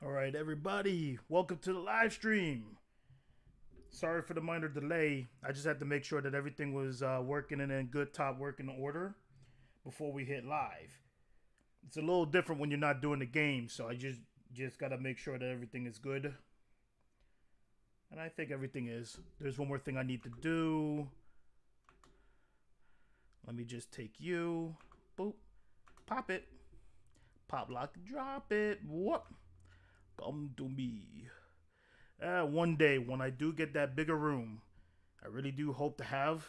All right, everybody, welcome to the live stream. Sorry for the minor delay. I just had to make sure that everything was working and in good top working order before we hit live. It's a little different when you're not doing the game, so I just gotta make sure that everything is good. And I think everything is. There's one more thing I need to do. Let me just take you. Boop. Pop it. Pop lock drop it. Whoop. Come to me. One day when I do get that bigger room, I really do hope to have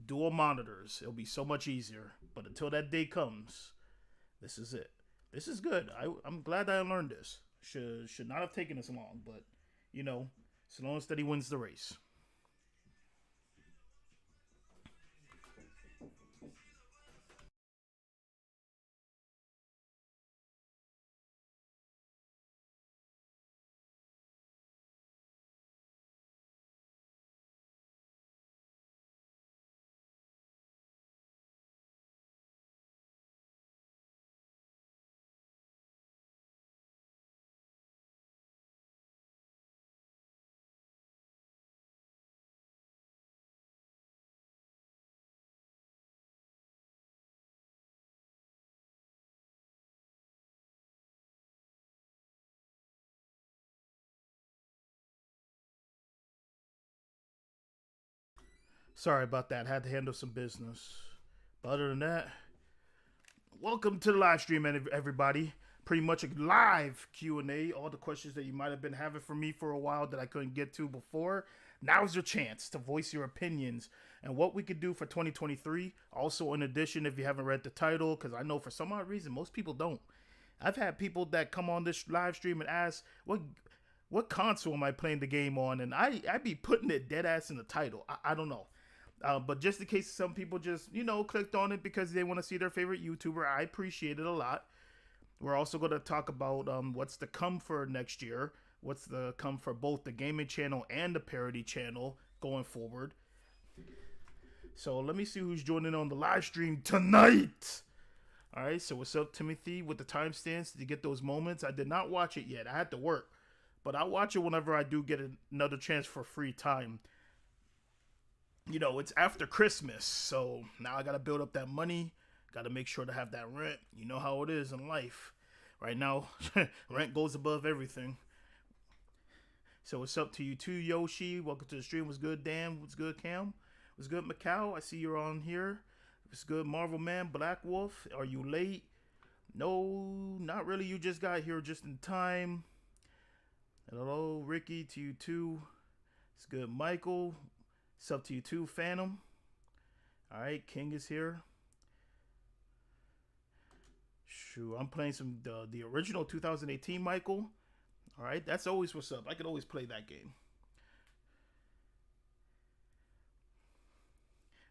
dual monitors. It'll be so much easier. But until that day comes, this is it. This is good. I'm glad that I learned this. Should not have taken this long, but you know, slow and steady wins the race. Sorry about that. Had to handle some business. But other than that, welcome to the live stream, everybody. Pretty much a live Q&A. All the questions that you might have been having for me for a while that I couldn't get to before. Now's your chance to voice your opinions and what we could do for 2023. Also, in addition, if you haven't read the title, because I know for some odd reason most people don't. I've had people that come on this live stream and ask, what console am I playing the game on? And I be putting it dead ass in the title. I don't know. But just in case some people just, clicked on it because they want to see their favorite YouTuber, I appreciate it a lot. We're also going to talk about what's to come for next year, what's to come for both the gaming channel and the parody channel going forward. So let me see who's joining on the live stream tonight. All right, so what's up, Timothy, with the timestamps to get those moments? I did not watch it yet. I had to work, but I'll watch it whenever I do get another chance for free time. It's after Christmas, so now I gotta build up that money. Gotta make sure to have that rent. You know how it is in life. Right now, rent goes above everything. So it's up to you too, Yoshi. Welcome to the stream. What's good, Dan? What's good, Cam? What's good, Macau? I see you're on here. What's good, Marvel Man? Black Wolf? Are you late? No, not really. You just got here just in time. Hello, Ricky. To you too. It's good, Michael. It's up to you too, Phantom. All right, King is here. Shoot, I'm playing the original 2018 Michael. All right, that's always what's up. I could always play that game.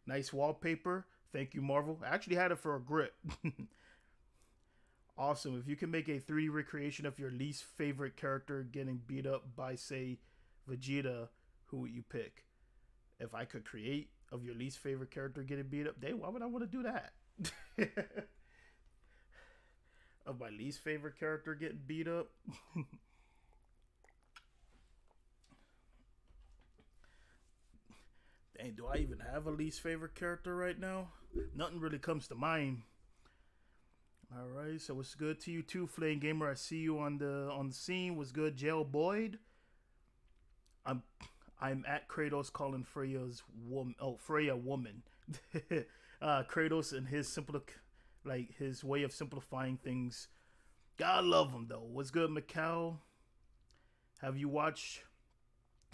Nice wallpaper. Thank you, Marvel. I actually had it for a grip. Awesome. If you can make a 3D recreation of your least favorite character getting beat up by, say, Vegeta, who would you pick? If I could create of your least favorite character getting beat up, why would I want to do that? Of my least favorite character getting beat up? Dang, do I even have a least favorite character right now? Nothing really comes to mind. All right, so what's good to you too, Flame Gamer? I see you on the scene. What's good, Jail Boyd? I'm I'm at Kratos calling Freya's woman. Oh, Freya woman. Kratos and his his way of simplifying things. God love him though. What's good, Macau? Have you watched?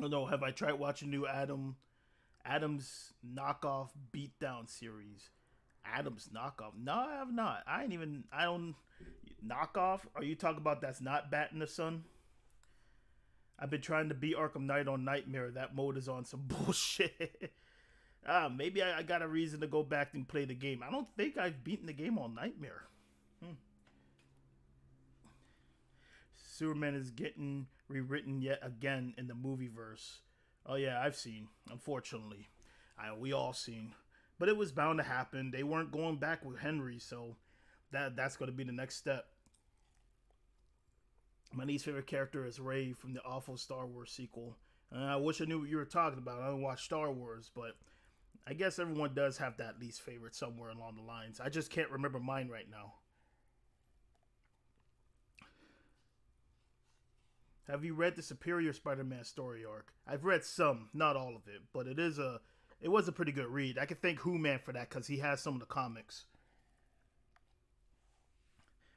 Oh, no, have I tried watching new Adam's knockoff beatdown series? Adam's knockoff? No, I have not. I ain't even. I don't knockoff. Are you talking about that's not Bat in the Sun? I've been trying to beat Arkham Knight on Nightmare. That mode is on some bullshit. Maybe I got a reason to go back and play the game. I don't think I've beaten the game on Nightmare. Hmm. Superman is getting rewritten yet again in the movie verse. Oh yeah, I've seen. Unfortunately, we all seen. But it was bound to happen. They weren't going back with Henry, so that's going to be the next step. My least favorite character is Rey from the awful Star Wars sequel. And I wish I knew what you were talking about. I don't watch Star Wars, but I guess everyone does have that least favorite somewhere along the lines. I just can't remember mine right now. Have you read the Superior Spider-Man story arc? I've read some, not all of it, but it was a pretty good read. I can thank Who Man for that because he has some of the comics.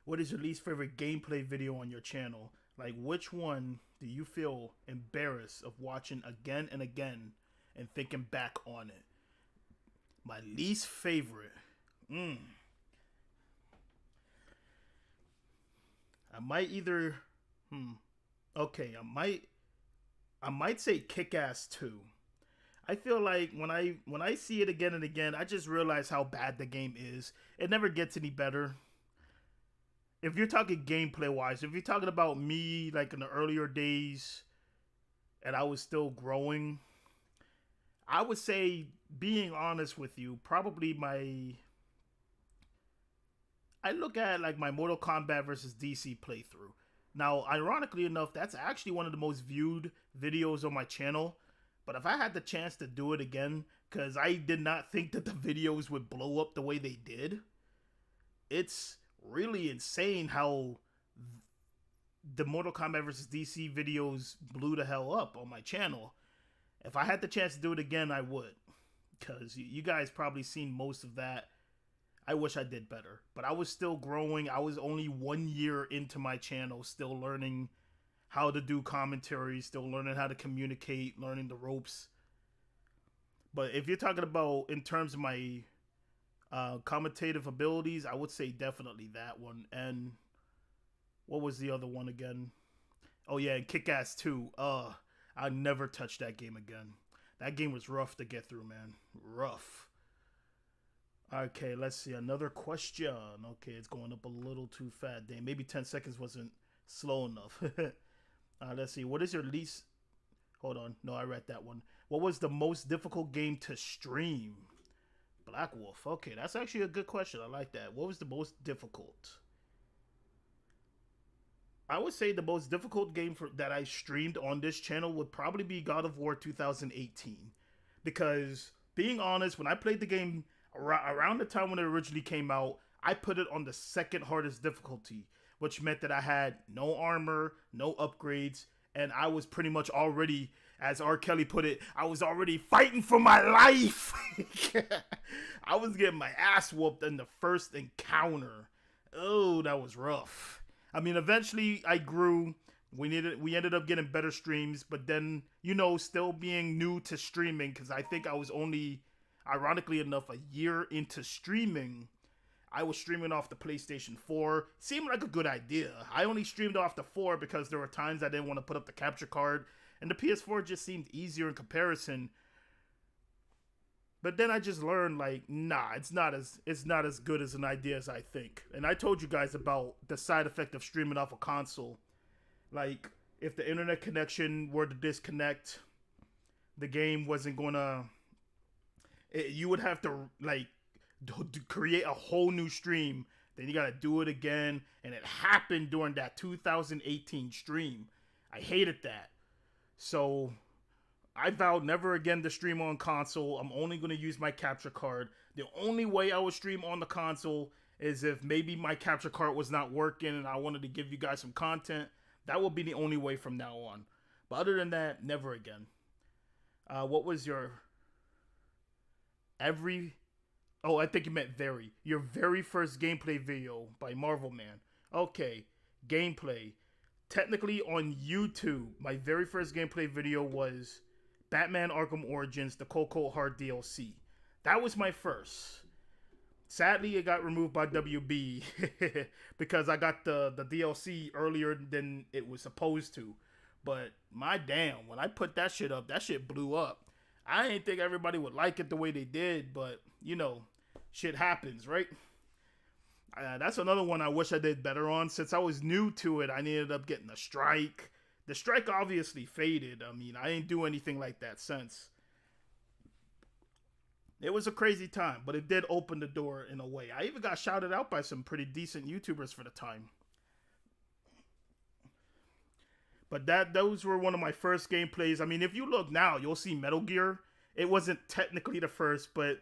What is your least favorite gameplay video on your channel? Like, which one do you feel embarrassed of watching again and again and thinking back on it? My least favorite. I might either. Okay, I might say Kick-Ass 2. I feel like when I see it again and again, I just realize how bad the game is. It never gets any better. If you're talking gameplay wise, if you're talking about me like in the earlier days and I was still growing, I would say, being honest with you, probably I look at like my Mortal Kombat versus DC playthrough. Now, ironically enough, that's actually one of the most viewed videos on my channel. But if I had the chance to do it again, because I did not think that the videos would blow up the way they did, it's really insane how the Mortal Kombat vs. DC videos blew the hell up on my channel. If I had the chance to do it again, I would. Because you guys probably seen most of that. I wish I did better. But I was still growing. I was only 1 year into my channel, still learning how to do commentary, still learning how to communicate, learning the ropes. But if you're talking about in terms of my commentative abilities, I would say definitely that one. And what was the other one again? Oh yeah, Kick-Ass 2. I never touched that game again. That game was rough to get through, man. Rough. Okay, let's see. Another question. Okay, it's going up a little too fast. Dang, maybe 10 seconds wasn't slow enough. Let's see. What is your least... Hold on. No, I read that one. What was the most difficult game to stream? Black Wolf. Okay, that's actually a good question. I like that. What was the most difficult? I would say the most difficult game that I streamed on this channel would probably be God of War 2018. Because, being honest, when I played the game around the time when it originally came out, I put it on the second hardest difficulty, which meant that I had no armor, no upgrades, and I was pretty much already, as R. Kelly put it, I was already fighting for my life. I was getting my ass whooped in the first encounter. Oh, that was rough. I mean, eventually I grew. We ended up getting better streams, but then, still being new to streaming, because I think I was only, ironically enough, a year into streaming. I was streaming off the PlayStation 4. Seemed like a good idea. I only streamed off the 4 because there were times I didn't want to put up the capture card, and the PS4 just seemed easier in comparison. But then I just learned, like, nah, it's not as good as an idea as I think. And I told you guys about the side effect of streaming off a console. Like, if the internet connection were to disconnect, the game wasn't gonna... you would have to, like, create a whole new stream. Then you gotta do it again. And it happened during that 2018 stream. I hated that. So... I vowed never again to stream on console. I'm only going to use my capture card. The only way I would stream on the console is if maybe my capture card was not working and I wanted to give you guys some content. That would be the only way from now on. But other than that, never again. What was your... I think you meant very. Your very first gameplay video by Marvel Man. Okay, gameplay. Technically on YouTube, my very first gameplay video was... Batman Arkham Origins, the Cold Hard DLC. That was my first. Sadly, it got removed by WB because I got the DLC earlier than it was supposed to. But my damn, when I put that shit up, that shit blew up. I didn't think everybody would like it the way they did, but, shit happens, right? That's another one I wish I did better on. Since I was new to it, I ended up getting a strike. The strike obviously faded. I mean, I didn't do anything like that since. It was a crazy time, but it did open the door in a way. I even got shouted out by some pretty decent YouTubers for the time. But those were one of my first gameplays. I mean, if you look now, you'll see Metal Gear. It wasn't technically the first, but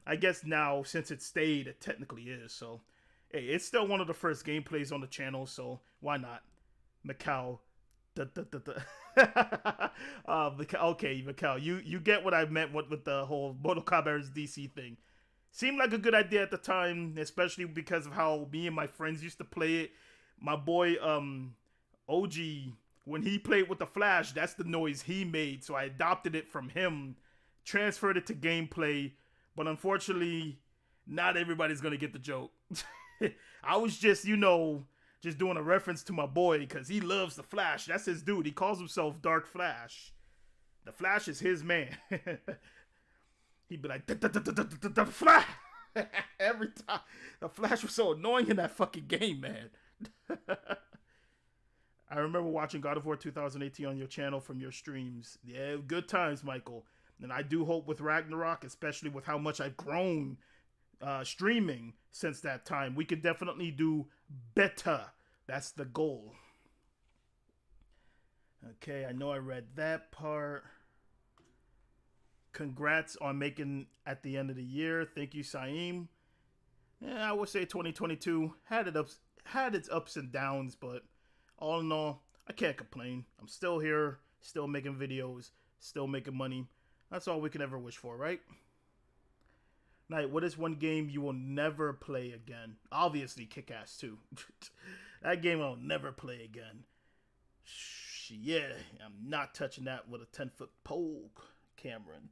I guess now, since it stayed, it technically is. So, hey, it's still one of the first gameplays on the channel, so why not? Macau. Okay, Macau, you get what I meant with the whole Mortal Kombat vs. DC thing. Seemed like a good idea at the time, especially because of how me and my friends used to play it. My boy, OG, when he played with the Flash, that's the noise he made. So I adopted it from him, transferred it to gameplay. But unfortunately, not everybody's going to get the joke. I was just, just doing a reference to my boy because he loves the Flash. That's his dude. He calls himself Dark Flash. The Flash is his man. He'd be like, the Flash. Every time. The Flash was so annoying in that fucking game, man. I remember watching God of War 2018 on your channel from your streams. Yeah, good times, Michael. And I do hope with Ragnarok, especially with how much I've grown streaming since that time, we could definitely do better. That's the goal. Okay, I know I read that part. Congrats on making at the end of the year. Thank you, Saeem. Yeah, I would say 2022 had its ups and downs, but all in all, I can't complain. I'm still here, still making videos, still making money. That's all we can ever wish for, right? Knight, what is one game you will never play again? Obviously, Kick-Ass 2. That game I'll never play again. Yeah, I'm not touching that with a 10-foot pole, Cameron.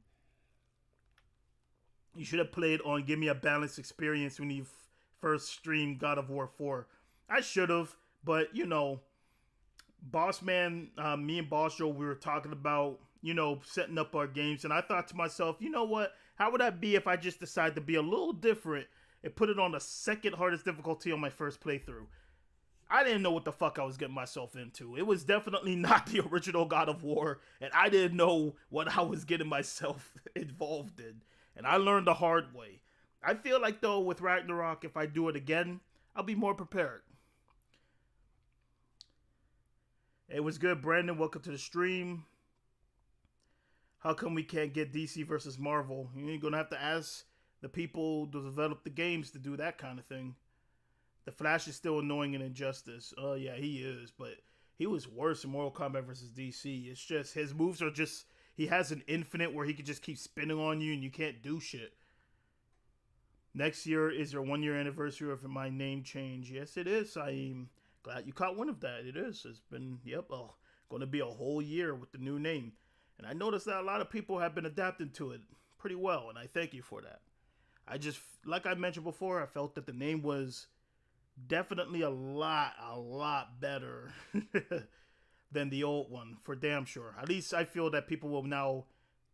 You should have played on Give Me a Balanced Experience when you first streamed God of War 4. I should have, but, Boss Man, me and Boss Joe, we were talking about, setting up our games. And I thought to myself, you know what? How would that be if I just decided to be a little different and put it on the second hardest difficulty on my first playthrough? I didn't know what the fuck I was getting myself into. It was definitely not the original God of War, and I didn't know what I was getting myself involved in. And I learned the hard way. I feel like, though, with Ragnarok, if I do it again, I'll be more prepared. It was good, Brandon. Welcome to the stream. How come we can't get DC versus Marvel? You're going to have to ask the people to develop the games to do that kind of thing. The Flash is still annoying in Injustice. Oh, yeah, he is. But he was worse in Mortal Kombat versus DC. It's just, his moves are just, he has an infinite where he can just keep spinning on you and you can't do shit. Next year is your 1 year anniversary of my name change. Yes, it is. I'm glad you caught one of that. It is. It's been, going to be a whole year with the new name. And I noticed that a lot of people have been adapting to it pretty well, and I thank you for that. I just, like I mentioned before, I felt that the name was definitely a lot better than the old one, for damn sure. At least I feel that people will now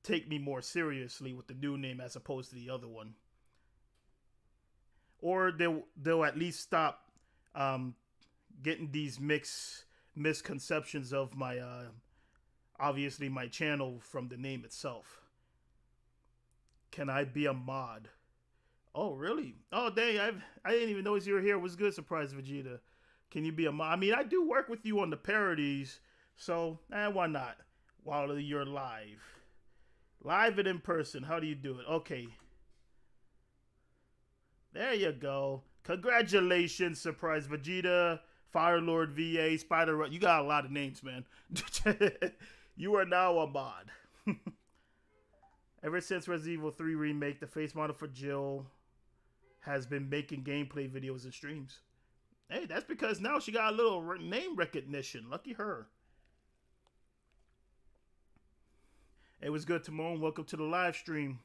take me more seriously with the new name as opposed to the other one. Or they'll at least stop getting these misconceptions of my obviously my channel from the name itself. Can I be a mod? Oh, really? Oh, dang, I didn't even notice you were here. What's good, Surprise Vegeta? Can you be a mod? I mean, I do work with you on the parodies, so why not? While you're live. Live and in person. How do you do it? Okay. There you go. Congratulations, Surprise Vegeta, Firelord VA, Spider. You got a lot of names, man. You are now a mod. Ever since Resident Evil 3 Remake, the face model for Jill has been making gameplay videos and streams. Hey, that's because now she got a little name recognition. Lucky her. It was good, Timon. Welcome to the live stream.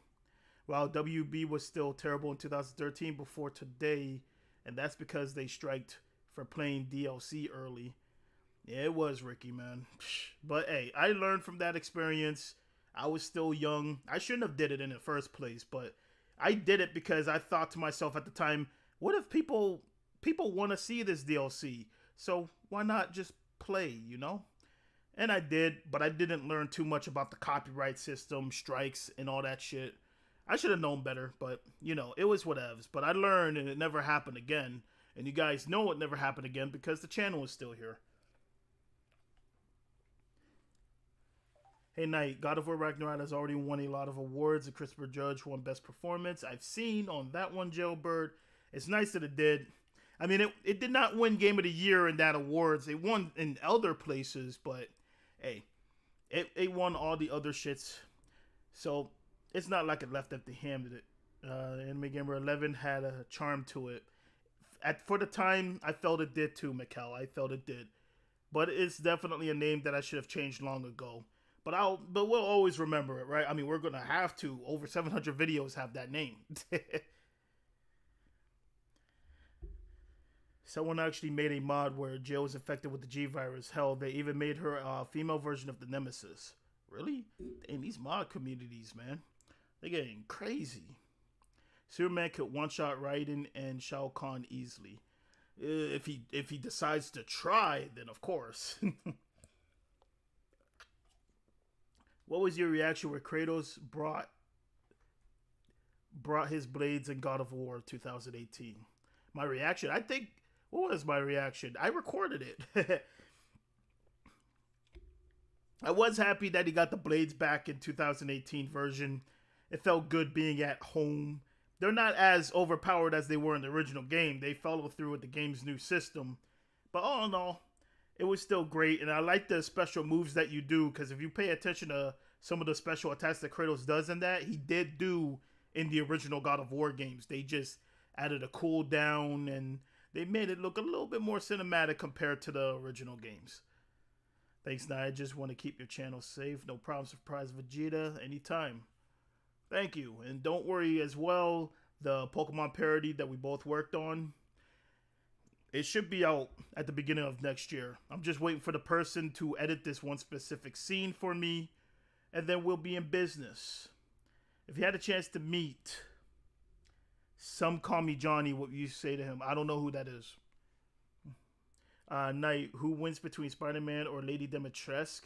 While WB was still terrible in 2013 before today, and that's because they striked for playing DLC early. Yeah, it was, Ricky, man. But hey, I learned from that experience. I was still young. I shouldn't have did it in the first place, but I did it because I thought to myself at the time, what if people want to see this DLC? So why not just play, And I did, but I didn't learn too much about the copyright system, strikes, and all that shit. I should have known better, but, it was whatevs. But I learned, and it never happened again. And you guys know it never happened again because the channel is still here. Hey, Knight, God of War Ragnarok has already won a lot of awards. And Christopher Judge won Best Performance. I've seen on that one, Jailbird. It's nice that it did. I mean, it did not win Game of the Year in that awards. It won in other places, but hey, it won all the other shits. So it's not like it left empty-handed. Anime Gamer 11 had a charm to it. For the time, I felt it did too, Mikkel. I felt it did. But it's definitely a name that I should have changed long ago. But we'll always remember it, right? I mean, we're gonna have to. Over 700 videos have that name. Someone actually made a mod where Jill was infected with the G virus. Hell, they even made her a female version of the Nemesis. Really? Dang, these mod communities, man, they're getting crazy. Superman could one-shot Raiden and Shao Kahn easily. If he decides to try, then of course. What was your reaction where Kratos brought his blades in God of War 2018? My reaction? I think, what was my reaction? I recorded it. I was happy that he got the blades back in 2018 version. It felt good being at home. They're not as overpowered as they were in the original game. They follow through with the game's new system. But all in all, it was still great. And I like the special moves that you do, because if you pay attention to some of the special attacks that Kratos does in that, he did do in the original God of War games. They just added a cooldown and they made it look a little bit more cinematic compared to the original games. Thanks, Nia. I just want to keep your channel safe. No problem. Surprise Vegeta anytime. Thank you. And don't worry as well, the Pokemon parody that we both worked on, it should be out at the beginning of next year. I'm just waiting for the person to edit this one specific scene for me, and then we'll be in business. If you had a chance to meet Some Call Me Johnny, what you say to him? I don't know who that is. Knight, who wins between Spider-Man or Lady Dimitrescu?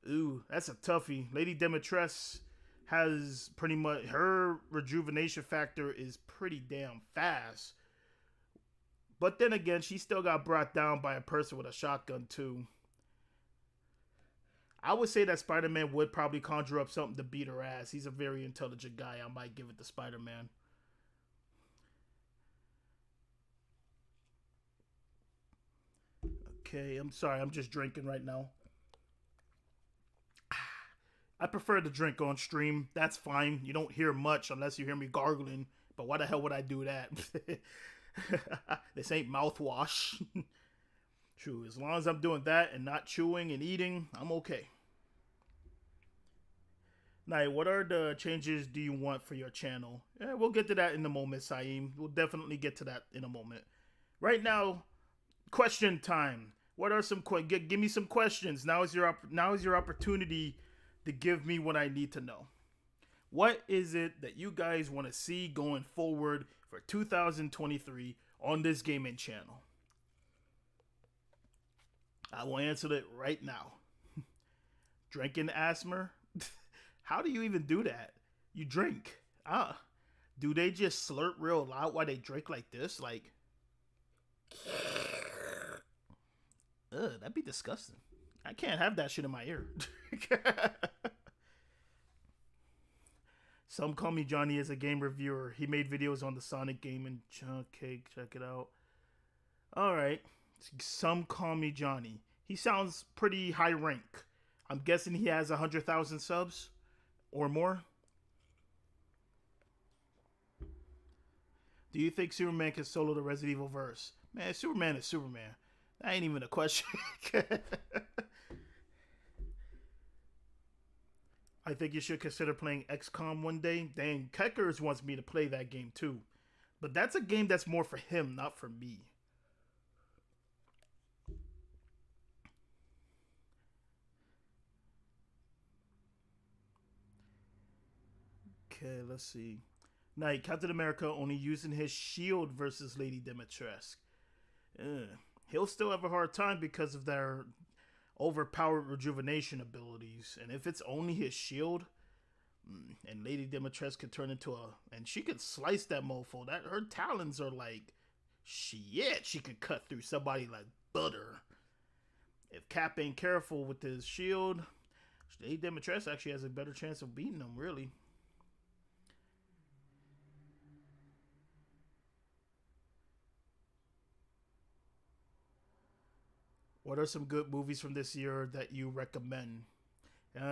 Ooh, that's a toughie. Lady Dimitrescu has pretty much, her rejuvenation factor is pretty damn fast. But then again, she still got brought down by a person with a shotgun too. I would say that Spider-Man would probably conjure up something to beat her ass. He's a very intelligent guy. I might give it to Spider-Man. Okay, I'm sorry. I'm just drinking right now. I prefer to drink on stream. That's fine. You don't hear much unless you hear me gargling. But why the hell would I do that? This ain't mouthwash. True. As long as I'm doing that and not chewing and eating, I'm okay. Now, what are the changes do you want for your channel? Yeah, we'll get to that in a moment, Saeem. We'll definitely get to that in a moment. Right now, question time. What are some give me some questions. Now is your opportunity to give me what I need to know. What is it that you guys want to see going forward for 2023 on this gaming channel? I will answer it right now. Drinking asthma? How do you even do that? You drink. Do they just slurp real loud while they drink like this? Like, that'd be disgusting. I can't have that shit in my ear. Some Call Me Johnny is a game reviewer. He made videos on the Sonic game and Cake. Check it out. Alright. Some Call Me Johnny. He sounds pretty high rank. I'm guessing he has 100,000 subs or more. Do you think Superman can solo the Resident Evil verse? Man, Superman is Superman. That ain't even a question. I think you should consider playing XCOM one day. Dang, Keckers wants me to play that game too. But that's a game that's more for him, not for me. Okay, let's see. Knight, Captain America only using his shield versus Lady Dimitrescu. He'll still have a hard time because of their overpowered rejuvenation abilities. And if it's only his shield, and Lady Dimitrescu could turn into and she could slice that mofo. That her talons are like, shit, she could cut through somebody like butter. If Cap ain't careful with his shield, A Demetress actually has a better chance of beating him, really. What are some good movies from this year that you recommend?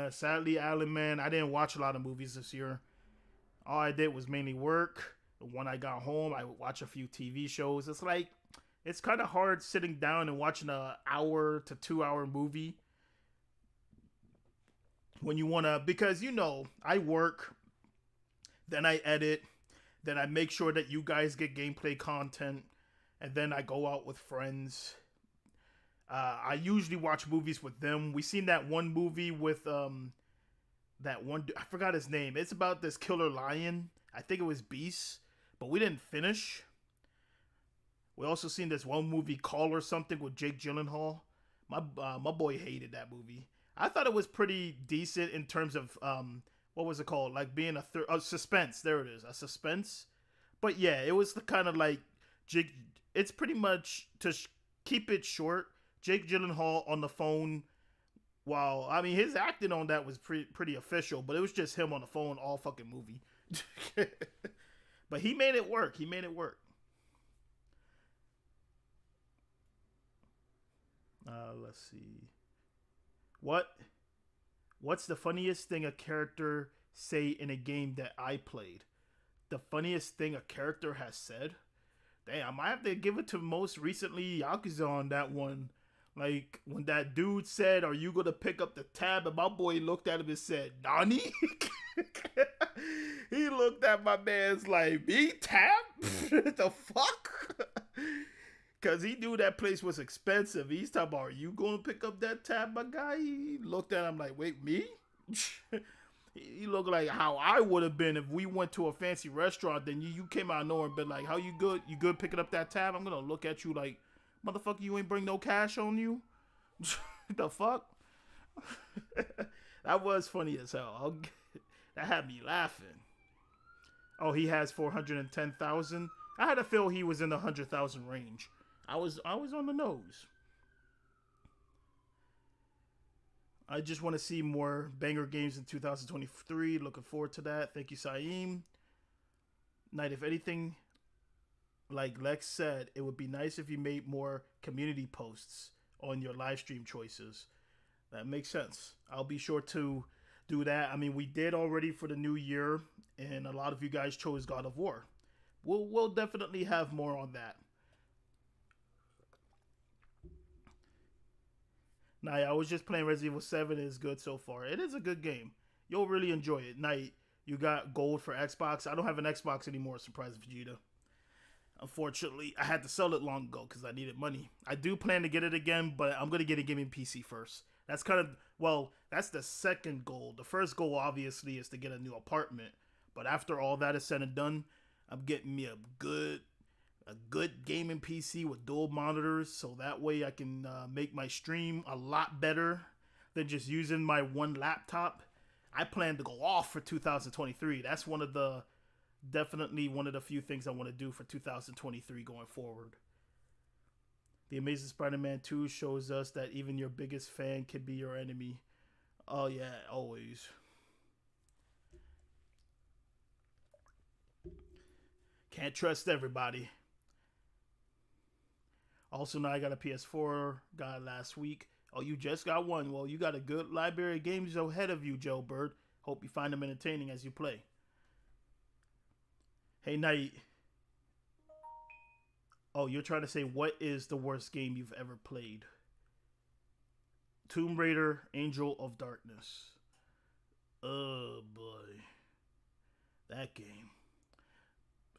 Sadly, Alan, man, I didn't watch a lot of movies this year. All I did was mainly work. When I got home, I would watch a few TV shows. It's like, it's kind of hard sitting down and watching an hour to 2 hour movie when you want to, because I work, then I edit, then I make sure that you guys get gameplay content, and then I go out with friends. I usually watch movies with them. We seen that one movie with that one, I forgot his name. It's about this killer lion. I think it was Beast, but we didn't finish. We also seen this one movie, Call or something, with Jake Gyllenhaal. My boy hated that movie. I thought it was pretty decent in terms of what was it called? Like being a suspense. There it is, a suspense. But yeah, it was the kind of like Jake. It's pretty much to keep it short. Jake Gyllenhaal on the phone. Wow, I mean his acting on that was pretty official, but it was just him on the phone all fucking movie. But he made it work. He made it work. Let's see. What What's the funniest thing a character say in a game that I played? The funniest thing a character has said? Damn, I might have to give it to most recently Yakuza on that one. Like when that dude said, "Are you gonna pick up the tab?" and my boy looked at him and said, "Nani?" He looked at my man's like, "Me tab? The fuck?" Cause he knew that place was expensive. He's talking about, "Are you gonna pick up that tab, my guy?" He looked at him like, "Wait, me?" He looked like how I would have been if we went to a fancy restaurant. Then you came out of nowhere and been like, "How you good? You good picking up that tab?" I'm gonna look at you like, "Motherfucker, you ain't bring no cash on you." The fuck? That was funny as hell. That had me laughing. Oh, he has 410,000. I had a feel he was in the 100,000 range. I was on the nose. I just want to see more banger games in 2023. Looking forward to that. Thank you, Saeem. Knight, if anything, like Lex said, it would be nice if you made more community posts on your live stream choices. That makes sense. I'll be sure to do that. I mean, we did already for the new year, and a lot of you guys chose God of War. We'll definitely have more on that. Now, I was just playing Resident Evil 7. It's good so far. It is a good game. You'll really enjoy it. Night, you got gold for Xbox. I don't have an Xbox anymore. Surprise, Vegeta. Unfortunately, I had to sell it long ago because I needed money. I do plan to get it again, but I'm going to get a gaming PC first. That's kind of, well, that's the second goal. The first goal, obviously, is to get a new apartment. But after all that is said and done, I'm getting me a good gaming PC with dual monitors, so that way I can make my stream a lot better than just using my one laptop. I plan to go off for 2023. That's definitely one of the few things I want to do for 2023 going forward. The Amazing Spider-Man 2 shows us that even your biggest fan can be your enemy. Oh yeah, always. Can't trust everybody. Also, now I got a PS4. Got it last week. Oh, you just got one. Well, you got a good library of games ahead of you, Joe Bird. Hope you find them entertaining as you play. Hey, Knight. Oh, you're trying to say what is the worst game you've ever played? Tomb Raider, Angel of Darkness. Oh, boy. That game.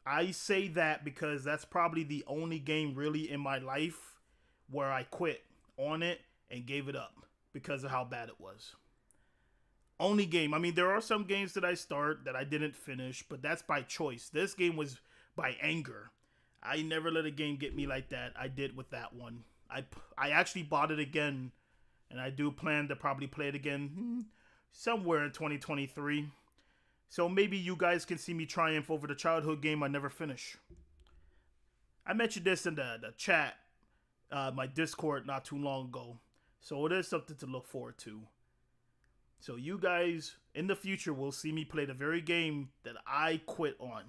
I say that because that's probably the only game really in my life where I quit on it and gave it up because of how bad it was. Only game. I mean, there are some games that I start that I didn't finish, but that's by choice. This game was by anger. I never let a game get me like that. I did with that one. I actually bought it again, and I do plan to probably play it again somewhere in 2023. So maybe you guys can see me triumph over the childhood game I never finish. I mentioned this in the chat, my Discord not too long ago. So it is something to look forward to. So you guys in the future will see me play the very game that I quit on.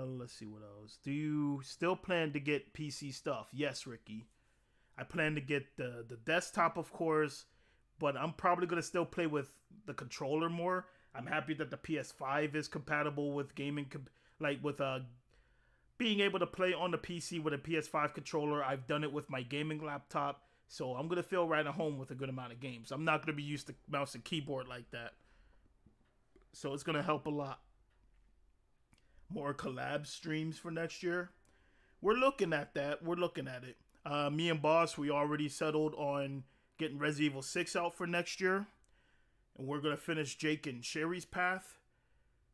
Let's see what else. Do you still plan to get PC stuff? Yes, Ricky. I plan to get the desktop, of course, but I'm probably gonna still play with the controller more. I'm happy that the PS5 is compatible with gaming, like with being able to play on the PC with a PS5 controller. I've done it with my gaming laptop, so I'm gonna feel right at home with a good amount of games. I'm not gonna be used to mouse and keyboard like that, so it's gonna help a lot. More collab streams for next year. We're looking at that. We're looking at it. Me and Boss, we already settled on getting Resident Evil 6 out for next year. And we're going to finish Jake and Sherry's path.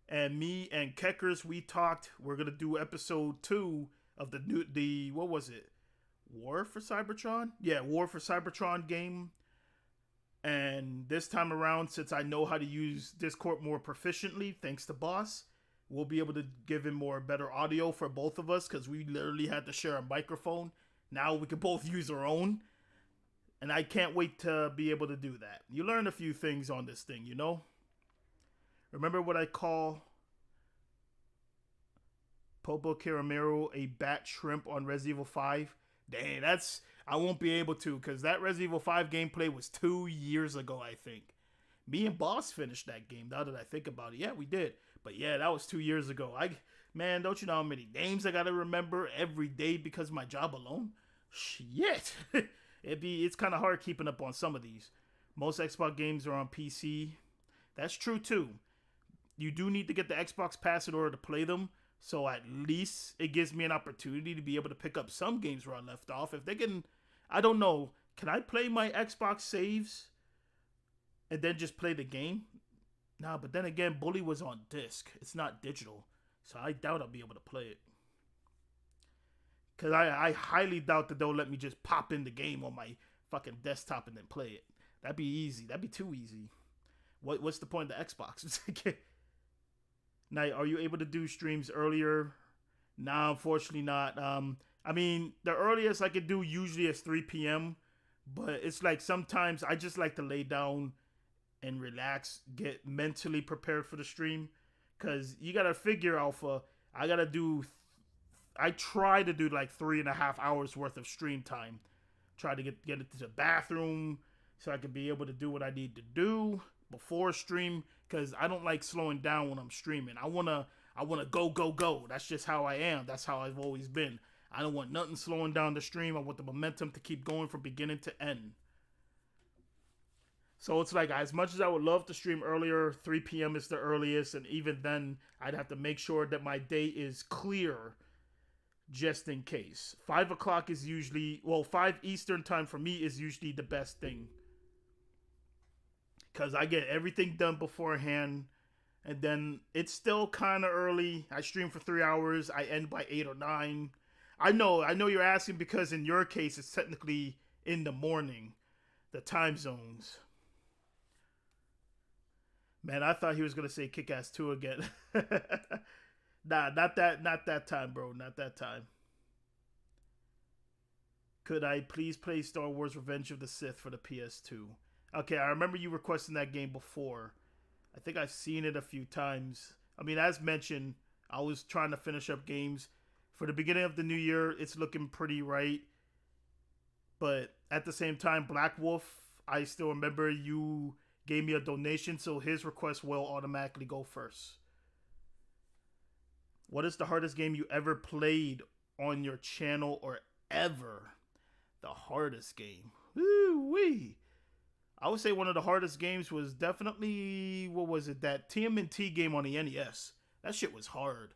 And me and Keckers, we talked. We're going to do episode 2 of what was it? War for Cybertron? Yeah, War for Cybertron game. And this time around, since I know how to use Discord more proficiently, thanks to Boss, we'll be able to give him better audio for both of us, because we literally had to share a microphone. Now we can both use our own. And I can't wait to be able to do that. You learn a few things on this thing, you know? Remember what I call Popo Caramero a bat shrimp on Resident Evil 5? Dang, I won't be able to, because that Resident Evil 5 gameplay was 2 years ago, I think. Me and Boss finished that game, now that I think about it. Yeah, we did. But yeah, that was 2 years ago. Man, don't you know how many names I gotta remember every day because of my job alone? Shit. It's kind of hard keeping up on some of these. Most Xbox games are on PC. That's true too. You do need to get the Xbox Pass in order to play them. So at least it gives me an opportunity to be able to pick up some games where I left off. If they can, I don't know. Can I play my Xbox saves and then just play the game? Nah, but then again, Bully was on disc. It's not digital. So I doubt I'll be able to play it. Because I highly doubt that they'll let me just pop in the game on my fucking desktop and then play it. That'd be easy. That'd be too easy. What's the point of the Xbox? Now, are you able to do streams earlier? Nah, unfortunately not. I mean, the earliest I could do usually is 3 p.m. But it's like sometimes I just like to lay down and relax, get mentally prepared for the stream. Because you got to figure, Alpha, I try to do like 3.5 hours worth of stream time. Try to get into the bathroom so I can be able to do what I need to do before stream. Because I don't like slowing down when I'm streaming. I wanna go. That's just how I am. That's how I've always been. I don't want nothing slowing down the stream. I want the momentum to keep going from beginning to end. So it's like, as much as I would love to stream earlier, 3 p.m. is the earliest. And even then, I'd have to make sure that my day is clear just in case. 5 o'clock is usually, 5 Eastern time for me is usually the best thing. Because I get everything done beforehand. And then it's still kind of early. I stream for 3 hours. I end by 8 or 9. I know you're asking because in your case, it's technically in the morning. The time zones. Man, I thought he was going to say Kick-Ass 2 again. Nah, not that time, bro. Not that time. Could I please play Star Wars Revenge of the Sith for the PS2? Okay, I remember you requesting that game before. I think I've seen it a few times. I mean, as mentioned, I was trying to finish up games. For the beginning of the new year, it's looking pretty right. But at the same time, Black Wolf, I still remember you gave me a donation, so his request will automatically go first. What is the hardest game you ever played on your channel or ever? The hardest game. Woo-wee. I would say one of the hardest games was definitely, what was it? That TMNT game on the NES. That shit was hard.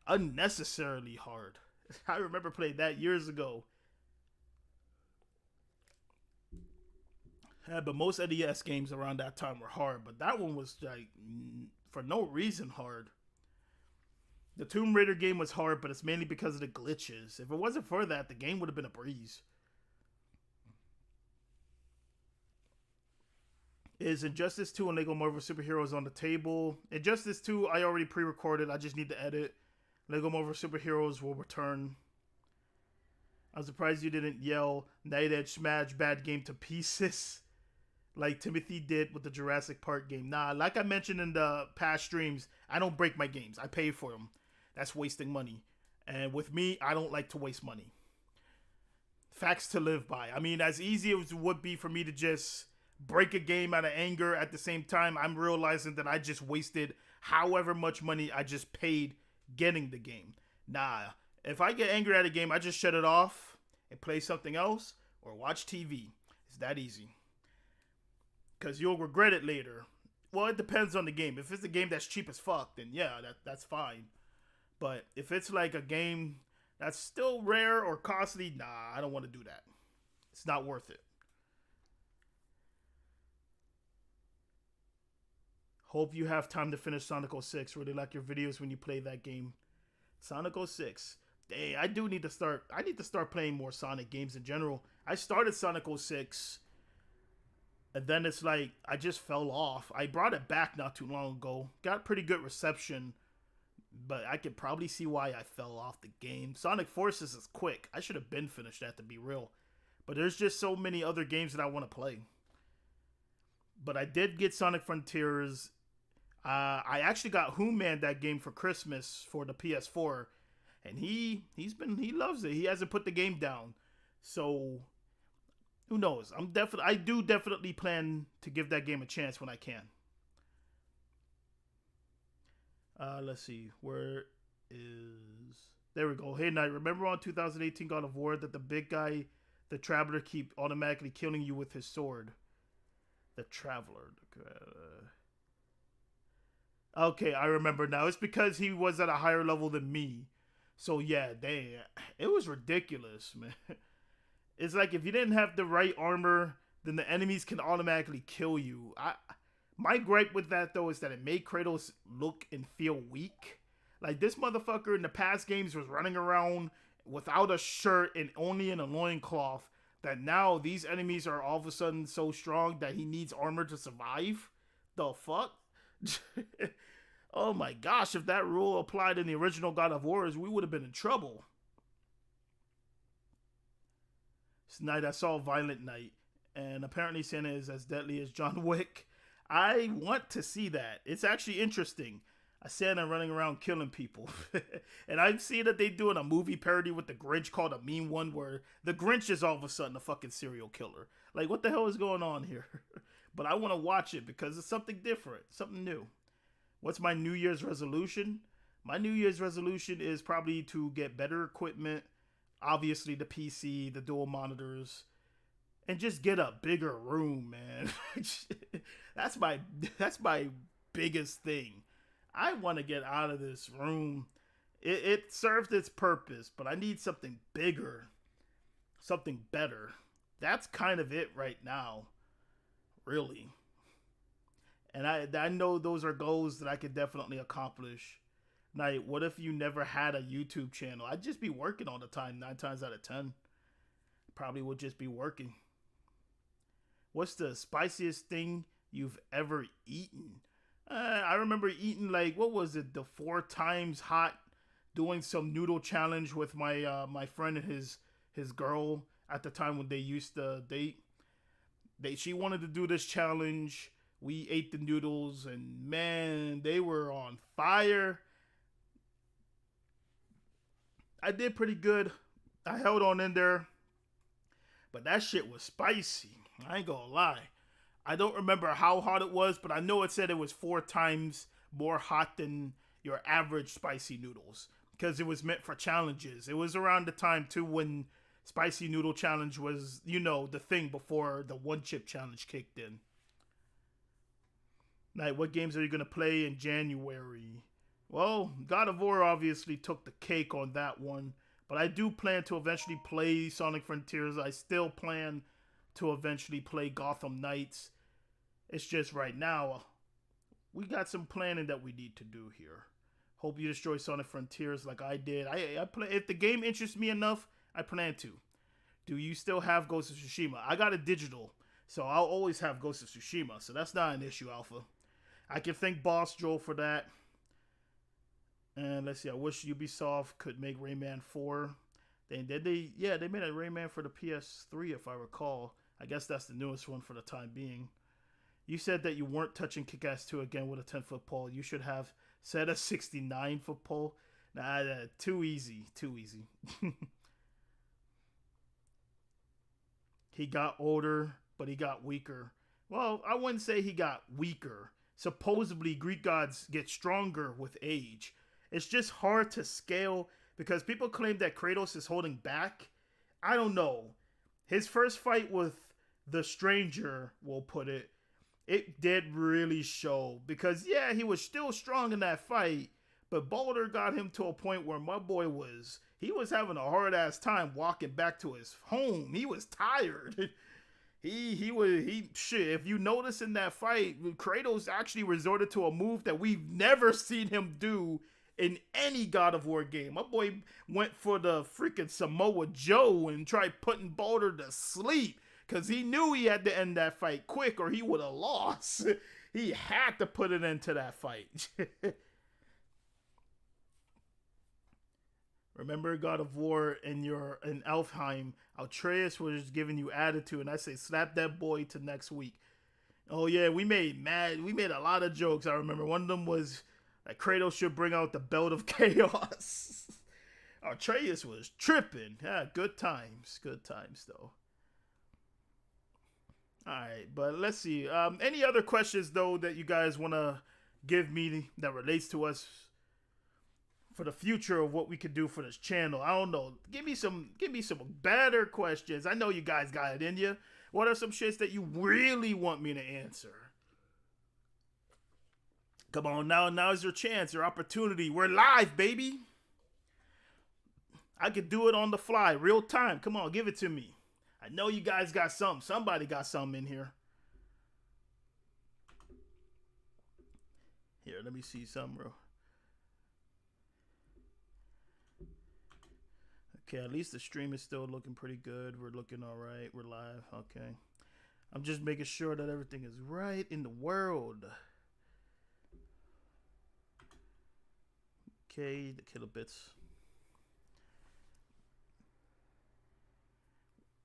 Unnecessarily hard. I remember playing that years ago. Yeah, but most NES games around that time were hard. But that one was like, for no reason hard. The Tomb Raider game was hard, but it's mainly because of the glitches. If it wasn't for that, the game would have been a breeze. Is Injustice 2 and Lego Marvel Superheroes on the table? Injustice 2, I already pre-recorded. I just need to edit. Lego Marvel Superheroes will return. I'm surprised you didn't yell Night Edge smash bad game to pieces like Timothy did with the Jurassic Park game. Nah, like I mentioned in the past streams, I don't break my games. I pay for them. That's wasting money. And with me, I don't like to waste money. Facts to live by. I mean, as easy as it would be for me to just break a game out of anger, at the same time, I'm realizing that I just wasted however much money I just paid getting the game. Nah, if I get angry at a game, I just shut it off and play something else or watch TV. It's that easy. Because you'll regret it later. Well, it depends on the game. If it's a game that's cheap as fuck, then yeah, that's fine. But if it's like a game that's still rare or costly, nah, I don't want to do that. It's not worth it. Hope you have time to finish Sonic 06. Really like your videos when you play that game. Sonic 06. Dang, I need to start playing more Sonic games in general. I started Sonic 06, and then it's like I just fell off. I brought it back not too long ago. Got pretty good reception, but I could probably see why I fell off the game. Sonic Forces is quick. I should have been finished that, to be real. But there's just so many other games that I want to play. But I did get Sonic Frontiers. I actually got Man that game for Christmas for the PS4, and he loves it. He hasn't put the game down, so who knows? I do definitely plan to give that game a chance when I can. Let's see, where is, there we go. Hey Knight, remember on 2018 God of War that the big guy, the Traveler, keep automatically killing you with his sword? The Traveler. Okay, I remember now. It's because he was at a higher level than me. So yeah, dang, it was ridiculous, man. It's like if you didn't have the right armor, then the enemies can automatically kill you. My gripe with that though is that it made Kratos look and feel weak. Like this motherfucker in the past games was running around without a shirt and only in a loincloth. That now these enemies are all of a sudden so strong that he needs armor to survive. The fuck? Oh my gosh, if that rule applied in the original God of Wars, we would have been in trouble. Tonight I saw Violent Night, and apparently Santa is as deadly as John Wick. I want to see that. It's actually interesting. A Santa running around killing people. And I've seen that they doing a movie parody with the Grinch called A Mean One, where the Grinch is all of a sudden a fucking serial killer. Like, what the hell is going on here? But I want to watch it because it's something different, something new. What's my New Year's resolution? My New Year's resolution is probably to get better equipment, obviously the PC, the dual monitors, and just get a bigger room, man. That's my biggest thing. I want to get out of this room. It served its purpose, but I need something bigger, something better. That's kind of it right now, really. And I know those are goals that I could definitely accomplish. Now, what if you never had a YouTube channel? I'd just be working all the time, 9 times out of 10. Probably would just be working. What's the spiciest thing you've ever eaten? I remember eating, like, what was it? The 4 times hot, doing some noodle challenge with my my friend and his girl at the time when they used to date. She wanted to do this challenge. We ate the noodles, and man, they were on fire. I did pretty good. I held on in there. But that shit was spicy. I ain't gonna lie. I don't remember how hot it was, but I know it said it was 4 times more hot than your average spicy noodles. Because it was meant for challenges. It was around the time, too, when Spicy Noodle Challenge was, the thing before the One Chip Challenge kicked in. Now, what games are you going to play in January? Well, God of War obviously took the cake on that one. But I do plan to eventually play Sonic Frontiers. I still plan to eventually play Gotham Knights. It's just right now, we got some planning that we need to do here. Hope you destroy Sonic Frontiers like I did. I play, if the game interests me enough, I plan to. Do you still have Ghost of Tsushima? I got a digital, so I'll always have Ghost of Tsushima. So that's not an issue, Alpha. I can thank Boss Joel for that. And let's see, I wish Ubisoft could make Rayman 4. They made a Rayman for the PS3 if I recall. I guess that's the newest one for the time being. You said that you weren't touching Kick-Ass 2 again with a 10-foot pole. You should have said a 69-foot pole. Nah, too easy. Too easy. He got older, but he got weaker. Well, I wouldn't say he got weaker. Supposedly, Greek gods get stronger with age. It's just hard to scale because people claim that Kratos is holding back. I don't know. His first fight with the stranger, we'll put it, it did really show. Because, yeah, he was still strong in that fight, but Boulder got him to a point where my boy he was having a hard-ass time walking back to his home. He was tired. Shit, if you notice in that fight, Kratos actually resorted to a move that we've never seen him do in any God of War game. My boy went for the freaking Samoa Joe and tried putting Boulder to sleep because he knew he had to end that fight quick or he would have lost. He had to put it into that fight. Remember God of War in Elfheim, Atreus was giving you attitude, and I say slap that boy to next week. Oh yeah, we made a lot of jokes. I remember one of them was that Kratos should bring out the belt of chaos. Atreus was tripping. Yeah, good times though. All right, but let's see. Any other questions though that you guys want to give me that relates to us for the future of what we could do for this channel? I don't know. Give me some better questions. I know you guys got it in you. What are some shits that you really want me to answer? Come on, now's your chance, your opportunity. We're live, baby. I could do it on the fly, real time. Come on, give it to me. I know you guys got something. Somebody got something in here. Here, let me see some, bro. Okay, at least the stream is still looking pretty good. We're looking all right. We're live. Okay. I'm just making sure that everything is right in the world. Okay, the kilobits.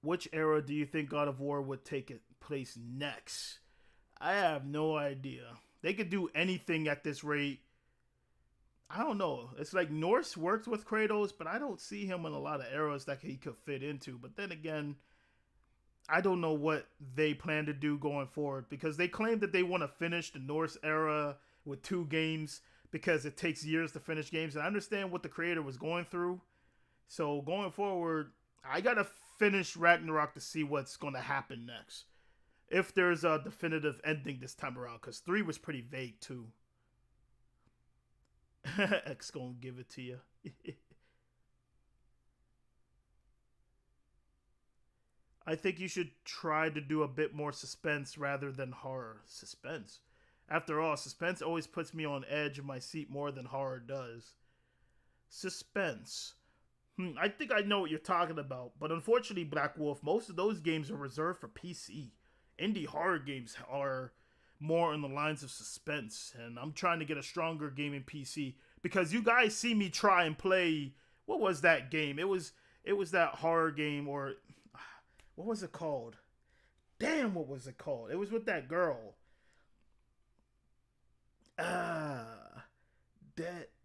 Which era do you think God of War would take place next? I have no idea. They could do anything at this rate. I don't know. It's like Norse worked with Kratos, but I don't see him in a lot of eras that he could fit into. But then again, I don't know what they plan to do going forward because they claim that they want to finish the Norse era with 2 games because it takes years to finish games. And I understand what the creator was going through. So going forward, I got to finish Ragnarok to see what's going to happen next. If there's a definitive ending this time around, because 3 was pretty vague too. X gonna give it to you. I think you should try to do a bit more suspense rather than horror. Suspense? After all, suspense always puts me on edge of my seat more than horror does. Suspense. I think I know what you're talking about, but unfortunately, Black Wolf, most of those games are reserved for PC. Indie horror games are more in the lines of suspense, and I'm trying to get a stronger gaming PC because you guys see me try and play. What was that game? It was that horror game, or what was it called? Damn, what was it called? It was with that girl.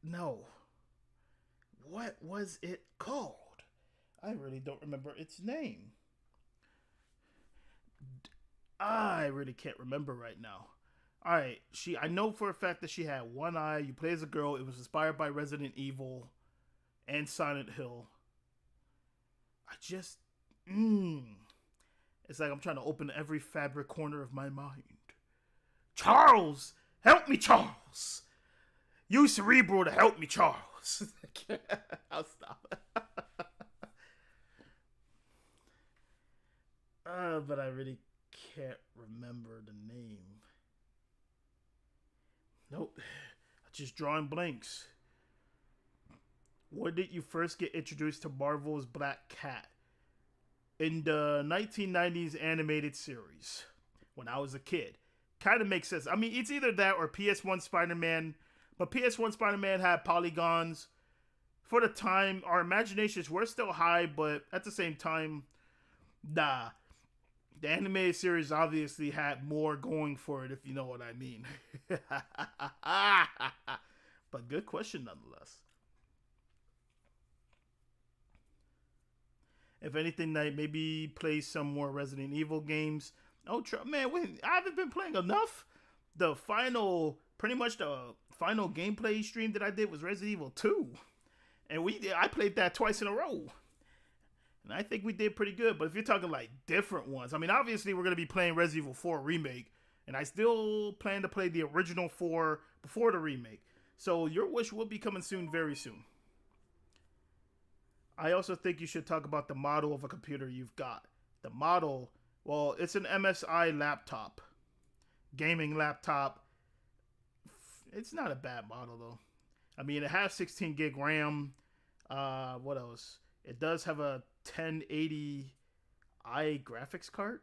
No. What was it called? I really don't remember its name. I really can't remember right now. Alright, I know for a fact that she had one eye. You play as a girl. It was inspired by Resident Evil and Silent Hill. It's like I'm trying to open every fabric corner of my mind. Charles! Help me, Charles! Use Cerebral to help me, Charles. I'll stop. But I really can't remember the name. Nope. I'm just drawing blanks. When did you first get introduced to Marvel's Black Cat? In the 1990s animated series. When I was a kid. Kind of makes sense. I mean, it's either that or PS1 Spider-Man. But PS1 Spider-Man had polygons for the time, our imaginations were still high, but at the same time, nah. The animated series obviously had more going for it, if you know what I mean. But good question nonetheless. If anything, like maybe play some more Resident Evil games. Oh, man, I haven't been playing enough. The final, pretty much the final gameplay stream that I did was Resident Evil 2, and I played that twice in a row. And I think we did pretty good. But if you're talking like different ones, I mean, obviously we're going to be playing Resident Evil 4 Remake. And I still plan to play the original 4 before the remake. So your wish will be coming soon, very soon. I also think you should talk about the model of a computer you've got. The model, well, it's an MSI laptop. Gaming laptop. It's not a bad model, though. I mean, it has 16 gig RAM. What else? It does have a 1080i graphics card.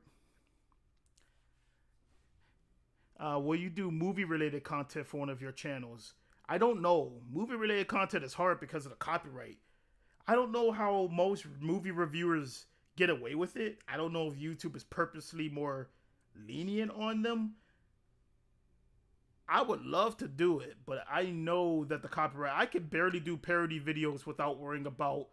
Will you do movie-related content for one of your channels? I don't know. Movie-related content is hard because of the copyright. I don't know how most movie reviewers get away with it. I don't know if YouTube is purposely more lenient on them. I would love to do it, but I know that the copyright... I can barely do parody videos without worrying about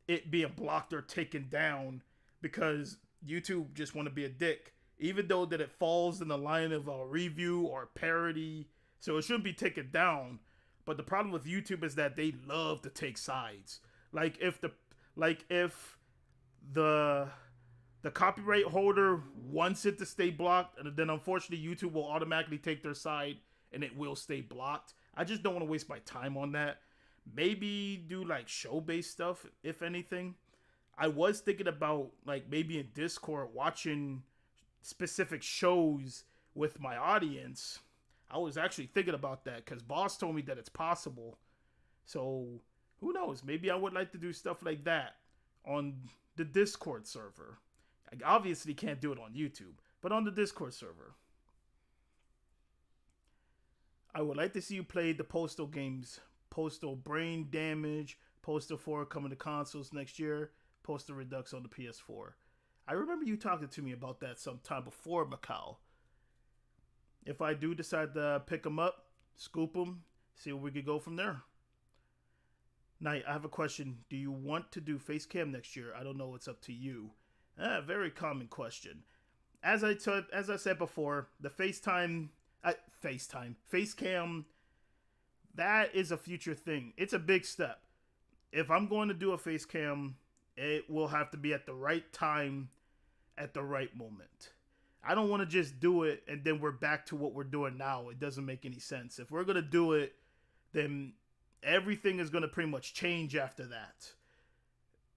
it being blocked or taken down because YouTube just want to be a dick. Even though that it falls in the line of a review or parody, so it shouldn't be taken down. But the problem with YouTube is that they love to take sides. Like if the copyright holder wants it to stay blocked, and then unfortunately YouTube will automatically take their side and it will stay blocked. I just don't want to waste my time on that. Maybe do like show-based stuff, if anything. I was thinking about like maybe in Discord watching specific shows with my audience. I was actually thinking about that because Boss told me that it's possible. So who knows? Maybe I would like to do stuff like that on the Discord server. I obviously can't do it on YouTube, but on the Discord server. I would like to see you play the Postal games. Postal Brain Damage, Postal 4 coming to consoles next year, Postal Redux on the PS4. I remember you talking to me about that sometime before Macau. If I do decide to pick them up, scoop them, see where we could go from there. Knight, I have a question. Do you want to do face cam next year? I don't know. It's up to you. Very common question. As I said before, the face cam, that is a future thing. It's a big step. If I'm going to do a face cam, it will have to be at the right time, at the right moment. I don't want to just do it and then we're back to what we're doing now. It doesn't make any sense. If we're going to do it, then everything is going to pretty much change after that.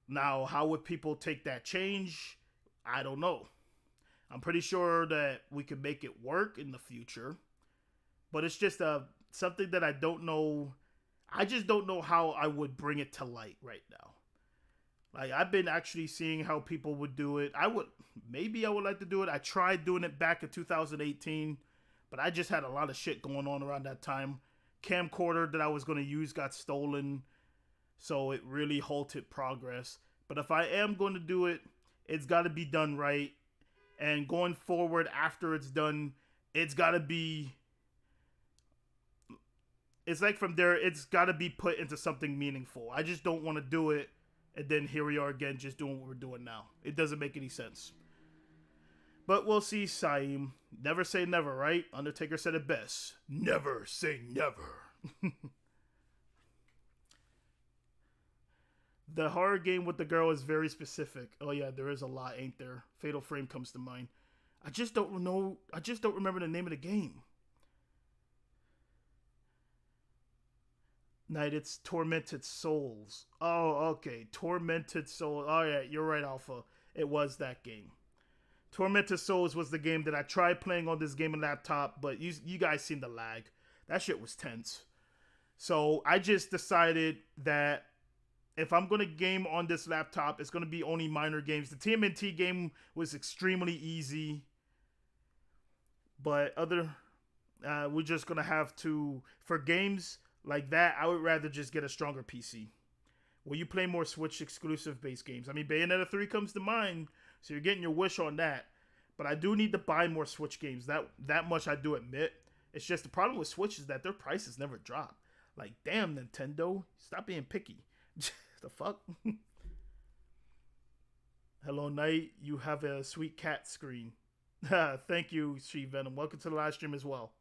Now, how would people take that change? I don't know. I'm pretty sure that we could make it work in the future. But it's just something that I don't know. I just don't know how I would bring it to light right now. Like, I've been actually seeing how people would do it. Maybe I would like to do it. I tried doing it back in 2018, but I just had a lot of shit going on around that time. Camcorder that I was going to use got stolen, so it really halted progress. But if I am going to do it, it's got to be done right. And going forward after it's done, it's got to be... It's like from there, it's got to be put into something meaningful. I just don't want to do it, and then here we are again just doing what we're doing now. It doesn't make any sense. But we'll see, Saeem. Never say never, right? Undertaker said it best. Never say never. The horror game with the girl is very specific. Oh yeah, there is a lot, ain't there? Fatal Frame comes to mind. I just don't know. I just don't remember the name of the game. Night, it's Tormented Souls. Oh, okay. Tormented Souls. Oh yeah, you're right, Alpha. It was that game. Tormented Souls was the game that I tried playing on this gaming laptop, but you guys seen the lag. That shit was tense. So I just decided that if I'm going to game on this laptop, it's going to be only minor games. The TMNT game was extremely easy. But we're just going to have to, for games like that, I would rather just get a stronger PC. will you play more Switch exclusive based games? I mean, Bayonetta 3 comes to mind, so you're getting your wish on that. But I do need to buy more Switch games. That much I do admit. It's just the problem with Switch is that their prices never drop. Like, damn, Nintendo, stop being picky. The fuck? Hello, Knight. You have a sweet cat screen. Thank you, She Venom. Welcome to the live stream as well.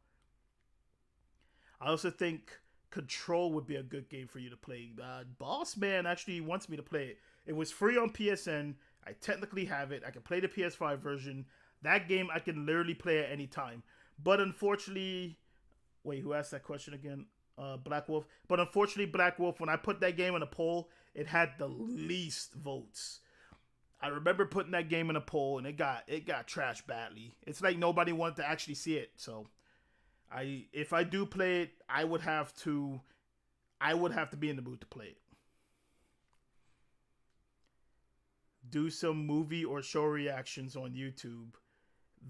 I also think Control would be a good game for you to play. Boss Man actually wants me to play it. It was free on PSN. I technically have it. I can play the PS5 version. That game I can literally play at any time. But unfortunately, wait, who asked that question again? Black Wolf. But unfortunately, Black Wolf, when I put that game in a poll, it had the least votes. I remember putting that game in a poll, and it got trashed badly. It's like nobody wanted to actually see it. So, if I do play it, I would have to be in the mood to play it. Do some movie or show reactions on YouTube.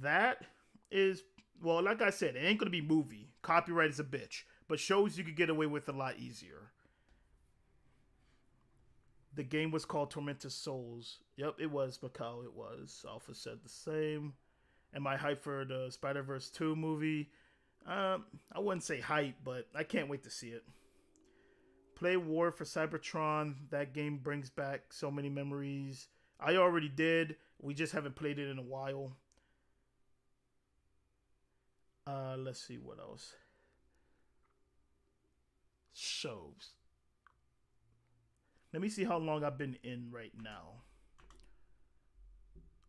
That is, well, like I said, it ain't gonna be movie. Copyright is a bitch. But shows you could get away with a lot easier. The game was called Tormented Souls. Yep, it was, Macau. It was. Alpha said the same. Am I hyped for the Spider-Verse 2 movie? I wouldn't say hype, but I can't wait to see it. Play War for Cybertron. That game brings back so many memories. I already did. We just haven't played it in a while. Let's see what else. Shows. Let me see how long I've been in right now.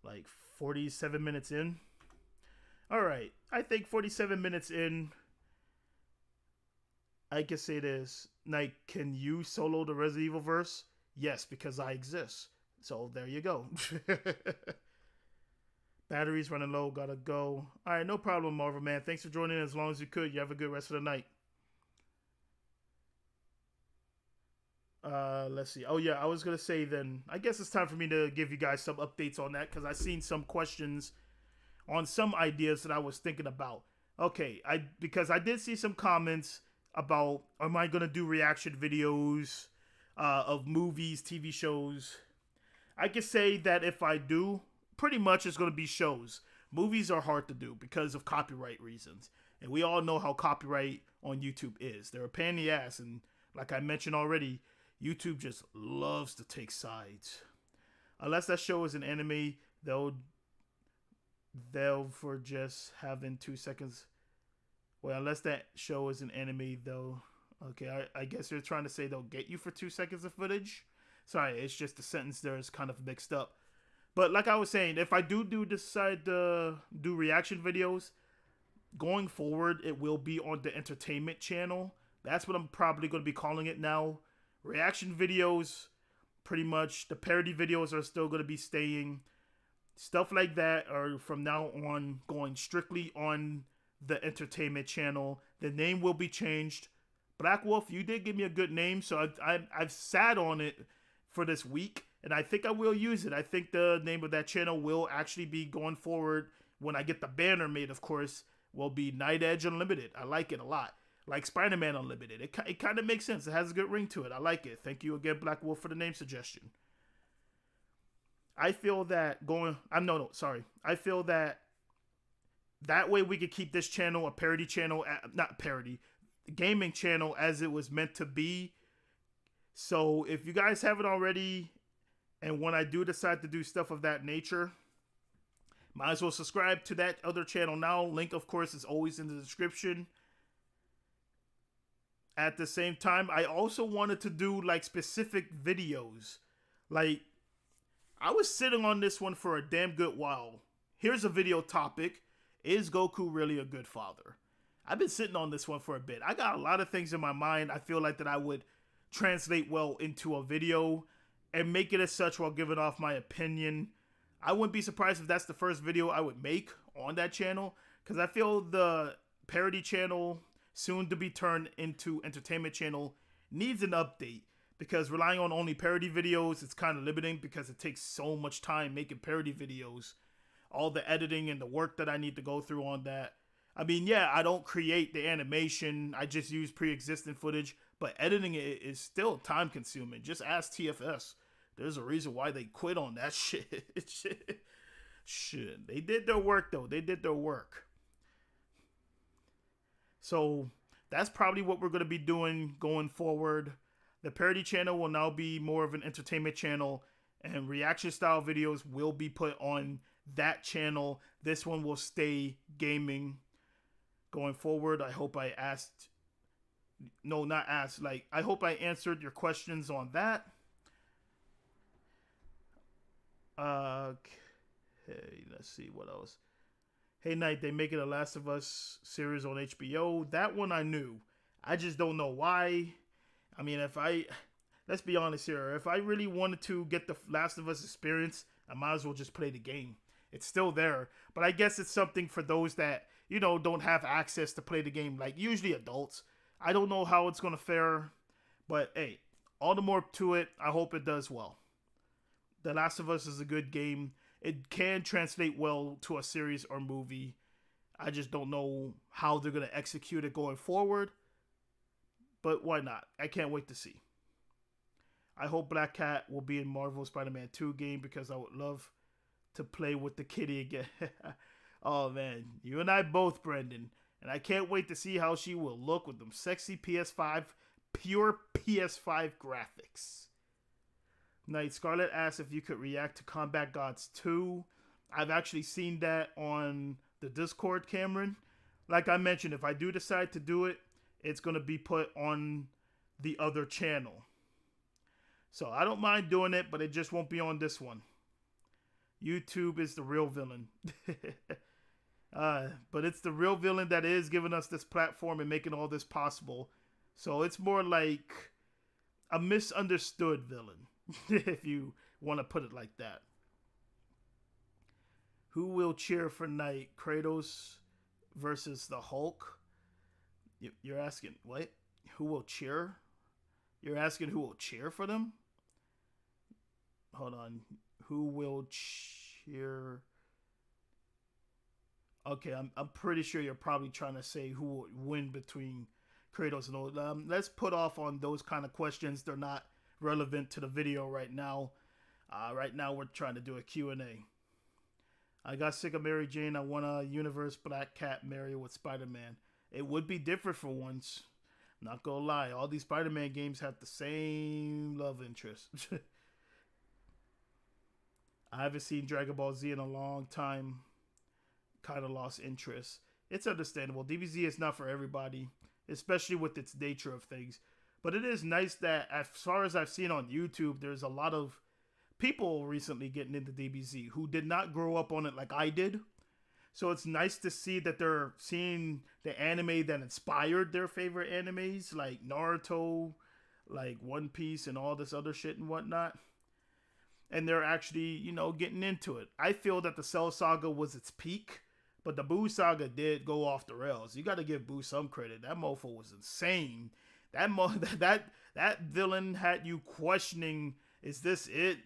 Like 47 minutes in. All right. I think 47 minutes in, I can say this. Like, can you solo the Resident Evil verse? Yes, because I exist. So there you go. Batteries running low. Gotta go. All right. No problem, Marvel Man. Thanks for joining as long as you could. You have a good rest of the night. Let's see. Oh yeah, I was gonna say then. I guess it's time for me to give you guys some updates on that because I seen some questions on some ideas that I was thinking about. Okay, because I did see some comments about am I gonna do reaction videos of movies, TV shows. I can say that if I do, pretty much it's gonna be shows. Movies are hard to do because of copyright reasons, and we all know how copyright on YouTube is. They're a pain in the ass, and like I mentioned already, YouTube just loves to take sides. Unless that show is an anime, they'll for just having 2 seconds. Well, unless that show is an anime, they'll. Okay, I guess they're trying to say they'll get you for 2 seconds of footage. Sorry, it's just the sentence there is kind of mixed up. But like I was saying, if I do decide to do reaction videos, going forward, it will be on the entertainment channel. That's what I'm probably going to be calling it now. Reaction videos, pretty much, the parody videos are still going to be staying. Stuff like that are from now on going strictly on the entertainment channel. The name will be changed. Black Wolf, you did give me a good name, so I've sat on it for this week, and I think I will use it. I think the name of that channel will actually be going forward when I get the banner made, of course, will be Night Edge Unlimited. I like it a lot. Like Spider-Man Unlimited. It kind of makes sense. It has a good ring to it. I like it. Thank you again, Black Wolf, for the name suggestion. I feel that I feel that way we could keep this channel a parody channel, not parody, gaming channel as it was meant to be. So if you guys haven't already, and when I do decide to do stuff of that nature, might as well subscribe to that other channel now. Link, of course, is always in the description. At the same time, I also wanted to do like specific videos. Like, I was sitting on this one for a damn good while. Here's a video topic. Is Goku really a good father? I've been sitting on this one for a bit. I got a lot of things in my mind I feel like that I would translate well into a video and make it as such while giving off my opinion. I wouldn't be surprised if that's the first video I would make on that channel, because I feel the parody channel, soon to be turned into entertainment channel, needs an update, because relying on only parody videos is kind of limiting because it takes so much time making parody videos. All the editing and the work that I need to go through on that. I mean, yeah, I don't create the animation. I just use pre-existing footage, But editing it is still time consuming. Just ask TFS. There's a reason why they quit on that shit. Shit. They did their work though. They did their work. So that's probably what we're going to be doing going forward. The parody channel will now be more of an entertainment channel, and reaction style videos will be put on that channel. This one will stay gaming going forward. I hope I asked, no, not asked, like, I hope I answered your questions on that. Okay, let's see what else. Hey Knight, they making a Last of Us series on HBO. That one I knew. I just don't know why. I mean, let's be honest here. If I really wanted to get the Last of Us experience, I might as well just play the game. It's still there. But I guess it's something for those that, you know, don't have access to play the game. Like, usually adults. I don't know how it's going to fare. But, hey, all the more to it. I hope it does well. The Last of Us is a good game. It can translate well to a series or movie. I just don't know how they're going to execute it going forward. But why not? I can't wait to see. I hope Black Cat will be in Marvel Spider-Man 2 game because I would love to play with the kitty again. Oh man, you and I both, Brendan. And I can't wait to see how she will look with them sexy PS5, pure PS5 graphics. Knight Scarlet asks if you could react to Combat Gods 2. I've actually seen that on the Discord, Cameron. Like I mentioned, if I do decide to do it, it's going to be put on the other channel. So I don't mind doing it, but it just won't be on this one. YouTube is the real villain. But it's the real villain that is giving us this platform and making all this possible. So it's more like a misunderstood villain, if you want to put it like that. Who will cheer for Knight? Kratos versus the Hulk? You're asking, what? Who will cheer? You're asking who will cheer for them? Hold on. Who will cheer? Okay, I'm pretty sure you're probably trying to say who will win between Kratos and Hulk. Let's put off on those kind of questions. They're not relevant to the video right now. Right now we're trying to do a Q&A. I got sick of Mary Jane. I want a universe Black Cat marry with Spider-Man. It would be different for once. Not gonna lie, all these Spider-Man games have the same love interest. I haven't seen Dragon Ball Z in a long time. Kind of lost interest. It's understandable. DBZ is not for everybody, especially with its nature of things. But it is nice that, as far as I've seen on YouTube, there's a lot of people recently getting into DBZ who did not grow up on it like I did. So it's nice to see that they're seeing the anime that inspired their favorite animes, like Naruto, like One Piece, and all this other shit and whatnot. And they're actually, you know, getting into it. I feel that the Cell Saga was its peak, but the Boo Saga did go off the rails. You got to give Boo some credit. That mofo was insane. That villain had you questioning, is this it?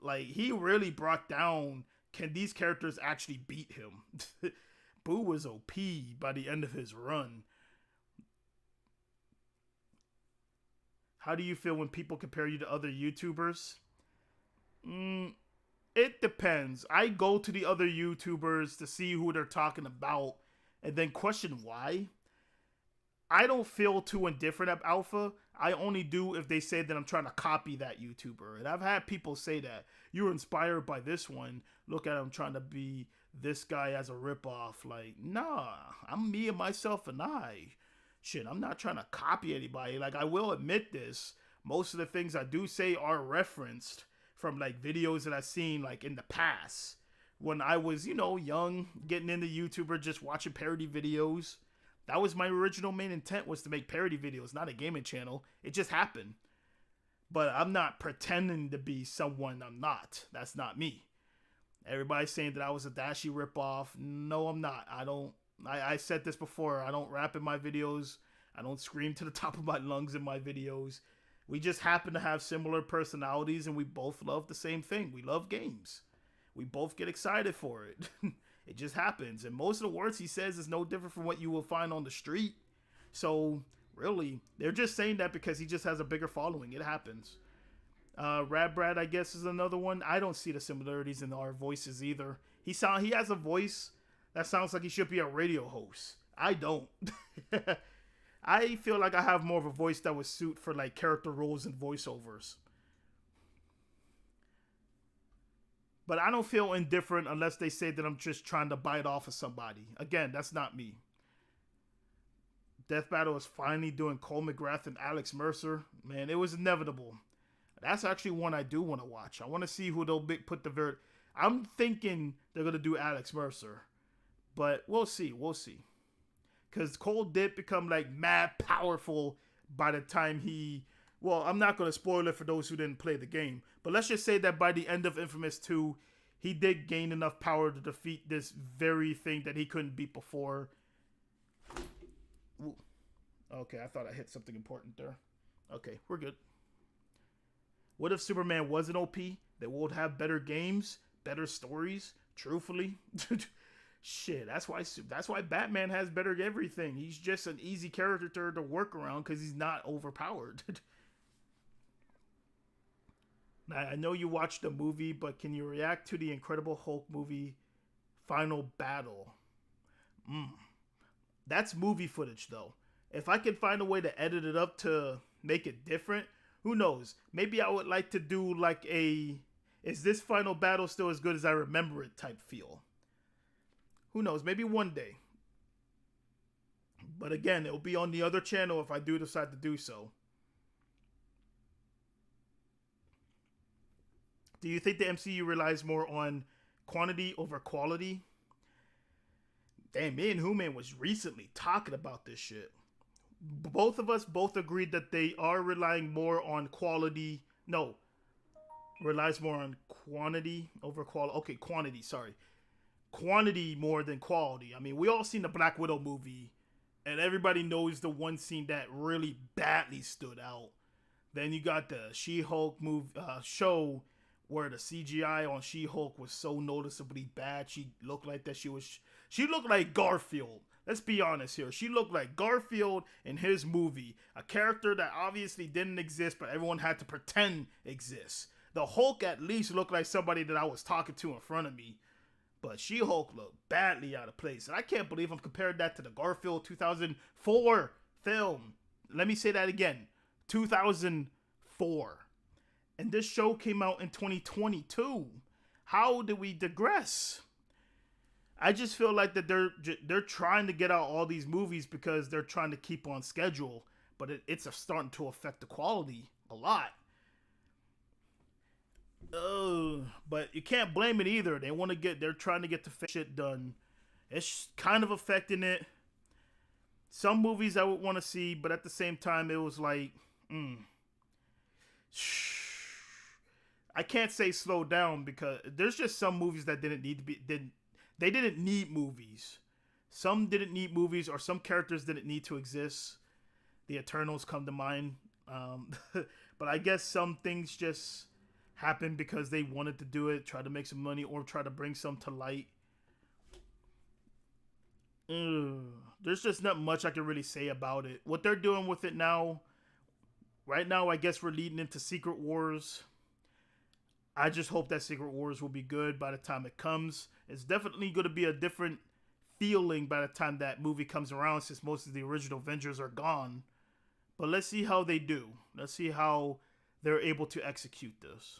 Like, he really brought down, can these characters actually beat him? Boo was OP by the end of his run. How do you feel when people compare you to other YouTubers? It depends. I go to the other YouTubers to see who they're talking about and then question why. I don't feel too indifferent at Alpha. I only do if they say that I'm trying to copy that YouTuber. And I've had people say that. You were inspired by this one. Look at him trying to be this guy as a ripoff. Like, nah, I'm me and myself and I. Shit, I'm not trying to copy anybody. Like, I will admit this. Most of the things I do say are referenced from, like, videos that I've seen, like, in the past. When I was, you know, young, getting into YouTuber, just watching parody videos. That was my original main intent, was to make parody videos, not a gaming channel. It just happened. But I'm not pretending to be someone I'm not. That's not me. Everybody's saying that I was a Dashi ripoff. No, I'm not. I said this before. I don't rap in my videos. I don't scream to the top of my lungs in my videos. We just happen to have similar personalities, and we both love the same thing. We love games. We both get excited for it. It just happens. And most of the words he says is no different from what you will find on the street. So Really? They're just saying that because he just has a bigger following. It happens. Rad Brad, I guess, is another one. I don't see the similarities in our voices either. He has a voice that sounds like he should be a radio host. I don't. I feel like I have more of a voice that would suit for like character roles and voiceovers. But I don't feel indifferent unless they say that I'm just trying to bite off of somebody. Again, that's not me. Death Battle is finally doing Cole McGrath and Alex Mercer. Man, it was inevitable. That's actually one I do want to watch. I want to see who they'll put the I'm thinking they're going to do Alex Mercer. But we'll see. We'll see. Because Cole did become like mad powerful by the time he... Well, I'm not going to spoil it for those who didn't play the game. But let's just say that by the end of Infamous 2, he did gain enough power to defeat this very thing that he couldn't beat before. Ooh. Okay, I thought I hit something important there. Okay, we're good. What if Superman wasn't OP? They would have better games, better stories, truthfully. Shit, that's why Batman has better everything. He's just an easy character to work around because he's not overpowered. Now, I know you watched the movie, but can you react to the Incredible Hulk movie Final Battle? That's movie footage, though. If I could find a way to edit it up to make it different, who knows? Maybe I would like to do like a, is this Final Battle still as good as I remember it type feel? Who knows? Maybe one day. But again, it'll be on the other channel if I do decide to do so. Do you think the MCU relies more on quantity over quality? Damn, me and Human was recently talking about this shit. Both of us agreed that they are relying more on quality. No, relies more on quantity over quality. Okay, quantity, sorry. Quantity more than quality. I mean, we all seen the Black Widow movie, and everybody knows the one scene that really badly stood out. Then you got the She-Hulk show where the CGI on She-Hulk was so noticeably bad. She looked like that. She looked like Garfield. Let's be honest here. She looked like Garfield in his movie. A character that obviously didn't exist, but everyone had to pretend exists. The Hulk at least looked like somebody that I was talking to in front of me. But She-Hulk looked badly out of place. And I can't believe I'm comparing that to the Garfield 2004 film. Let me say that again. 2004. And this show came out in 2022. How did we digress? I just feel like that they're trying to get out all these movies because they're trying to keep on schedule, but it's starting to affect the quality a lot. But you can't blame it either. They're trying to get the shit done. It's kind of affecting it. Some movies I would want to see, but at the same time, it was like, I can't say slow down because there's just some movies that didn't need movies. Some didn't need movies, or some characters didn't need to exist. The Eternals come to mind. But I guess some things just happened because they wanted to do it, try to make some money, or try to bring some to light. There's just not much I can really say about it. What they're doing with it now, right now, I guess we're leading into Secret Wars. I just hope that Secret Wars will be good by the time it comes. It's definitely going to be a different feeling by the time that movie comes around, since most of the original Avengers are gone. But let's see how they do. Let's see how they're able to execute this.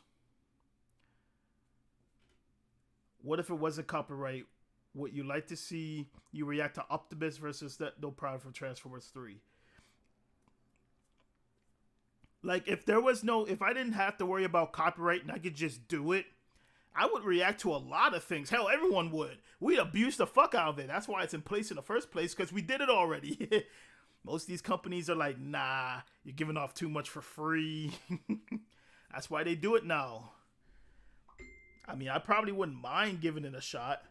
What if it wasn't copyright? Would you like to see you react to Optimus versus No Pride for Transformers 3? Like, if I didn't have to worry about copyright and I could just do it, I would react to a lot of things. Hell, everyone would. We'd abuse the fuck out of it. That's why it's in place in the first place, because we did it already. Most of these companies are like, nah, you're giving off too much for free. That's why they do it now. I mean, I probably wouldn't mind giving it a shot.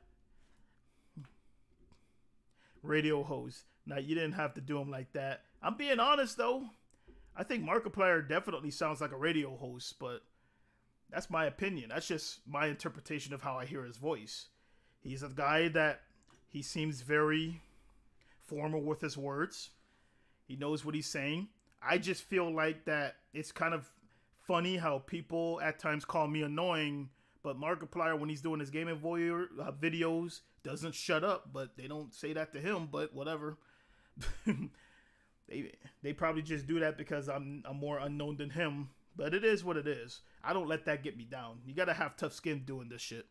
Radio host. Now, you didn't have to do them like that. I'm being honest, though. I think Markiplier definitely sounds like a radio host, but that's my opinion. That's just my interpretation of how I hear his voice. He's a guy that he seems very formal with his words. He knows what he's saying. I just feel like that it's kind of funny how people at times call me annoying, but Markiplier, when he's doing his gaming voyeur videos, doesn't shut up. But they don't say that to him. But whatever. They probably just do that because I'm more unknown than him. But it is what it is. I don't let that get me down. You gotta have tough skin doing this shit.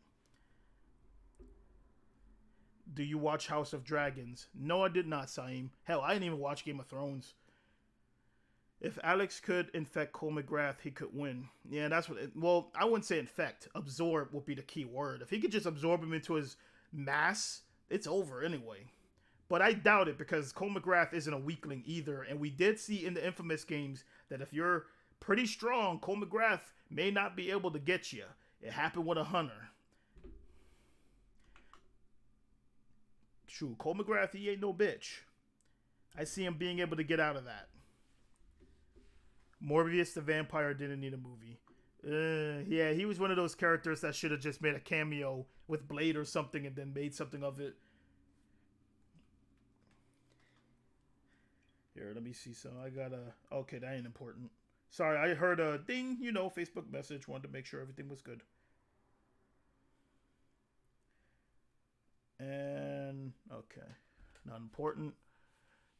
Do you watch House of Dragons? No, I did not, Saeem. Hell, I didn't even watch Game of Thrones. If Alex could infect Cole McGrath, he could win. Yeah, that's what... well, I wouldn't say infect. Absorb would be the key word. If he could just absorb him into his mass, it's over anyway. But I doubt it because Cole McGrath isn't a weakling either. And we did see in the Infamous games that if you're pretty strong, Cole McGrath may not be able to get you. It happened with a Hunter. True, Cole McGrath, he ain't no bitch. I see him being able to get out of that. Morbius the Vampire didn't need a movie. Yeah, he was one of those characters that should have just made a cameo with Blade or something and then made something of it. Here, let me see some. I got a... okay, that ain't important. Sorry, I heard a ding, you know, Facebook message. Wanted to make sure everything was good. And, okay. Not important.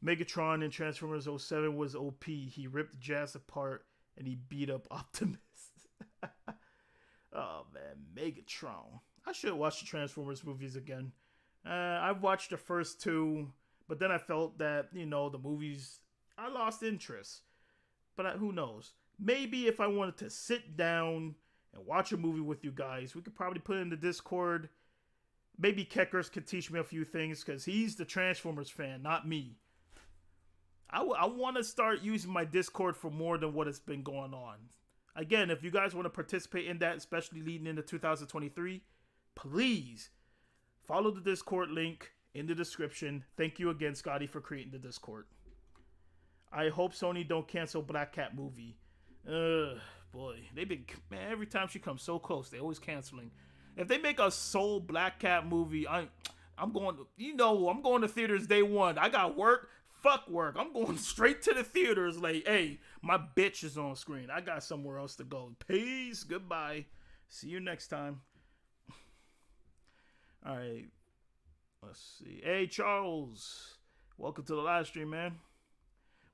Megatron in Transformers 07 was OP. He ripped Jazz apart and he beat up Optimus. Oh, man. Megatron. I should watch the Transformers movies again. I've watched the first two, but then I felt that, you know, the movies, I lost interest. But who knows? Maybe if I wanted to sit down and watch a movie with you guys, we could probably put it in the Discord. Maybe Keckers could teach me a few things because he's the Transformers fan, not me. I want to start using my Discord for more than what has been going on. Again, if you guys want to participate in that, especially leading into 2023, please follow the Discord link in the description. Thank you again, Scotty, for creating the Discord. I hope Sony don't cancel Black Cat movie. Boy, they've been, man, every time she comes so close, they always canceling. If they make a Soul Black Cat movie, I'm going to, you know, I'm going to theaters day one. I got work. Fuck work. I'm going straight to the theaters like, hey, my bitch is on screen. I got somewhere else to go. Peace. Goodbye. See you next time. All right. Let's see. Hey, Charles. Welcome to the live stream, man.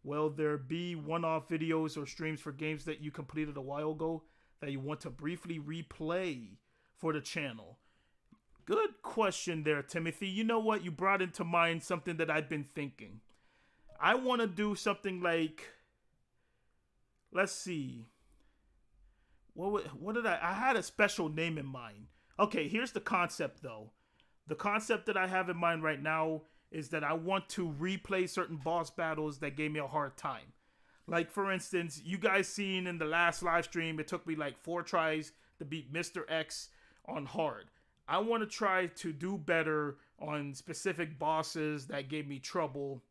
Will there be one-off videos or streams for games that you completed a while ago that you want to briefly replay for the channel? Good question there, Timothy. You know what? You brought into mind something that I've been thinking. I want to do something like, let's see. What did I had a special name in mind. Okay, here's the concept though. The concept that I have in mind right now is that I want to replay certain boss battles that gave me a hard time. Like for instance, you guys seen in the last live stream, it took me like 4 tries to beat Mr. X on hard. I want to try to do better on specific bosses that gave me trouble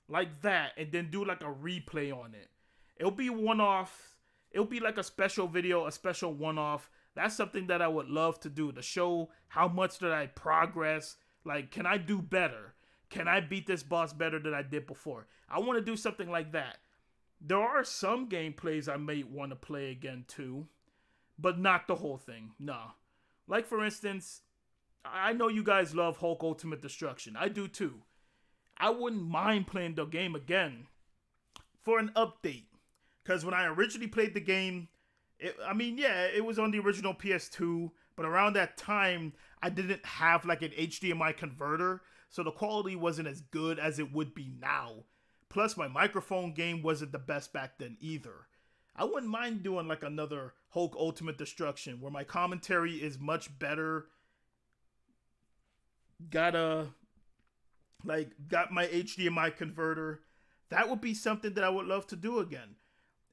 like that, and then do like a replay on it. It'll be one-off. It'll be like a special video, a special one-off. That's something that I would love to do, to show how much did I progress. Like, can I do better? Can I beat this boss better than I did before? I want to do something like that. There are some gameplays I may want to play again too, but not the whole thing. Nah. Like for instance, I know you guys love Hulk Ultimate Destruction. I do too. I wouldn't mind playing the game again for an update. Because when I originally played the game, it was on the original PS2. But around that time, I didn't have like an HDMI converter. So the quality wasn't as good as it would be now. Plus, my microphone game wasn't the best back then either. I wouldn't mind doing like another Hulk Ultimate Destruction where my commentary is much better. Got my HDMI converter. That would be something that I would love to do again.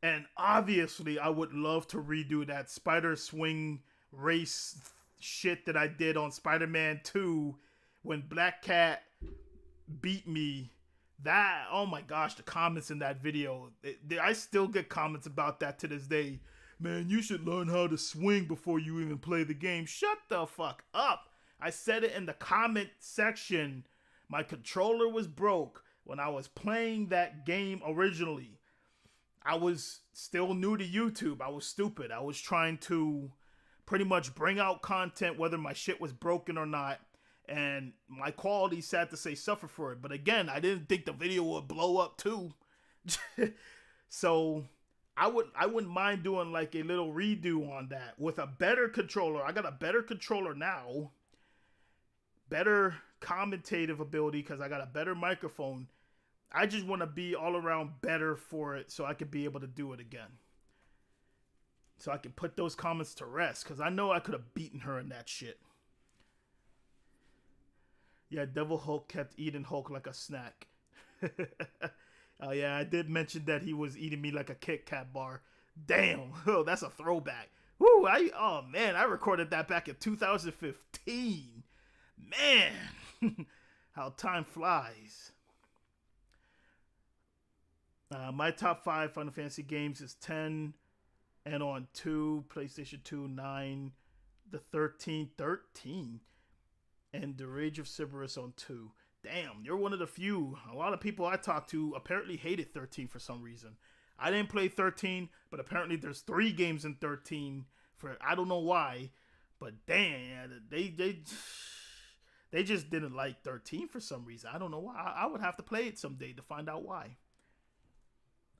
And obviously, I would love to redo that spider swing race shit that I did on Spider-Man 2 when Black Cat beat me. That, oh my gosh, the comments in that video. I still get comments about that to this day. Man, you should learn how to swing before you even play the game. Shut the fuck up. I said it in the comment section. My controller was broke. when I was playing that game originally, I was still new to YouTube. I was stupid. I was trying to pretty much bring out content whether my shit was broken or not. And my quality, sad to say, suffered for it. But again, I didn't think the video would blow up too. So I wouldn't mind doing like a little redo on that with a better controller. I got a better controller now. Better commentative ability because I got a better microphone. I just want to be all around better for it so I could be able to do it again. So I can put those comments to rest because I know I could have beaten her in that shit. Yeah, Devil Hulk kept eating Hulk like a snack. Oh yeah, I did mention that he was eating me like a Kit Kat bar. Damn, oh, that's a throwback. Woo, oh man, I recorded that back in 2015. Man, how time flies. My top 5 Final Fantasy games is 10 and on 2, PlayStation 2, 9, the 13, and the Rage of Cerberus on 2. Damn, you're one of the few. A lot of people I talked to apparently hated 13 for some reason. I didn't play 13, but apparently there's 3 games in 13 for I don't know why, but damn, they just didn't like 13 for some reason. I don't know why. I would have to play it someday to find out why.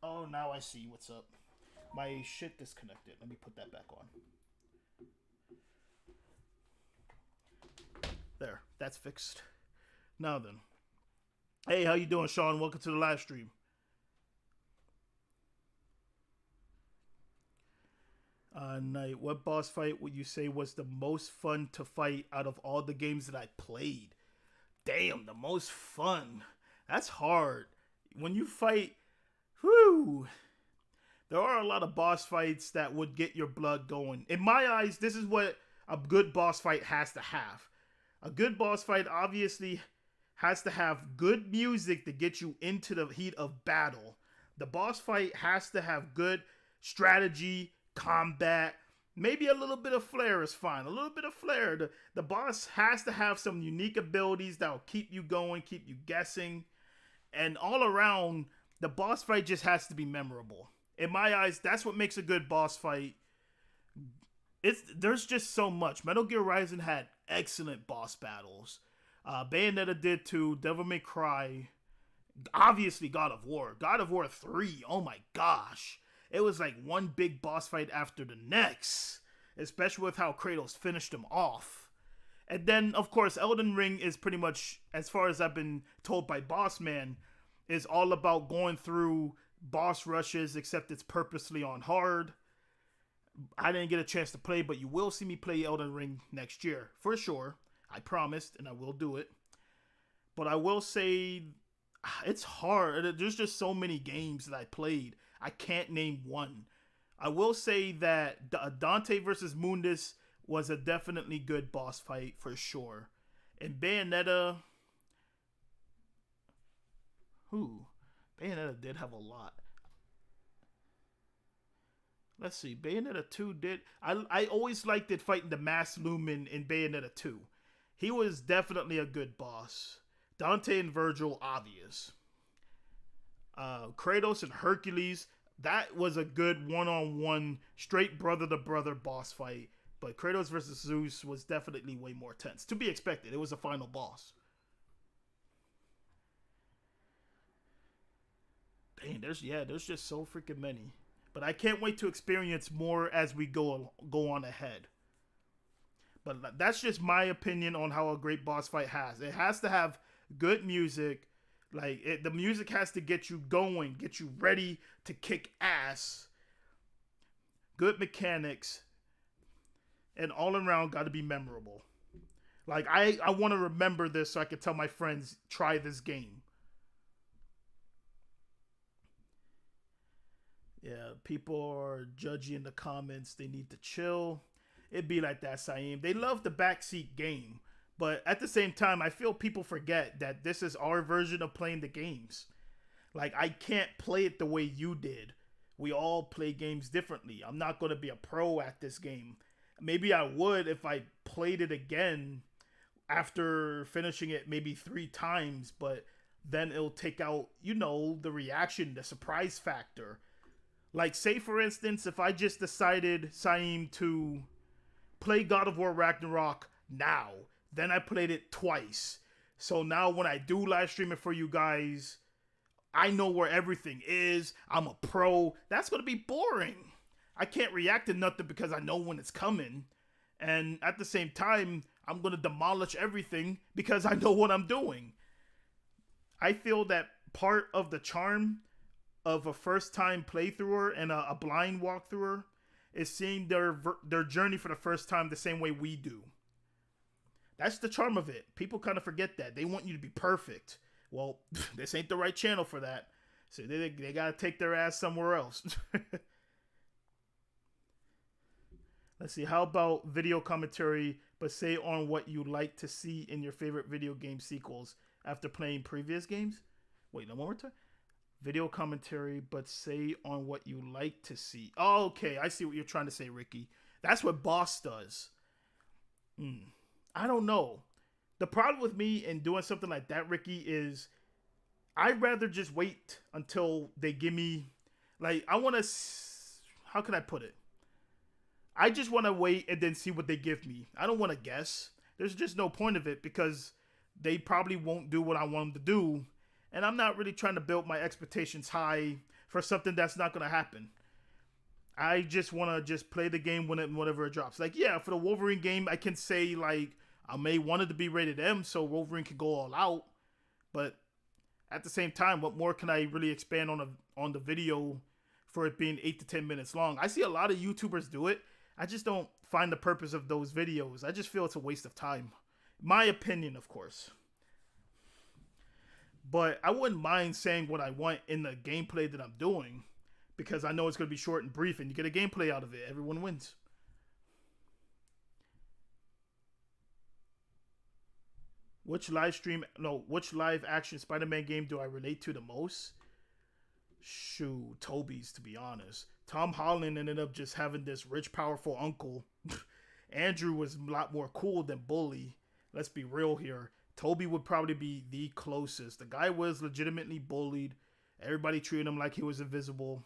Oh, now I see what's up. My shit disconnected. Let me put that back on. There, that's fixed. Now then. Hey, how you doing, Sean? Welcome to the live stream. Knight, what boss fight would you say was the most fun to fight out of all the games that I played? Damn, the most fun. That's hard. When you fight, whew, there are a lot of boss fights that would get your blood going. In my eyes, this is what a good boss fight has to have. A good boss fight obviously has to have good music to get you into the heat of battle. The boss fight has to have good strategy, combat, maybe a little bit of flair is fine. A little bit of flair. The boss has to have some unique abilities that will keep you going, keep you guessing. And all around, the boss fight just has to be memorable. In my eyes, that's what makes a good boss fight. There's just so much. Metal Gear Rising had excellent boss battles. Bayonetta did too. Devil May Cry. Obviously God of War. God of War 3. Oh my gosh. It was like one big boss fight after the next. Especially with how Kratos finished him off. And then, of course, Elden Ring is pretty much, as far as I've been told by Boss Man, is all about going through boss rushes, except it's purposely on hard. I didn't get a chance to play, but you will see me play Elden Ring next year. For sure. I promised, and I will do it. But I will say, it's hard. There's just so many games that I played. I can't name one. I will say that Dante versus Mundus was a definitely good boss fight, for sure. And Bayonetta... Bayonetta did have a lot. Let's see. Bayonetta 2 did... I always liked it fighting the Mass Lumen in Bayonetta 2. He was definitely a good boss. Dante and Virgil, obvious. Kratos and Hercules, that was a good one-on-one, straight brother-to-brother boss fight. But Kratos versus Zeus was definitely way more tense. To be expected. It was a final boss. Dang, there's just so freaking many. But I can't wait to experience more as we go on ahead. But that's just my opinion on how a great boss fight has. It has to have good music. The music has to get you going, get you ready to kick ass. Good mechanics. And all around got to be memorable. I want to remember this so I can tell my friends, try this game. Yeah, people are judgy in the comments. They need to chill. It'd be like that, Saeem. They love the backseat game. But at the same time, I feel people forget that this is our version of playing the games. I can't play it the way you did. We all play games differently. I'm not going to be a pro at this game. Maybe I would if I played it again after finishing it maybe 3 times. But then it'll take out, the reaction, the surprise factor. Like, say for instance, if I just decided, Saeem, to play God of War Ragnarok now, then I played it twice. So now when I do live stream it for you guys, I know where everything is. I'm a pro. That's going to be boring. I can't react to nothing because I know when it's coming. And at the same time, I'm going to demolish everything because I know what I'm doing. I feel that part of the charm of a first-time playthrougher and a blind walkthrougher is seeing their journey for the first time the same way we do. That's the charm of it. People kind of forget that. They want you to be perfect. Well, this ain't the right channel for that. So they got to take their ass somewhere else. Let's see. How about video commentary, but say on what you like to see in your favorite video game sequels after playing previous games? Wait, no, one more time. Video commentary, but say on what you like to see. Oh, okay, I see what you're trying to say, Ricky. That's what Boss does. I don't know. The problem with me in doing something like that, Ricky, is I'd rather just wait until they give me, like, I want to, how can I put it? I just want to wait and then see what they give me. I don't want to guess. There's just no point of it because they probably won't do what I want them to do. And I'm not really trying to build my expectations high for something that's not going to happen. I just want to just play the game whenever it drops. Like, yeah, for the Wolverine game, I can say, like, I may want it to be rated M so Wolverine can go all out. But at the same time, what more can I really expand on the video for it being 8 to 10 minutes long? I see a lot of YouTubers do it. I just don't find the purpose of those videos. I just feel it's a waste of time. My opinion, of course. But I wouldn't mind saying what I want in the gameplay that I'm doing because I know it's going to be short and brief and you get a gameplay out of it. Everyone wins. Which live action Spider-Man game do I relate to the most? Shoot, Toby's, to be honest. Tom Holland ended up just having this rich, powerful uncle. Andrew was a lot more cool than Bully. Let's be real here. Toby would probably be the closest. The guy was legitimately bullied. Everybody treated him like he was invisible.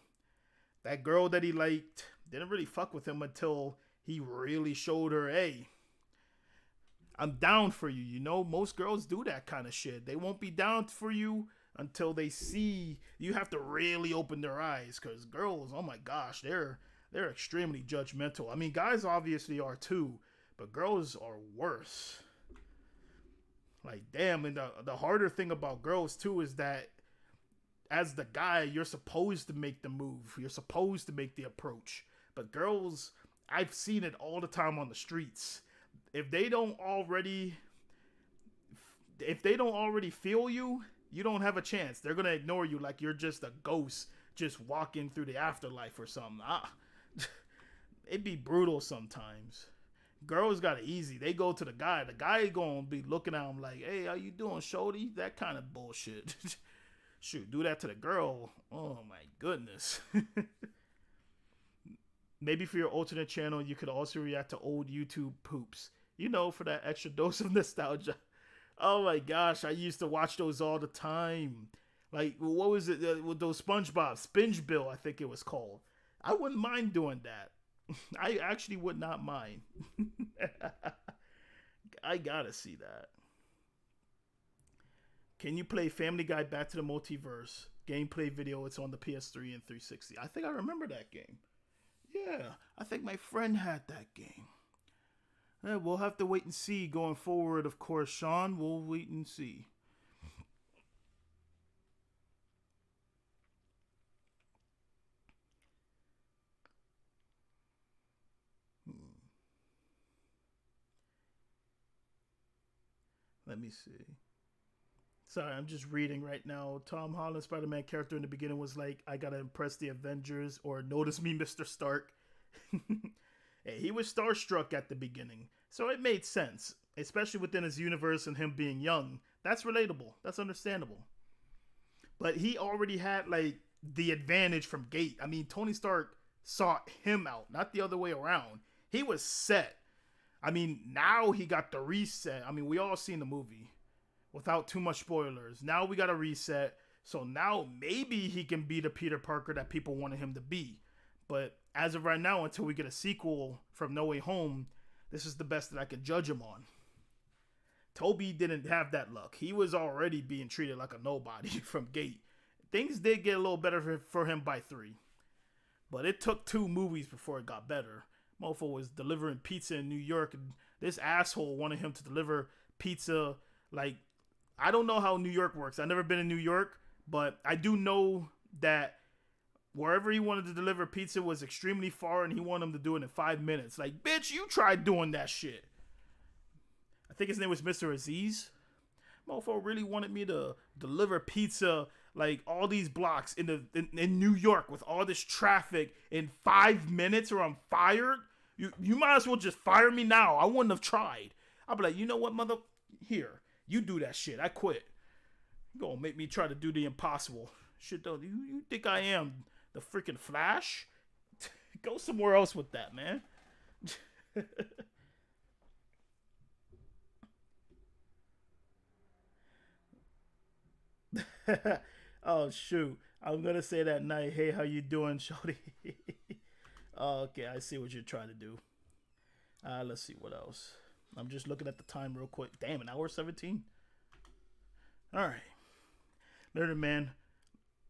That girl that he liked didn't really fuck with him until he really showed her, hey, I'm down for you. You know, most girls do that kind of shit. They won't be down for you until they see you have to really open their eyes. Because girls, oh my gosh, they're extremely judgmental. I mean, guys obviously are too, but girls are worse. Like, damn, and the harder thing about girls too is that as the guy, you're supposed to make the move. You're supposed to make the approach. But girls, I've seen it all the time on the streets. If they don't already feel you, you don't have a chance. They're gonna ignore you like you're just a ghost just walking through the afterlife or something. It'd be brutal sometimes. Girls got it easy. They go to the guy. The guy gonna be looking at them like, hey, how you doing, shorty? That kind of bullshit. Shoot, do that to the girl. Oh my goodness. Maybe for your alternate channel, you could also react to old YouTube poops. You know, for that extra dose of nostalgia. Oh my gosh, I used to watch those all the time. Like, what was it with those SpongeBob? Spinge Bill, I think it was called. I wouldn't mind doing that. I actually would not mind. I gotta see that. Can you play Family Guy Back to the Multiverse? Gameplay video, it's on the PS3 and 360. I think I remember that game. Yeah, I think my friend had that game. Yeah, we'll have to wait and see going forward, of course, Sean. We'll wait and see. Let me see. Sorry, I'm just reading right now. Tom Holland Spider-Man character in the beginning was like, I gotta impress the Avengers or notice me, Mr. Stark. Hey, he was starstruck at the beginning, so it made sense, especially within his universe and him being young. That's relatable. That's understandable. But he already had like the advantage from gate. I mean, Tony Stark sought him out, not the other way around. He was set. I mean, now he got the reset. I mean, we all seen the movie. without too much spoilers. Now we got to reset. So now maybe he can be the Peter Parker that people wanted him to be. But as of right now, until we get a sequel from No Way Home, this is the best that I could judge him on. Toby didn't have that luck. He was already being treated like a nobody from gate. Things did get a little better for him by 3. But it took 2 movies before it got better. Mofo was delivering pizza in New York, and this asshole wanted him to deliver pizza. Like, I don't know how New York works. I've never been in New York, but I do know that wherever he wanted to deliver pizza was extremely far, and he wanted him to do it in 5 minutes. Like, bitch, you tried doing that shit. I think his name was Mr. Aziz. Mofo really wanted me to deliver pizza like all these blocks in New York with all this traffic in 5 minutes, or I'm fired. You might as well just fire me now. I wouldn't have tried. I'll be like, you know what, mother? Here, you do that shit. I quit. You gonna make me try to do the impossible. Shit, though. You think I am the freaking Flash? Go somewhere else with that, man. Oh shoot, I'm gonna say that night. Hey, how you doing, shorty? Oh, okay, I see what you're trying to do. Let's see what else. I'm just looking at the time real quick. Damn, an hour 17. All right, Leonard man.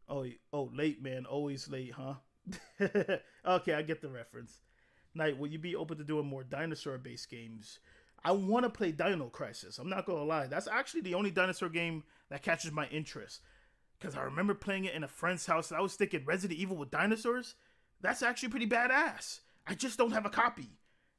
Oh, late man, always late, huh? Okay, I get the reference. Knight, will you be open to doing more dinosaur-based games? I want to play Dino Crisis. I'm not gonna lie. That's actually the only dinosaur game that catches my interest. Because I remember playing it in a friend's house, and I was thinking Resident Evil with dinosaurs? That's actually pretty badass. I just don't have a copy.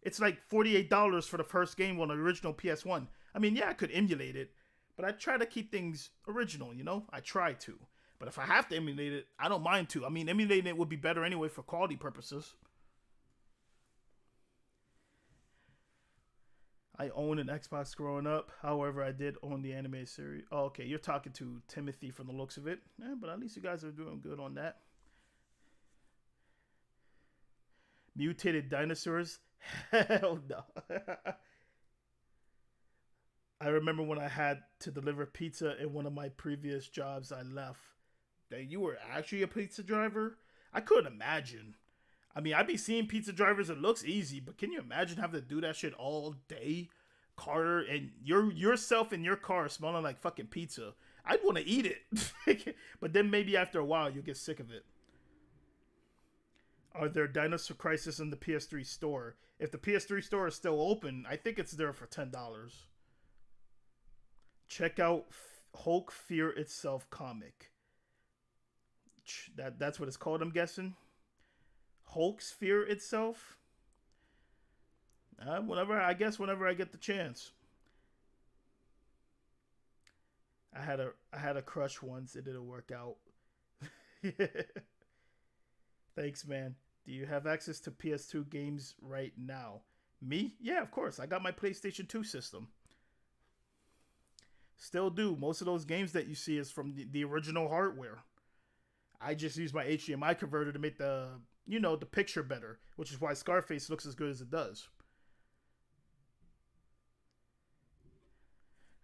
It's like $48 for the first game on the original PS1. I mean, yeah, I could emulate it, but I try to keep things original, you know? I try to. But if I have to emulate it, I don't mind to. I mean, emulating it would be better anyway for quality purposes. I owned an Xbox growing up. However, I did own the anime series. Oh, okay, you're talking to Timothy from the looks of it. Yeah, but at least you guys are doing good on that. Mutated dinosaurs? Hell no. I remember when I had to deliver pizza in one of my previous jobs I left. That you were actually a pizza driver? I couldn't imagine. I mean, I'd be seeing pizza drivers. It looks easy, but can you imagine having to do that shit all day, Carter, and yourself in your car smelling like fucking pizza? I'd want to eat it, but then maybe after a while you'll get sick of it. Are there Dinosaur Crisis in the PS3 store? If the PS3 store is still open, I think it's there for $10. Check out Hulk Fear Itself comic. That's what it's called, I'm guessing. Hulk's Fear Itself. Whenever I get the chance. I had a crush once. It didn't work out. Thanks, man. Do you have access to PS2 games right now? Me? Yeah, of course. I got my PlayStation 2 system. Still do. Most of those games that you see is from the original hardware. I just use my HDMI converter to make the picture better, which is why Scarface looks as good as it does.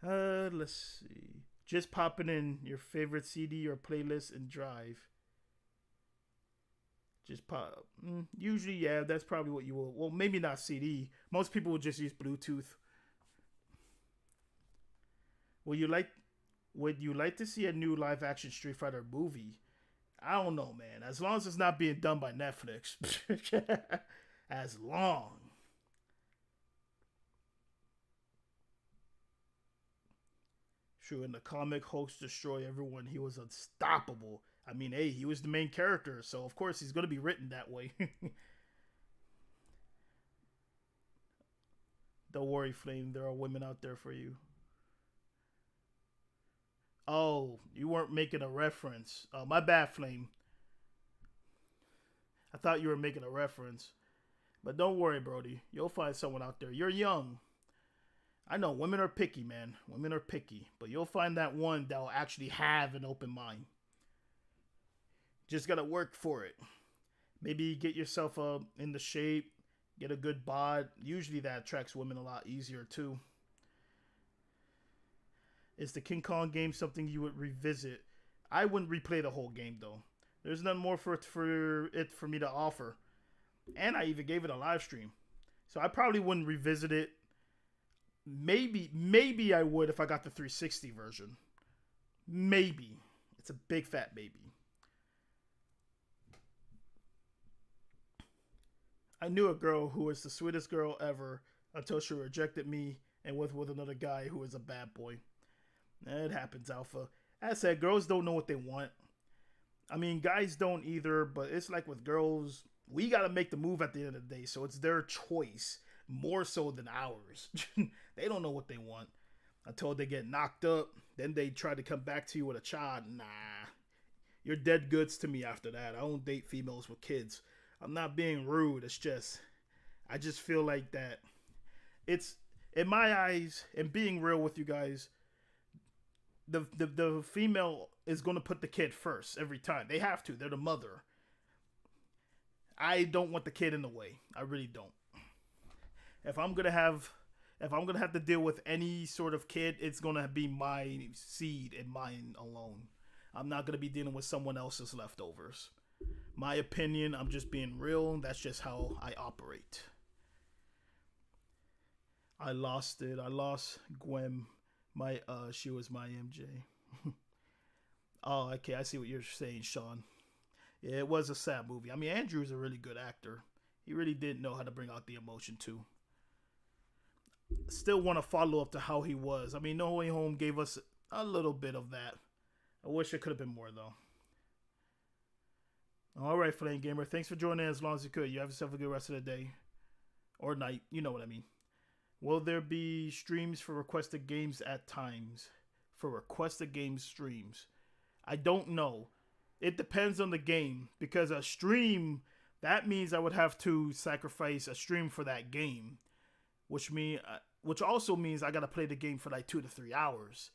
Let's see. Just popping in your favorite CD or playlist and drive. Just pop. Usually, yeah, that's probably what you will. Well, maybe not CD. Most people will just use Bluetooth. Would you like to see a new live action Street Fighter movie? I don't know, man. As long as it's not being done by Netflix. As long. Sure, in the comic, Hulk's destroy everyone. He was unstoppable. I mean, hey, he was the main character, so of course he's going to be written that way. Don't worry, Flame. There are women out there for you. Oh, you weren't making a reference. Oh, my bad, Flame. I thought you were making a reference. But don't worry, Brody. You'll find someone out there. You're young. I know women are picky, man. Women are picky. But you'll find that one that'll actually have an open mind. Just gotta work for it. Maybe get yourself in the shape. Get a good bod. Usually that attracts women a lot easier, too. Is the King Kong game something you would revisit? I wouldn't replay the whole game though. There's nothing more for me to offer. And I even gave it a live stream. So I probably wouldn't revisit it. Maybe I would if I got the 360 version. Maybe. It's a big fat maybe. I knew a girl who was the sweetest girl ever until she rejected me and with another guy who is a bad boy. It happens, Alpha. As I said, girls don't know what they want. I mean, guys don't either, but it's like with girls, we got to make the move at the end of the day, so it's their choice more so than ours. They don't know what they want until they get knocked up. Then they try to come back to you with a child. Nah, you're dead goods to me after that. I don't date females with kids. I'm not being rude. It's just, I just feel like that. It's, in my eyes, and being real with you guys, the female is going to put the kid first every time. They have to. They're the mother. I don't want the kid in the way. I really don't. If I'm gonna have to deal with any sort of kid, it's gonna be my seed and mine alone. I'm not gonna be dealing with someone else's leftovers. My opinion, I'm just being real. That's just how I operate. I lost it. I lost Gwen. She was my MJ. Oh, okay. I see what you're saying, Sean. Yeah, it was a sad movie. I mean, Andrew's a really good actor. He really did know how to bring out the emotion too. Still want to follow up to how he was. I mean, No Way Home gave us a little bit of that. I wish it could have been more though. All right, Flame Gamer. Thanks for joining as long as you could. You have yourself a good rest of the day or night. You know what I mean. Will there be streams for requested games at times? For requested game streams? I don't know. It depends on the game, because a stream, that means I would have to sacrifice a stream for that game, which also means I got to play the game for like 2 to 3 hours.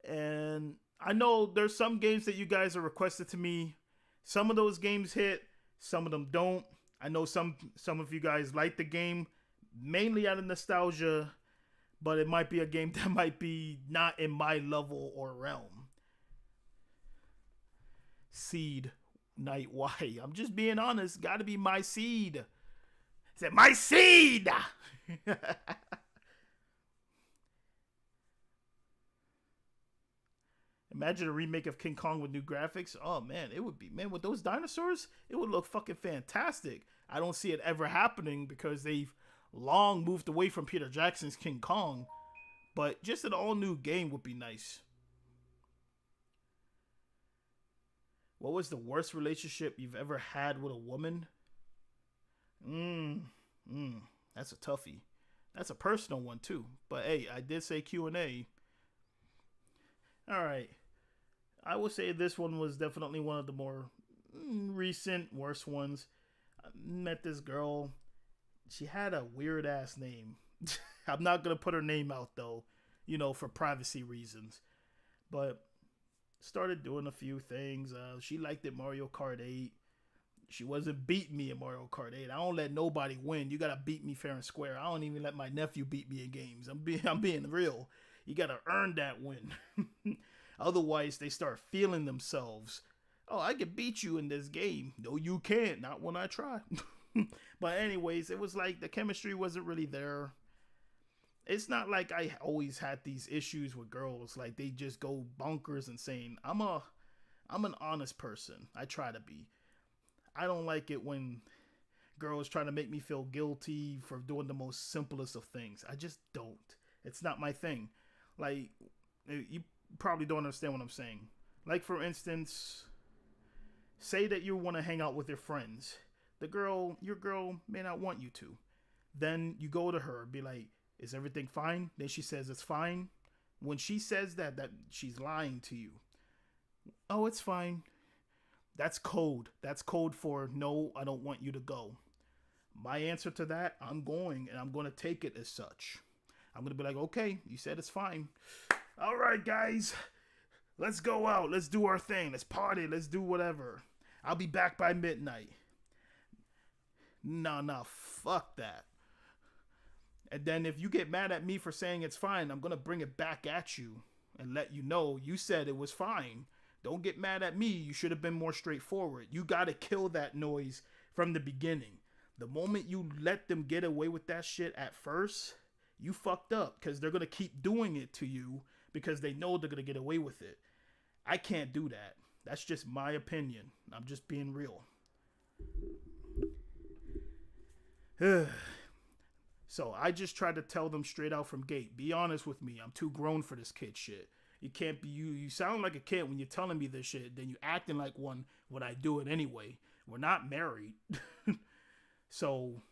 And I know there's some games that you guys are requested to me. Some of those games hit, some of them don't. I know some of you guys like the game mainly out of nostalgia, but it might be a game that might be not in my level or realm. Seed Night Y. I'm just being honest. Gotta be my seed. I said my seed. Imagine a remake of King Kong with new graphics. Oh man, it would be, man, with those dinosaurs, it would look fucking fantastic. I don't see it ever happening because they've long moved away from Peter Jackson's King Kong, but just an all new game would be nice. What was the worst relationship you've ever had with a woman? That's a toughie. That's a personal one too. But hey, I did say Q&A. All right. I would say this one was definitely one of the more recent worst ones. I met this girl. She had a weird ass name. I'm not going to put her name out though, for privacy reasons. But started doing a few things. She liked it Mario Kart 8. She wasn't beating me in Mario Kart 8. I don't let nobody win. You gotta beat me fair and square. I don't even let my nephew beat me in games. I'm being real. You gotta earn that win. Otherwise, they start feeling themselves. Oh, I can beat you in this game. No, you can't. Not when I try. But anyways, it was like the chemistry wasn't really there. It's not like I always had these issues with girls. Like they just go bonkers insane. I'm an honest person. I try to be. I don't like it when girls try to make me feel guilty for doing the most simplest of things. I just don't. It's not my thing. Like, you probably don't understand what I'm saying. Like, for instance, say that you want to hang out with your friends. Your girl may not want you to. Then you go to her, be like, is everything fine? Then she says it's fine. When she says that she's lying to you. Oh, it's fine. That's code. That's code for no, I don't want you to go. My answer to that, I'm going, and I'm going to take it as such. I'm going to be like, okay, you said it's fine. All right, guys, let's go out. Let's do our thing. Let's party. Let's do whatever. I'll be back by midnight. No, fuck that. And then if you get mad at me for saying it's fine, I'm going to bring it back at you. and let you know you said it was fine. Don't get mad at me. You should have been more straightforward. You got to kill that noise from the beginning. The moment you let them get away with that shit at first, you fucked up, because they're going to keep doing it to you because they know they're going to get away with it. I can't do that. That's just my opinion. I'm just being real. So I just tried to tell them straight out from gate. Be honest with me. I'm too grown for this kid shit. You can't be you. You sound like a kid when you're telling me this shit. Then you acting like one when I do it anyway. We're not married. So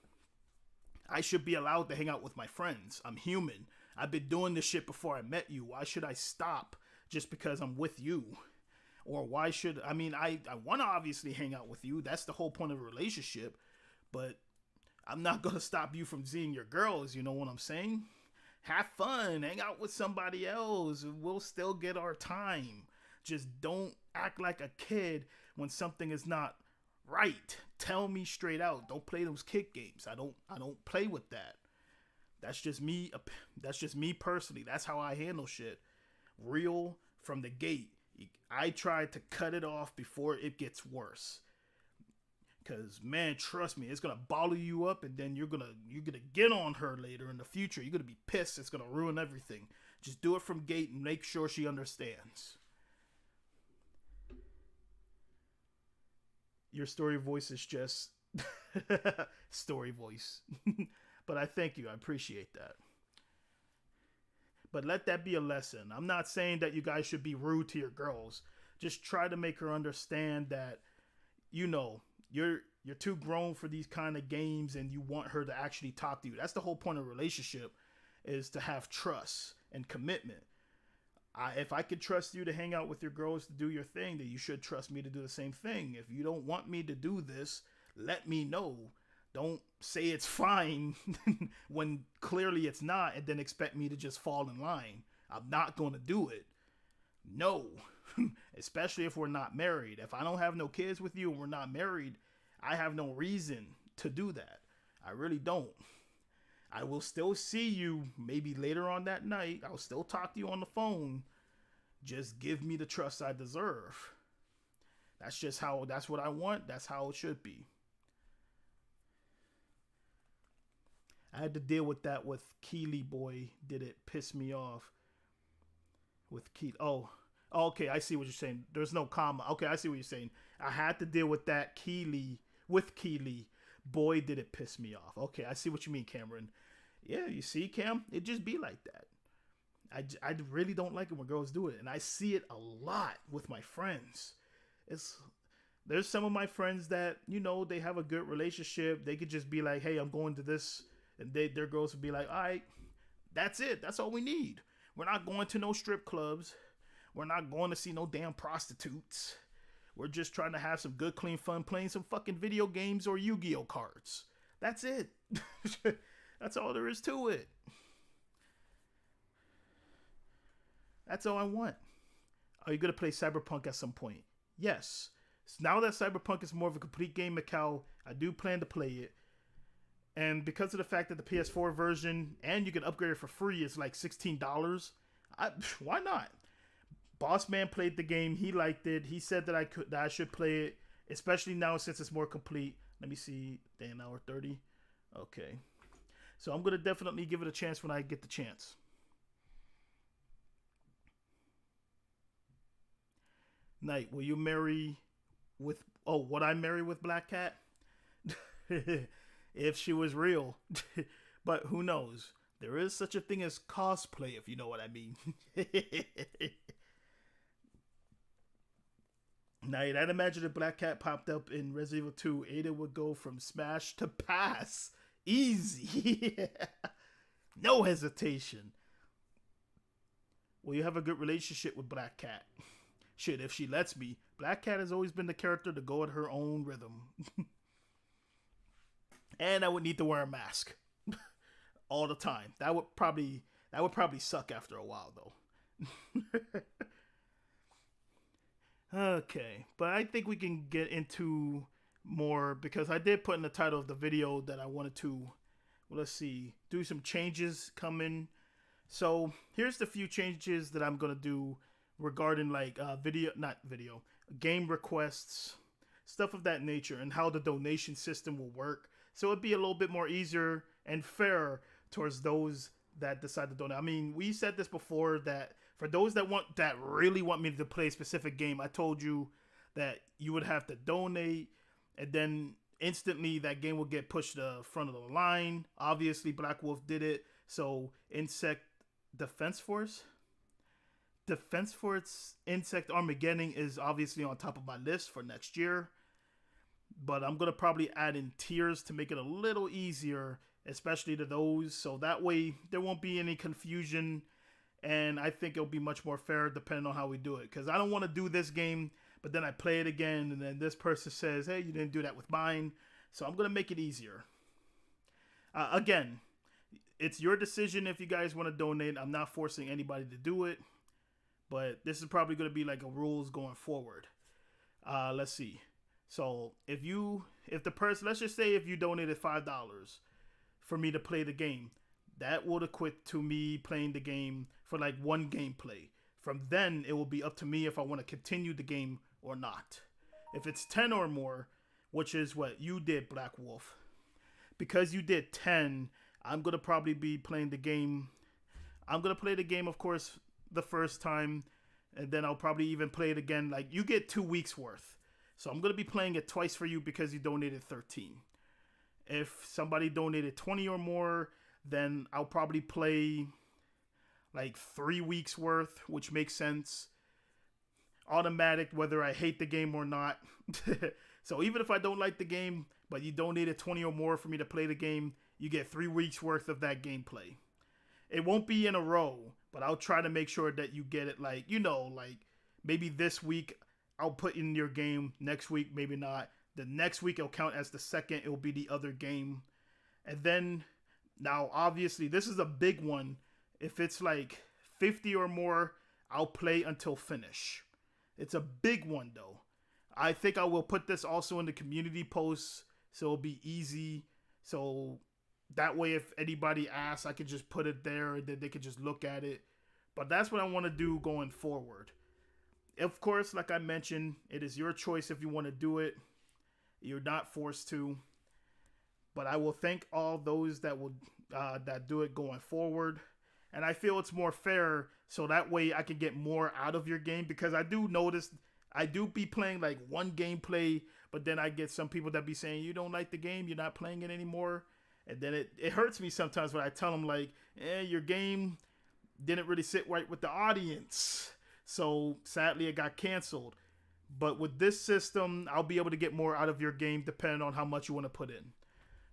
I should be allowed to hang out with my friends. I'm human. I've been doing this shit before I met you. Why should I stop just because I'm with you? Or why should, I mean, I want to obviously hang out with you. That's the whole point of a relationship. But I'm not going to stop you from seeing your girls. You know what I'm saying? Have fun. Hang out with somebody else. We'll still get our time. Just don't act like a kid when something is not right. Tell me straight out. Don't play those kid games. I don't play with that. That's just me. That's just me personally. That's how I handle shit. Real from the gate. I try to cut it off before it gets worse. Cause man, trust me, it's gonna bottle you up, and then you're gonna get on her later in the future. You're gonna be pissed. It's gonna ruin everything. Just do it from gate and make sure she understands. Your story voice is just story voice. But I thank you. I appreciate that. But let that be a lesson. I'm not saying that you guys should be rude to your girls. Just try to make her understand that, you know, you're too grown for these kind of games, and you want her to actually talk to you. That's the whole point of a relationship, is to have trust and commitment. If I could trust you to hang out with your girls to do your thing, then you should trust me to do the same thing. If you don't want me to do this, let me know. Don't say it's fine when clearly it's not, and then expect me to just fall in line. I'm not going to do it. No. Especially if we're not married. If I don't have no kids with you and we're not married, I have no reason to do that. I really don't. I will still see you maybe later on that night. I'll still talk to you on the phone. Just give me the trust I deserve. That's what I want. That's how it should be. I had to deal with that with Keely boy. Did it piss me off? With Keely. Oh, okay. I see what you're saying. There's no comma. Okay, I see what you're saying. I had to deal with that with Keely. Boy, did it piss me off. Okay, I see what you mean, Cameron. Yeah, you see, Cam? It just be like that. I really don't like it when girls do it. And I see it a lot with my friends. There's some of my friends that, you know, they have a good relationship. They could just be like, hey, I'm going to this. And their girls would be like, all right, that's it. That's all we need. We're not going to no strip clubs. We're not going to see no damn prostitutes. We're just trying to have some good, clean fun playing some fucking video games or Yu-Gi-Oh cards. That's it. That's all there is to it. That's all I want. Are you going to play Cyberpunk at some point? Yes. So now that Cyberpunk is more of a complete game, Macau, I do plan to play it. And because of the fact that the PS4 version, and you can upgrade it for free, is like $16, why not? Boss Man played the game. He liked it. He said that I should play it, especially now since it's more complete. Let me see. Damn, hour 30. Okay. So I'm going to definitely give it a chance when I get the chance. Knight, will you marry with... Oh, would I marry with Black Cat? If she was real. But who knows? There is such a thing as cosplay, if you know what I mean. Knight, I'd imagine if Black Cat popped up in Resident Evil 2, Ada would go from smash to pass. Easy. No hesitation. Will you have a good relationship with Black Cat? Shit, if she lets me. Black Cat has always been the character to go at her own rhythm. And I would need to wear a mask all the time. That would probably suck after a while, though. Okay, but I think we can get into more, because I did put in the title of the video that I wanted to, well, let's see, do some changes coming So here's the few changes that I'm gonna do regarding like not video, game requests, stuff of that nature, and how the donation system will work. So it'd be a little bit more easier and fair towards those that decide to donate. I mean, we said this before that for those that really want me to play a specific game, I told you that you would have to donate, and then instantly that game will get pushed to the front of the line. Obviously, Black Wolf did it. So Insect Defense Force, Insect Armageddon is obviously on top of my list for next year. But I'm gonna probably add in tiers to make it a little easier, especially to those, so that way there won't be any confusion, and I think it'll be much more fair depending on how we do it. Because I don't want to do this game, but then I play it again, and then this person says, "Hey, you didn't do that with mine." So I'm gonna make it easier. Again, it's your decision if you guys want to donate. I'm not forcing anybody to do it, but this is probably gonna be like a rules going forward. Let's see. So if the person, let's just say if you donated $5 for me to play the game, that would equate to me playing the game for like one gameplay. From then, it will be up to me if I want to continue the game or not. If it's 10 or more, which is what you did, Black Wolf, because you did 10, I'm going to probably be playing the game. I'm going to play the game, of course, the first time, and then I'll probably even play it again. Like, you get 2 weeks worth. So I'm going to be playing it twice for you because you donated 13. If somebody donated 20 or more, then I'll probably play like 3 weeks worth, which makes sense. Automatic, whether I hate the game or not. So even if I don't like the game, but you donated 20 or more for me to play the game, you get 3 weeks worth of that gameplay. It won't be in a row, but I'll try to make sure that you get it like, like maybe this week I'll put in your game, next week maybe not. The next week it'll count as the second, it'll be the other game. And then, now obviously this is a big one. If it's like 50 or more, I'll play until finish. It's a big one though. I think I will put this also in the community posts, so it'll be easy. So that way if anybody asks, I can just put it there and then they can just look at it. But that's what I want to do going forward. Of course, like I mentioned, it is your choice if you want to do it. You're not forced to. But I will thank all those that will that do it going forward. And I feel it's more fair, so that way I can get more out of your game. Because I do notice, I do be playing like one gameplay, but then I get some people that be saying, you don't like the game, you're not playing it anymore. And then it hurts me sometimes when I tell them like, your game didn't really sit right with the audience. So sadly, it got canceled. But with this system, I'll be able to get more out of your game depending on how much you want to put in.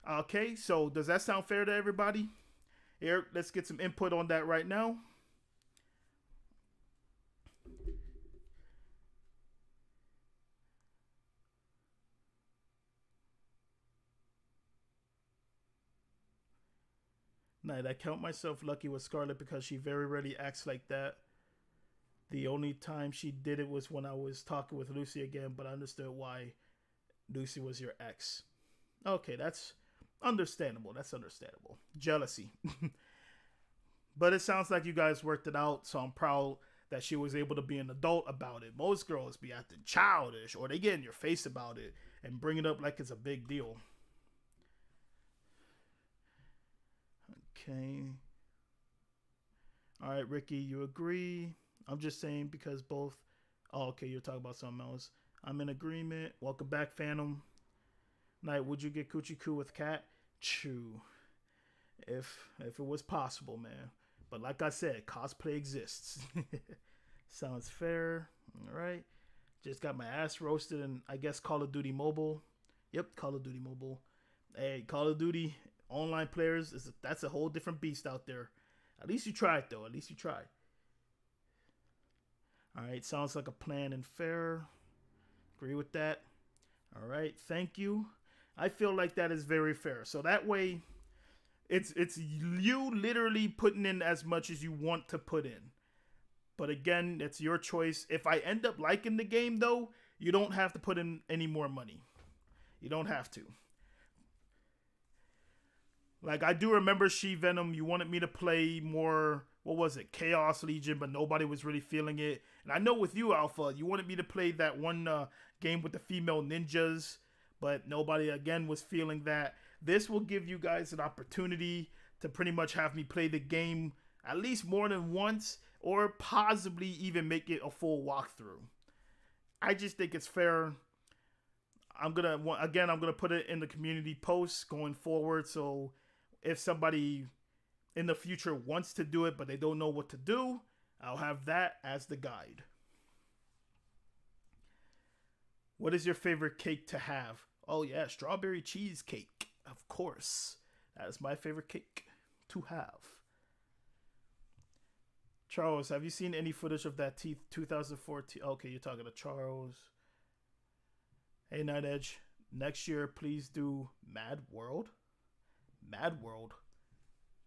Okay, so does that sound fair to everybody? Here, let's get some input on that right now. Night, I count myself lucky with Scarlett because she very rarely acts like that. The only time she did it was when I was talking with Lucy again, but I understood why Lucy was your ex. Okay, that's understandable. That's understandable. Jealousy. But it sounds like you guys worked it out, so I'm proud that she was able to be an adult about it. Most girls be acting childish, or they get in your face about it and bring it up like it's a big deal. Okay. All right, Ricky, you agree? I'm just saying because both. Oh, okay, you're talking about something else. I'm in agreement. Welcome back, Phantom. Night, would you get Coochie Coo with Cat? Chew. If it was possible, man. But like I said, cosplay exists. Sounds fair. All right. Just got my ass roasted in, I guess, Call of Duty Mobile. Yep, Call of Duty Mobile. Hey, Call of Duty online players, that's a whole different beast out there. At least you tried, though. At least you tried. All right, sounds like a plan and fair. Agree with that. All right, thank you. I feel like that is very fair. So that way, it's you literally putting in as much as you want to put in. But again, it's your choice. If I end up liking the game, though, you don't have to put in any more money. You don't have to. Like, I do remember She-Venom, you wanted me to play more what was it, Chaos Legion, but nobody was really feeling it. And I know with you, Alpha, you wanted me to play that one game with the female ninjas, but nobody again was feeling that. This will give you guys an opportunity to pretty much have me play the game at least more than once, or possibly even make it a full walkthrough. I just think it's fair. I'm gonna put it in the community posts going forward. So if somebody in the future wants to do it but they don't know what to do, I'll have that as the guide. What is your favorite cake to have? Oh yeah, strawberry cheesecake. Of course. That is my favorite cake to have. Charles, have you seen any footage of that 2014? Okay, you're talking to Charles. Hey, Night Edge. Next year, please do Mad World. Mad World.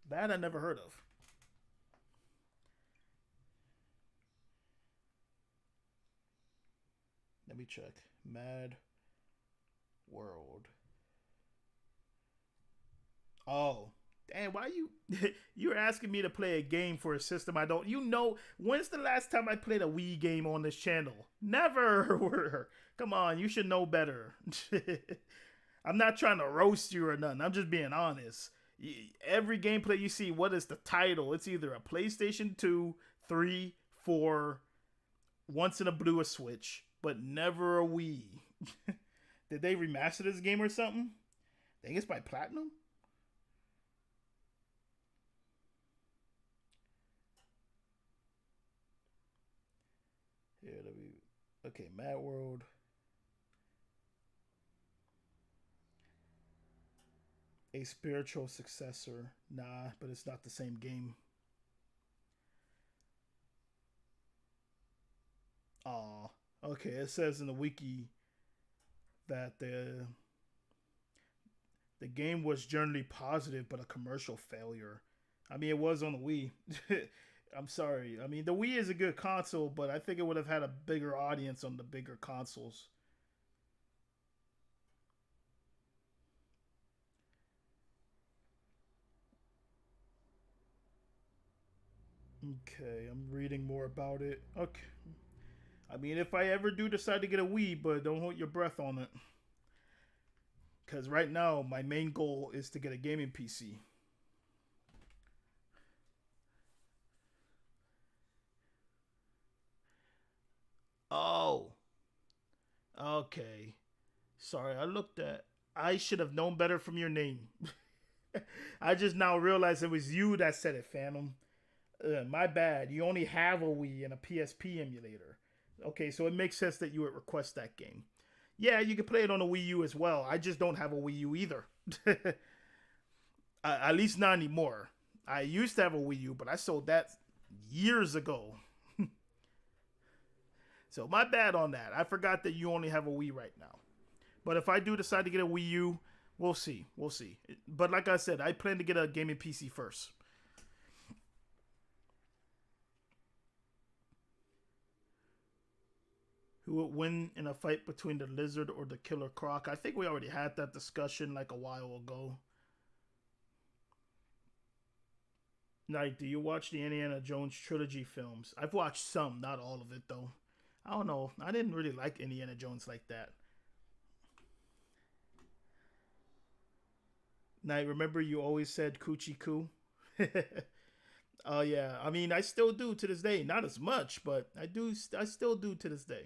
That I never heard of. Let me check. Mad World. Oh, damn! Why you you're asking me to play a game for a system I don't? You know, when's the last time I played a Wii game on this channel? Never. Come on, you should know better. I'm not trying to roast you or nothing. I'm just being honest. Every gameplay you see, what is the title? It's either a PlayStation 2, 3, 4, once in a blue, a Switch, but never a Wii. Did they remaster this game or something? I think it's by Platinum. Here, okay, Mad World. A spiritual successor. Nah, but it's not the same game. Aw. Okay, it says in the wiki that the game was generally positive, but a commercial failure. I mean, it was on the Wii. I'm sorry. I mean, the Wii is a good console, but I think it would have had a bigger audience on the bigger consoles. Okay, I'm reading more about it. Okay. I mean, if I ever do decide to get a Wii, but don't hold your breath on it. Because right now, my main goal is to get a gaming PC. Oh. Okay. Sorry, I should have known better from your name. I just now realized it was you that said it, Phantom. My bad. You only have a Wii and a PSP emulator. Okay, so it makes sense that you would request that game. Yeah, you can play it on a Wii U as well. I just don't have a Wii U either. At least not anymore. I used to have a Wii U, but I sold that years ago. So my bad on that. I forgot that you only have a Wii right now. But if I do decide to get a Wii U, we'll see. We'll see. But like I said, I plan to get a gaming PC first. Who would win in a fight between the lizard or the killer croc? I think we already had that discussion like a while ago. Like, do you watch the Indiana Jones trilogy films? I've watched some, not all of it though. I don't know. I didn't really like Indiana Jones like that. Now, remember you always said coochie coo? Oh yeah. I mean, I still do to this day. Not as much, but I do. I still do to this day.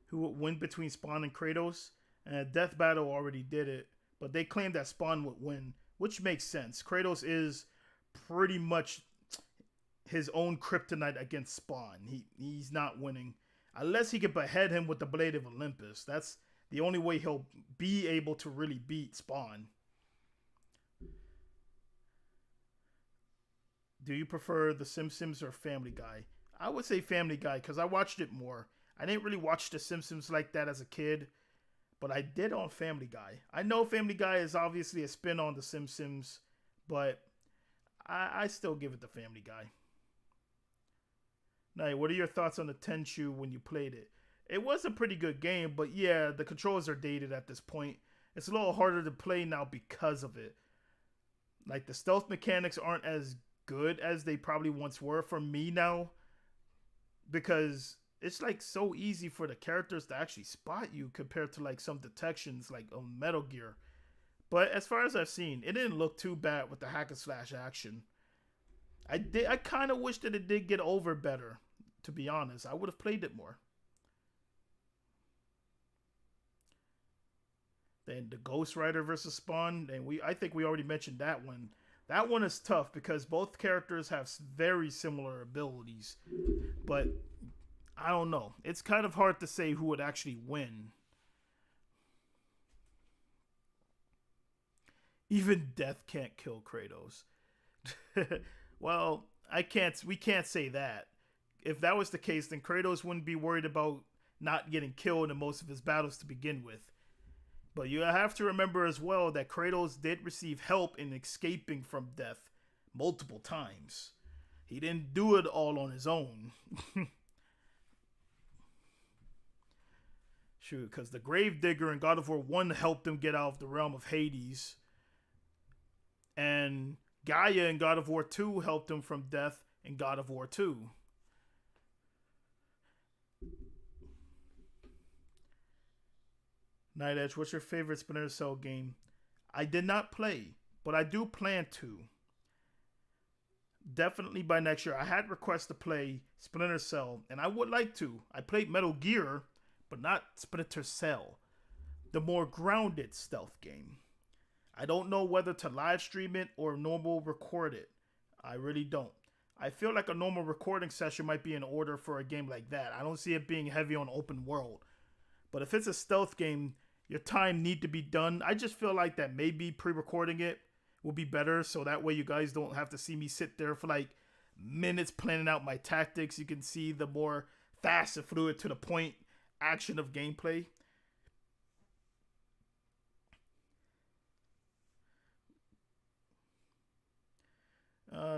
Who would win between Spawn and Kratos? And Death Battle already did it, but they claimed that Spawn would win, which makes sense. Kratos is pretty much his own kryptonite against Spawn. He's not winning unless he can behead him with the Blade of Olympus. That's the only way he'll be able to really beat Spawn. Do you prefer The Simpsons or Family Guy? I would say Family Guy because I watched it more. I didn't really watch The Simpsons like that as a kid, but I did on Family Guy. I know Family Guy is obviously a spin on The Simpsons, but I still give it to Family Guy. Now, what are your thoughts on the Tenchu when you played it? It was a pretty good game, but yeah, the controls are dated at this point. It's a little harder to play now because of it. Like the stealth mechanics aren't as good as they probably once were for me now, because it's like so easy for the characters to actually spot you compared to like some detections like on Metal Gear. But as far as I've seen, it didn't look too bad with the hack and slash action. I kind of wish that it did get over better. To be honest, I would have played it more. Then the Ghost Rider versus Spawn, and I think we already mentioned that one. That one is tough because both characters have very similar abilities, but I don't know. It's kind of hard to say who would actually win. Even death can't kill Kratos. Well, I can't. We can't say that. If that was the case, then Kratos wouldn't be worried about not getting killed in most of his battles to begin with. But you have to remember as well that Kratos did receive help in escaping from death multiple times. He didn't do it all on his own. Shoot, because the Gravedigger in God of War 1 helped him get out of the realm of Hades. And Gaia in God of War 2 helped him from death in God of War 2. Night Edge, what's your favorite Splinter Cell game? I did not play, but I do plan to. Definitely by next year. I had requests to play Splinter Cell, and I would like to. I played Metal Gear, but not Splinter Cell. The more grounded stealth game. I don't know whether to live stream it or normal record it. I really don't. I feel like a normal recording session might be in order for a game like that. I don't see it being heavy on open world. But if it's a stealth game, your time need to be done. I just feel like that maybe pre-recording it will be better, so that way you guys don't have to see me sit there for like minutes planning out my tactics. You can see the more fast and fluid to the point action of gameplay.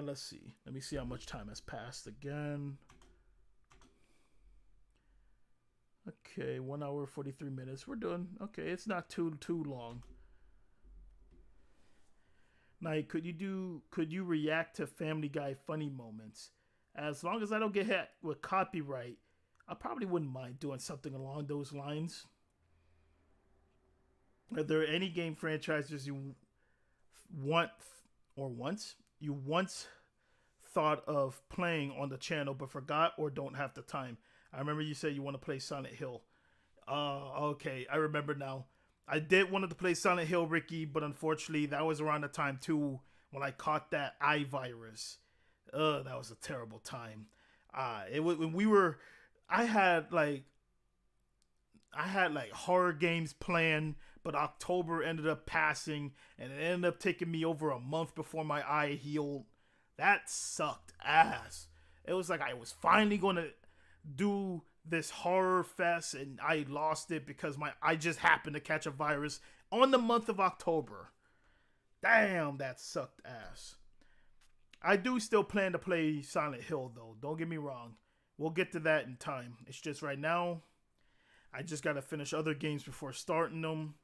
Let's see. Let me see how much time has passed again. Okay, 1 hour 43 minutes. We're doing okay. It's not too long. Now, could you react to Family Guy funny moments? As long as I don't get hit with copyright, I probably wouldn't mind doing something along those lines. Are there any game franchises you want or once thought of playing on the channel but forgot or don't have the time? I remember you said you want to play Silent Hill. Okay, I remember now. I did want to play Silent Hill, Ricky, but unfortunately that was around the time too when I caught that eye virus. That was a terrible time. It was when we were. I had like horror games planned, but October ended up passing, and it ended up taking me over a month before my eye healed. That sucked ass. It was like I was finally gonna do this horror fest, and I lost it because I just happened to catch a virus on the month of October. Damn, that sucked ass. I do still plan to play Silent Hill though. Don't get me wrong. We'll get to that in time. It's just right now, I just gotta finish other games before starting them.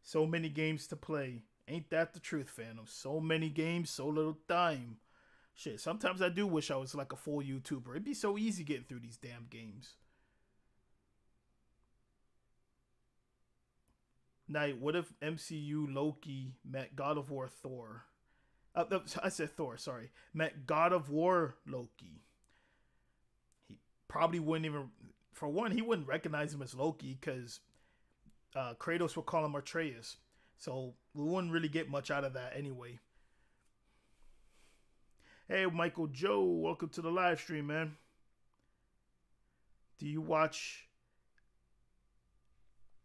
So many games to play. Ain't that the truth, fam? So many games, so little time. Shit, sometimes I do wish I was like a full YouTuber. It'd be so easy getting through these damn games. Now, what if MCU Loki met God of War Thor? I said Thor, sorry. Met God of War Loki. He probably wouldn't even, for one, he wouldn't recognize him as Loki because Kratos would call him Atreus. So we wouldn't really get much out of that anyway. Hey, Michael Joe, welcome to the live stream, man. Do you watch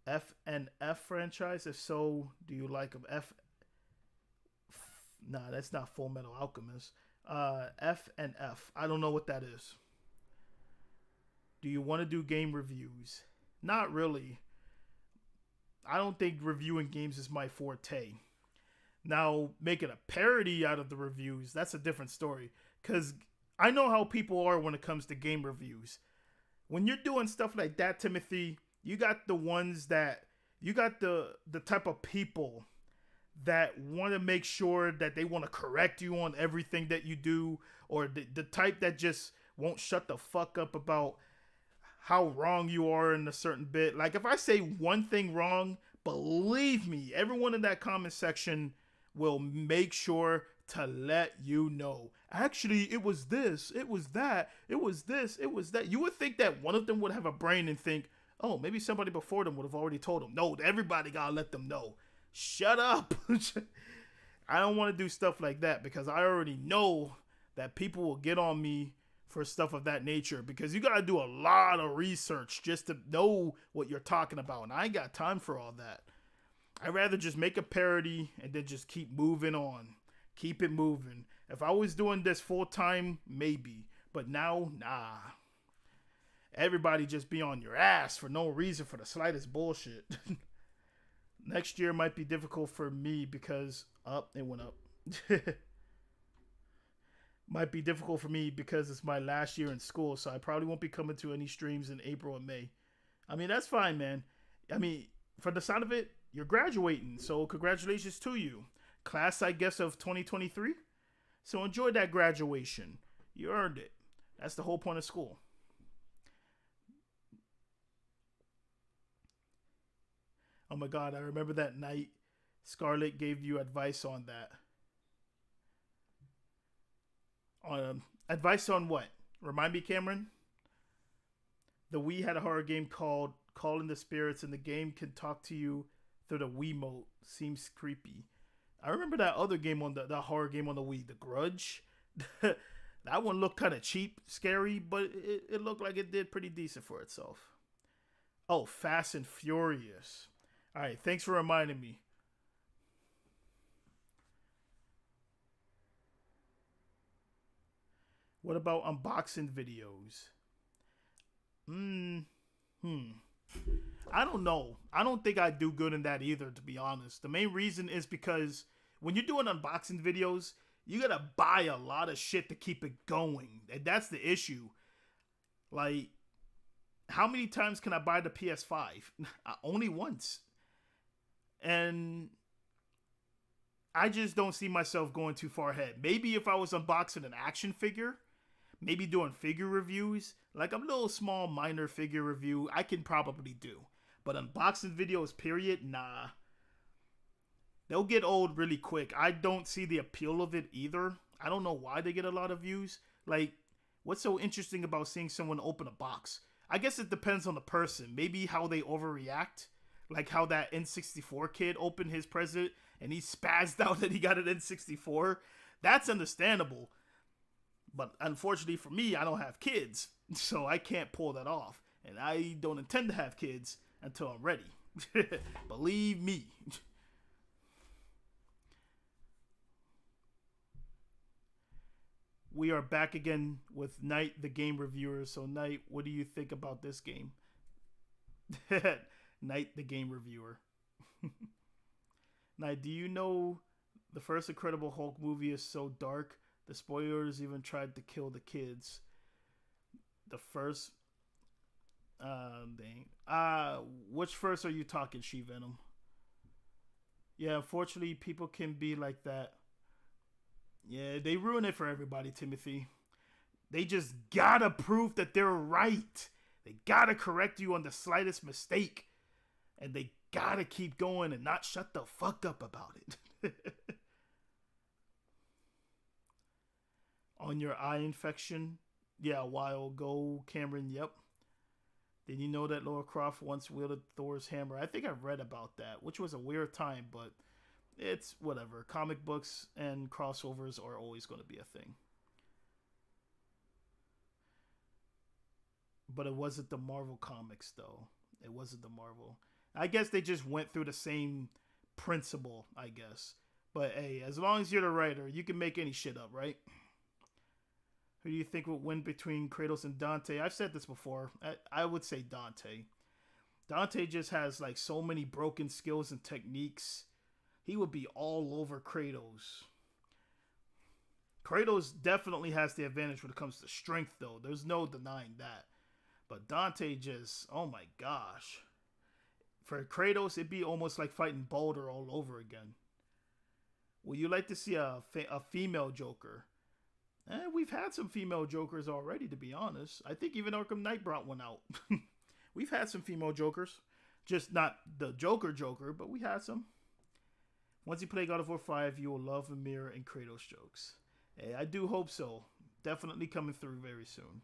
F&F franchise? If so, do you like them? Nah, that's not Full Metal Alchemist. F&F. I don't know what that is. Do you want to do game reviews? Not really. I don't think reviewing games is my forte. Now, making a parody out of the reviews, that's a different story. Because I know how people are when it comes to game reviews. When you're doing stuff like that, Timothy, you got the ones that you got the type of people that want to make sure that they want to correct you on everything that you do, or the type that just won't shut the fuck up about how wrong you are in a certain bit. Like if I say one thing wrong, believe me, everyone in that comment section will make sure to let you know. Actually, it was this, it was that, it was this, it was that. You would think that one of them would have a brain and think, oh, maybe somebody before them would have already told them. No, everybody gotta let them know. Shut up. I don't want to do stuff like that because I already know that people will get on me for stuff of that nature, because you gotta do a lot of research just to know what you're talking about, and I ain't got time for all that. I'd rather just make a parody and then just keep moving on. Keep it moving. If I was doing this full time, maybe. But now, nah. Everybody just be on your ass for no reason, for the slightest bullshit. Next year might be difficult for me because... it went up. Might be difficult for me because it's my last year in school, so I probably won't be coming to any streams in April and May. I mean, that's fine, man. I mean, for the sound of it, you're graduating, so congratulations to you. Class, I guess, of 2023. So enjoy that graduation. You earned it. That's the whole point of school. Oh my God, I remember that night Scarlett gave you advice on that. Advice on what? Remind me, Cameron? The Wii had a horror game called Call in the Spirits, and the game can talk to you through the Wiimote. Seems creepy. I remember that other game on the horror game on the Wii, The Grudge. That one looked kind of cheap, scary, but it looked like it did pretty decent for itself. Oh, Fast and Furious. All right, thanks for reminding me. What about unboxing videos? I don't know. I don't think I do good in that either, to be honest. The main reason is because when you're doing unboxing videos, you gotta buy a lot of shit to keep it going. And that's the issue. Like, how many times can I buy the PS5? Only once. And I just don't see myself going too far ahead. Maybe if I was unboxing an action figure, maybe doing figure reviews, like a little small minor figure review, I can probably do. But unboxing videos, period, nah. They'll get old really quick. I don't see the appeal of it either. I don't know why they get a lot of views. Like, what's so interesting about seeing someone open a box? I guess it depends on the person. Maybe how they overreact. Like how that N64 kid opened his present and he spazzed out that he got an N64. That's understandable. But unfortunately for me, I don't have kids. So I can't pull that off. And I don't intend to have kids until I'm ready. Believe me. We are back again with Knight, the game reviewer. So Knight, what do you think about this game? Knight, the game reviewer. Knight, do you know the first Incredible Hulk movie is so dark, the spoilers even tried to kill the kids? The first... which first are you talking, She-Venom? Yeah, unfortunately, people can be like that. Yeah, they ruin it for everybody, Timothy. They just gotta prove that they're right. They gotta correct you on the slightest mistake. And they gotta keep going and not shut the fuck up about it. On your eye infection? Yeah, a while ago, Cameron, yep. Did you know that Lara Croft once wielded Thor's hammer? I think I've read about that, which was a weird time, but it's whatever. Comic books and crossovers are always going to be a thing. But it wasn't the Marvel comics, though. It wasn't the Marvel. I guess they just went through the same principle, I guess. But hey, as long as you're the writer, you can make any shit up, right? Who do you think would win between Kratos and Dante? I've said this before. I would say Dante. Dante just has like so many broken skills and techniques. He would be all over Kratos. Kratos definitely has the advantage when it comes to strength, though. There's no denying that. But Dante just, oh my gosh. For Kratos, it'd be almost like fighting Baldur all over again. Would you like to see a female Joker? We've had some female Jokers already, to be honest. I think even Arkham Knight brought one out. We've had some female Jokers. Just not the Joker, but we had some. Once you play God of War 5, you will love Amir and Kratos jokes. Hey, I do hope so. Definitely coming through very soon.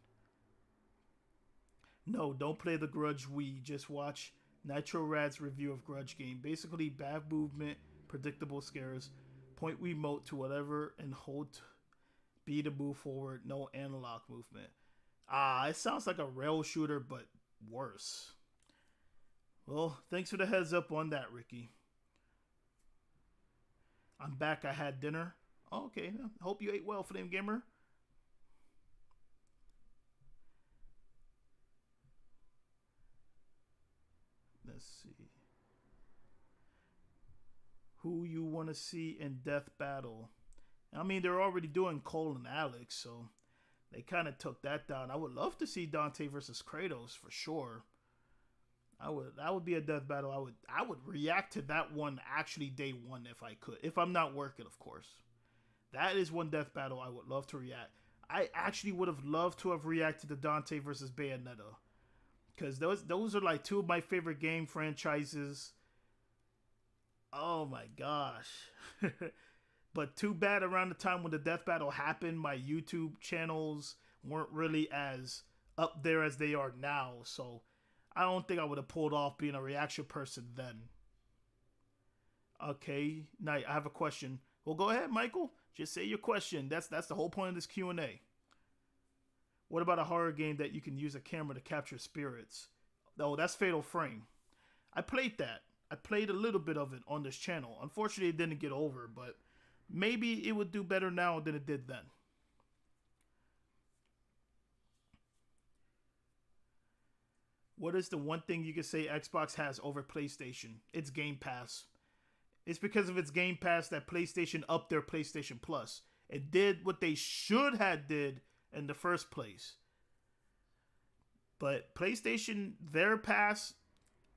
No, don't play the Grudge Wii. Just watch Nitro Rad's review of Grudge game. Basically, bad movement, predictable scares. Point remote to whatever and hold B to move forward. No analog movement. It sounds like a rail shooter, but worse. Well, thanks for the heads up on that, Ricky. I'm back. I had dinner. Okay. Hope you ate well, Flame Gamer. Let's see. Who you want to see in Death Battle? I mean, they're already doing Cole and Alex, so they kind of took that down. I would love to see Dante versus Kratos for sure. That would be a death battle. I would react to that one actually day one if I could. If I'm not working, of course. That is one death battle I would love to react. I actually would have loved to have reacted to Dante versus Bayonetta. Because those are like two of my favorite game franchises. Oh my gosh. But too bad around the time when the death battle happened, my YouTube channels weren't really as up there as they are now. So I don't think I would have pulled off being a reaction person then. Okay, Knight, I have a question. Well, go ahead, Michael. Just say your question. That's the whole point of this Q&A. What about a horror game that you can use a camera to capture spirits? Oh, that's Fatal Frame. I played that. I played a little bit of it on this channel. Unfortunately, it didn't get over, but maybe it would do better now than it did then. What is the one thing you could say Xbox has over PlayStation? It's Game Pass. It's because of its Game Pass that PlayStation upped their PlayStation Plus. It did what they should have did in the first place. But PlayStation, their pass,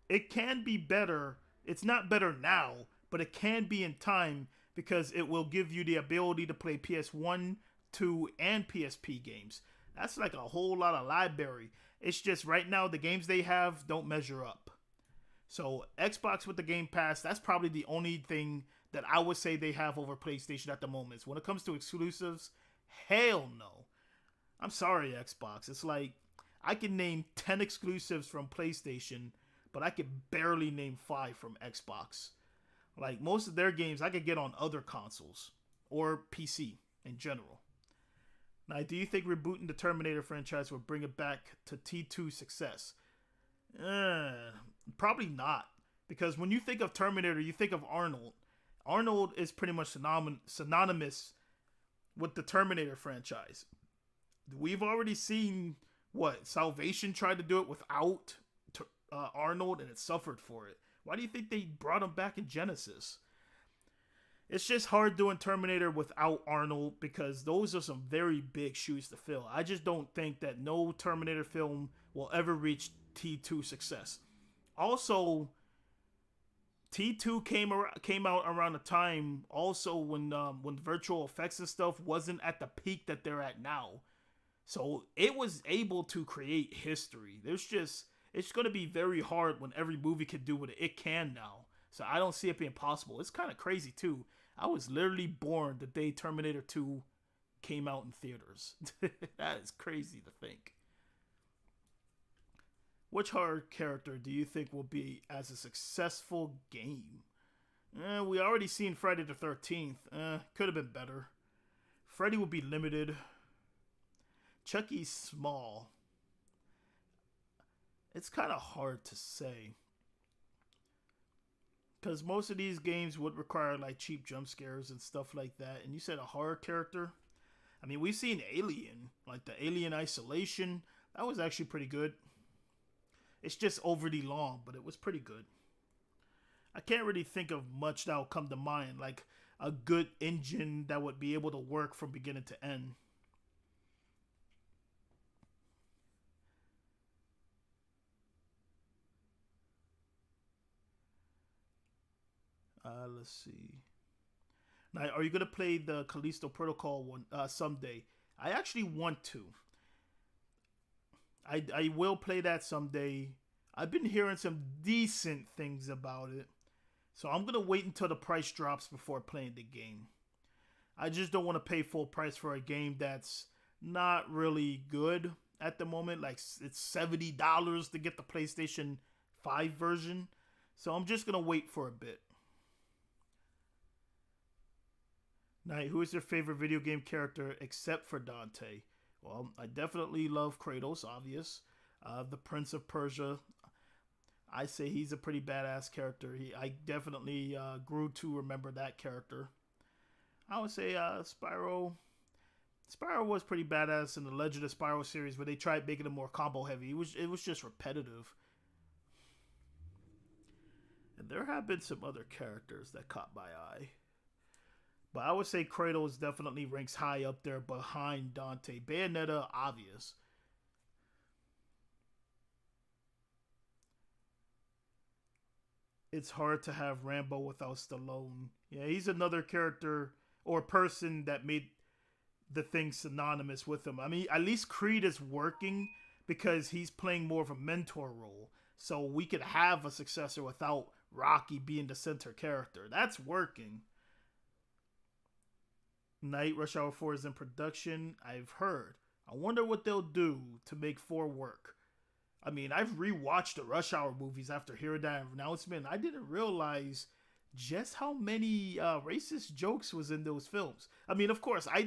it can be better. It's not better now, but it can be in time because it will give you the ability to play PS1, 2, and PSP games. That's like a whole lot of library. It's just right now the games they have don't measure up. So Xbox with the Game Pass, that's probably the only thing that I would say they have over PlayStation at the moment. When it comes to exclusives, hell no. I'm sorry, Xbox. It's like I can name 10 exclusives from PlayStation, but I could barely name 5 from Xbox. Like most of their games I could get on other consoles or PC in general. Now, do you think rebooting the Terminator franchise will bring it back to T2 success? Probably not. Because when you think of Terminator, you think of Arnold. Arnold is pretty much synonymous with the Terminator franchise. We've already seen, Salvation tried to do it without Arnold, and it suffered for it. Why do you think they brought him back in Genesis? It's just hard doing Terminator without Arnold because those are some very big shoes to fill. I just don't think that no Terminator film will ever reach T2 success. Also, T2 came out around a time also when virtual effects and stuff wasn't at the peak that they're at now. So it was able to create history. It's going to be very hard when every movie can do what it can now. So I don't see it being possible. It's kind of crazy too. I was literally born the day Terminator 2 came out in theaters. That is crazy to think. Which horror character do you think will be as a successful game? We already seen Friday the 13th. Could have been better. Freddy will be limited. Chucky's small. It's kind of hard to say. Because most of these games would require like cheap jump scares and stuff like that. And you said a horror character. I mean, we've seen Alien. Like the Alien Isolation. That was actually pretty good. It's just overly long, but it was pretty good. I can't really think of much that will come to mind. Like a good engine that would be able to work from beginning to end. Let's see. Now, are you gonna play the Callisto Protocol one someday? I actually want to. I will play that someday. I've been hearing some decent things about it, so I'm gonna wait until the price drops before playing the game. I just don't want to pay full price for a game that's not really good at the moment. Like it's $70 to get the PlayStation 5 version, so I'm just gonna wait for a bit. Now, who is your favorite video game character except for Dante? Well, I definitely love Kratos, obvious. The Prince of Persia. I say he's a pretty badass character. I definitely grew to remember that character. I would say Spyro. Spyro was pretty badass in the Legend of Spyro series, where they tried making him more combo heavy. It was just repetitive. And there have been some other characters that caught my eye. But I would say Kratos definitely ranks high up there behind Dante. Bayonetta, obvious. It's hard to have Rambo without Stallone. Yeah, he's another character or person that made the thing synonymous with him. I mean, at least Creed is working because he's playing more of a mentor role. So we could have a successor without Rocky being the center character. That's working. Night Rush Hour 4 is in production. I've heard. I wonder what they'll do to make 4 work. I mean, I've rewatched the Rush Hour movies after hearing that announcement. I didn't realize just how many racist jokes was in those films. I mean, of course, I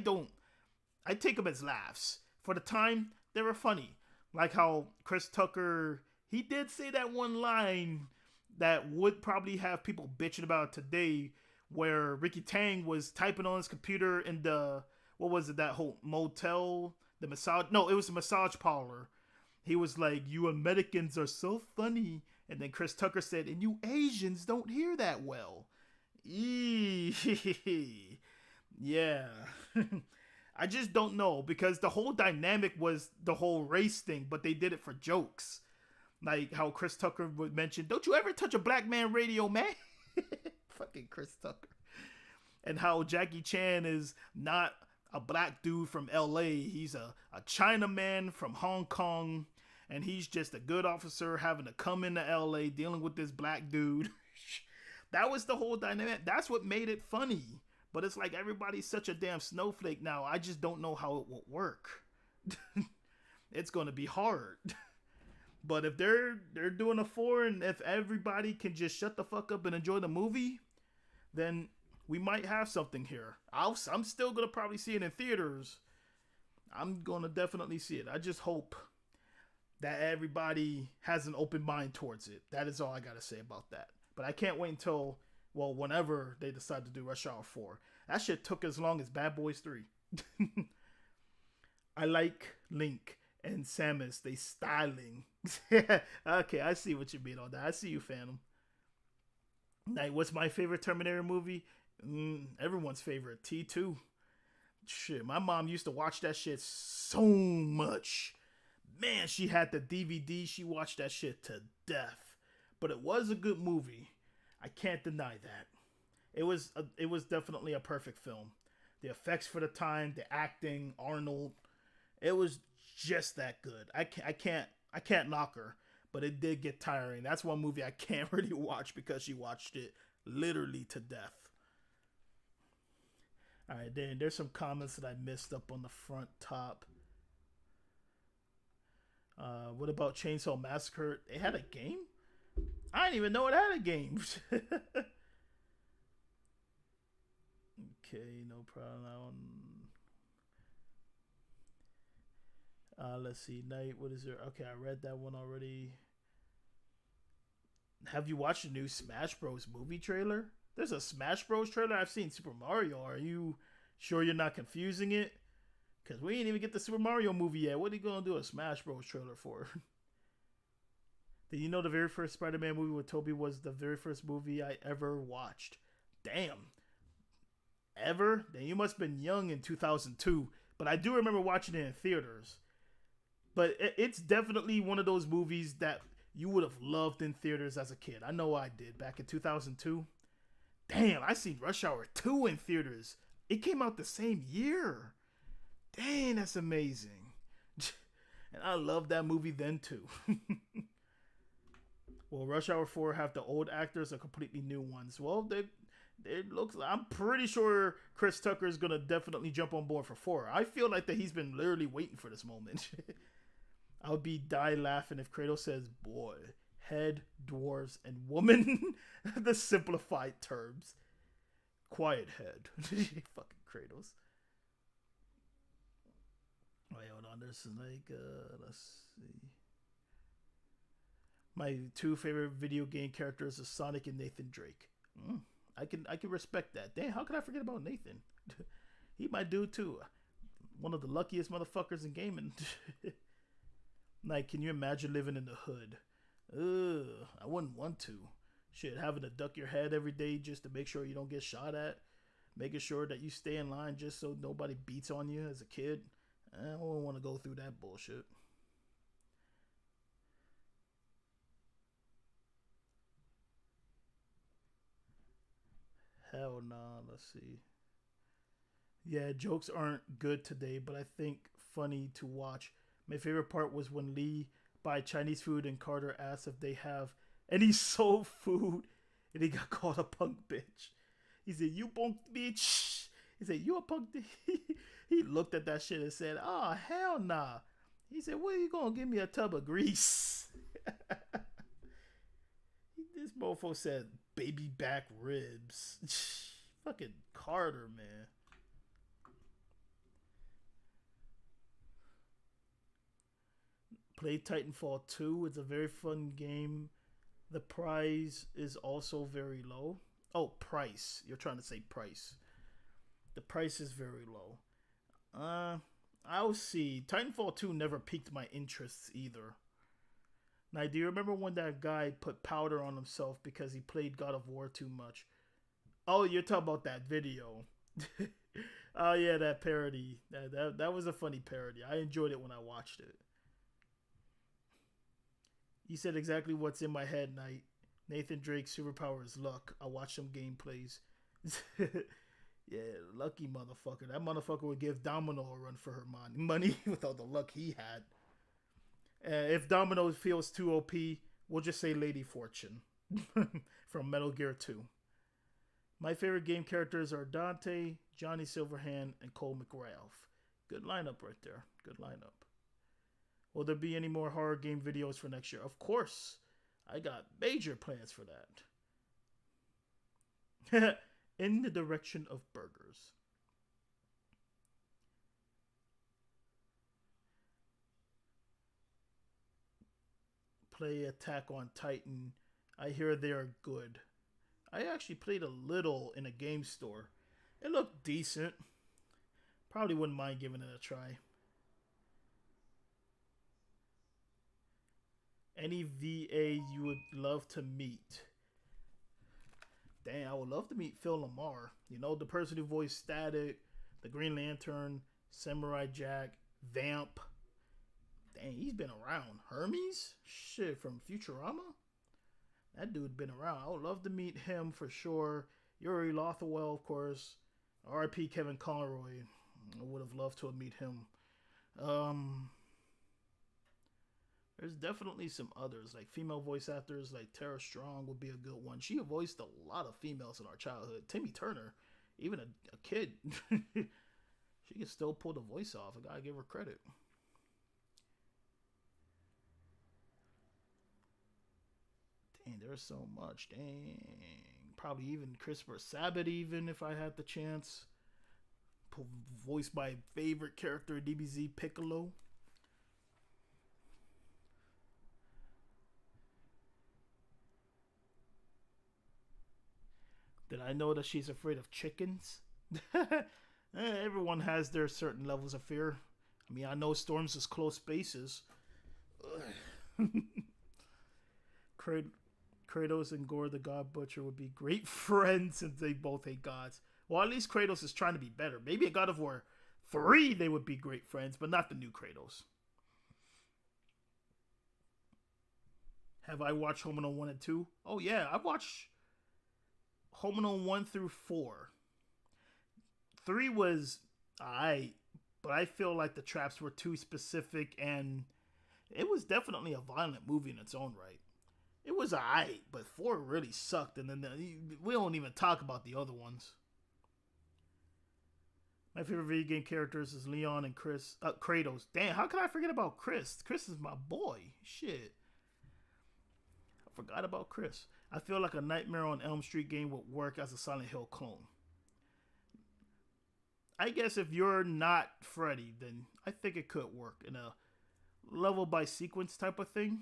take them as laughs. For the time, they were funny. Like how Chris Tucker, he did say that one line that would probably have people bitching about today, where Ricky Tang was typing on his computer in the, what was it, that whole motel, the massage, no, it was a massage parlor. He was like, "You Americans are so funny." And then Chris Tucker said, "And you Asians don't hear that well." Yeah. I just don't know, because the whole dynamic was the whole race thing, but they did it for jokes. Like how Chris Tucker would mention, "Don't you ever touch a black man radio, man." Fucking Chris Tucker. And how Jackie Chan is not a black dude from LA. He's a Chinaman from Hong Kong. And he's just a good officer having to come into LA dealing with this black dude. That was the whole dynamic. That's what made it funny. But it's like everybody's such a damn snowflake now. I just don't know how it will work. It's going to be hard. But if they're doing a 4, and if everybody can just shut the fuck up and enjoy the movie, then we might have something here. I'm still going to probably see it in theaters. I'm going to definitely see it. I just hope that everybody has an open mind towards it. That is all I got to say about that. But I can't wait until, well, whenever they decide to do Rush Hour 4. That shit took as long as Bad Boys 3. I like Link and Samus. They styling. Okay, I see what you mean on that. I see you, Phantom. Now, what's my favorite Terminator movie? Everyone's favorite, T2. Shit, my mom used to watch that shit so much. Man, she had the DVD. She watched that shit to death. But it was a good movie. I can't deny that. It was definitely a perfect film. The effects for the time, the acting, Arnold, it was just that good. I can't knock her, but it did get tiring. That's one movie I can't really watch because she watched it literally to death. All right, then there's some comments that I missed up on the front top. What about Chainsaw Massacre? They had a game? I didn't even know it had a game. Okay, no problem. Let's see. Night, what is there? Okay, I read that one already. Have you watched the new Smash Bros. Movie trailer? There's a Smash Bros. Trailer. I've seen Super Mario. Are you sure you're not confusing it? Because we ain't even get the Super Mario movie yet. What are you going to do a Smash Bros. Trailer for? Did you know the very first Spider-Man movie with Tobey was the very first movie I ever watched? Damn. Ever? Then you must have been young in 2002. But I do remember watching it in theaters. But it's definitely one of those movies that you would have loved in theaters as a kid. I know I did back in 2002. Damn, I seen Rush Hour 2 in theaters. It came out the same year. Dang, that's amazing. And I love that movie then too. Well, Rush Hour 4 have the old actors or completely new ones? Well, it looks. I'm pretty sure Chris Tucker is gonna definitely jump on board for 4. I feel like that he's been literally waiting for this moment. I would be die laughing if Kratos says boy, head, dwarves, and woman. The simplified terms. Quiet head. Fucking Kratos. Wait, hold on. This is like, let's see. My 2 favorite video game characters are Sonic and Nathan Drake. I can respect that. Damn, how could I forget about Nathan? He my dude too. One of the luckiest motherfuckers in gaming. Like, can you imagine living in the hood? Ugh, I wouldn't want to. Shit, having to duck your head every day just to make sure you don't get shot at. Making sure that you stay in line just so nobody beats on you as a kid. I don't want to go through that bullshit. Hell nah, let's see. Yeah, jokes aren't good today, but I think funny to watch. My favorite part was when Lee buy Chinese food and Carter asks if they have any soul food and he got called a punk bitch. He said, "You punk bitch." He said, "You a punk." He looked at that shit and said, "Oh, hell nah." He said, "What are you gonna give me a tub of grease?" This mofo said, "Baby back ribs." Fucking Carter, man. Play Titanfall 2. It's a very fun game. The price is also very low. Oh, price. You're trying to say price. The price is very low. I'll see. Titanfall 2 never piqued my interests either. Now, do you remember when that guy put powder on himself because he played God of War too much? Oh, you're talking about that video. Oh, yeah, that parody. That was a funny parody. I enjoyed it when I watched it. You said exactly what's in my head, Knight. Nathan Drake's superpower is luck. I watched some gameplays. Yeah, lucky motherfucker. That motherfucker would give Domino a run for her money with all the luck he had. If Domino feels too OP, we'll just say Lady Fortune from Metal Gear 2. My favorite game characters are Dante, Johnny Silverhand, and Cole McRalph. Good lineup right there. Good lineup. Will there be any more horror game videos for next year? Of course. I got major plans for that. In the direction of burgers. Play Attack on Titan. I hear they are good. I actually played a little in a game store. It looked decent. Probably wouldn't mind giving it a try. Any VA you would love to meet? Dang, I would love to meet Phil Lamar. You know, the person who voiced Static, the Green Lantern, Samurai Jack, Vamp. Dang, he's been around. Hermes? Shit, from Futurama? That dude been around. I would love to meet him for sure. Yuri Lothwell, of course. R.I.P. Kevin Conroy. I would have loved to have met him. There's definitely some others, like female voice actors, like Tara Strong would be a good one. She voiced a lot of females in our childhood. Timmy Turner, even a kid. She can still pull the voice off. I gotta give her credit. Dang, there's so much. Dang. Probably even Christopher Sabat, even if I had the chance. Voiced my favorite character, DBZ Piccolo. Did I know that she's afraid of chickens? Everyone has their certain levels of fear. I mean, I know storms is close spaces. Kratos and Gore the God Butcher would be great friends since they both hate gods. Well, at least Kratos is trying to be better. Maybe in God of War 3 they would be great friends, but not the new Kratos. Have I watched Home Alone 1 and 2? Oh, yeah. I've watched Home Alone 1 through 4. 3 was alright, but I feel like the traps were too specific, and it was definitely a violent movie in its own right. It was alright, but 4 really sucked, and then we don't even talk about the other ones. My favorite video game characters is Leon and Kratos. Damn, how could I forget about Chris? Chris is my boy. Shit. I forgot about Chris. I feel like a Nightmare on Elm Street game would work as a Silent Hill clone. I guess if you're not Freddy, then I think it could work in a level by sequence type of thing.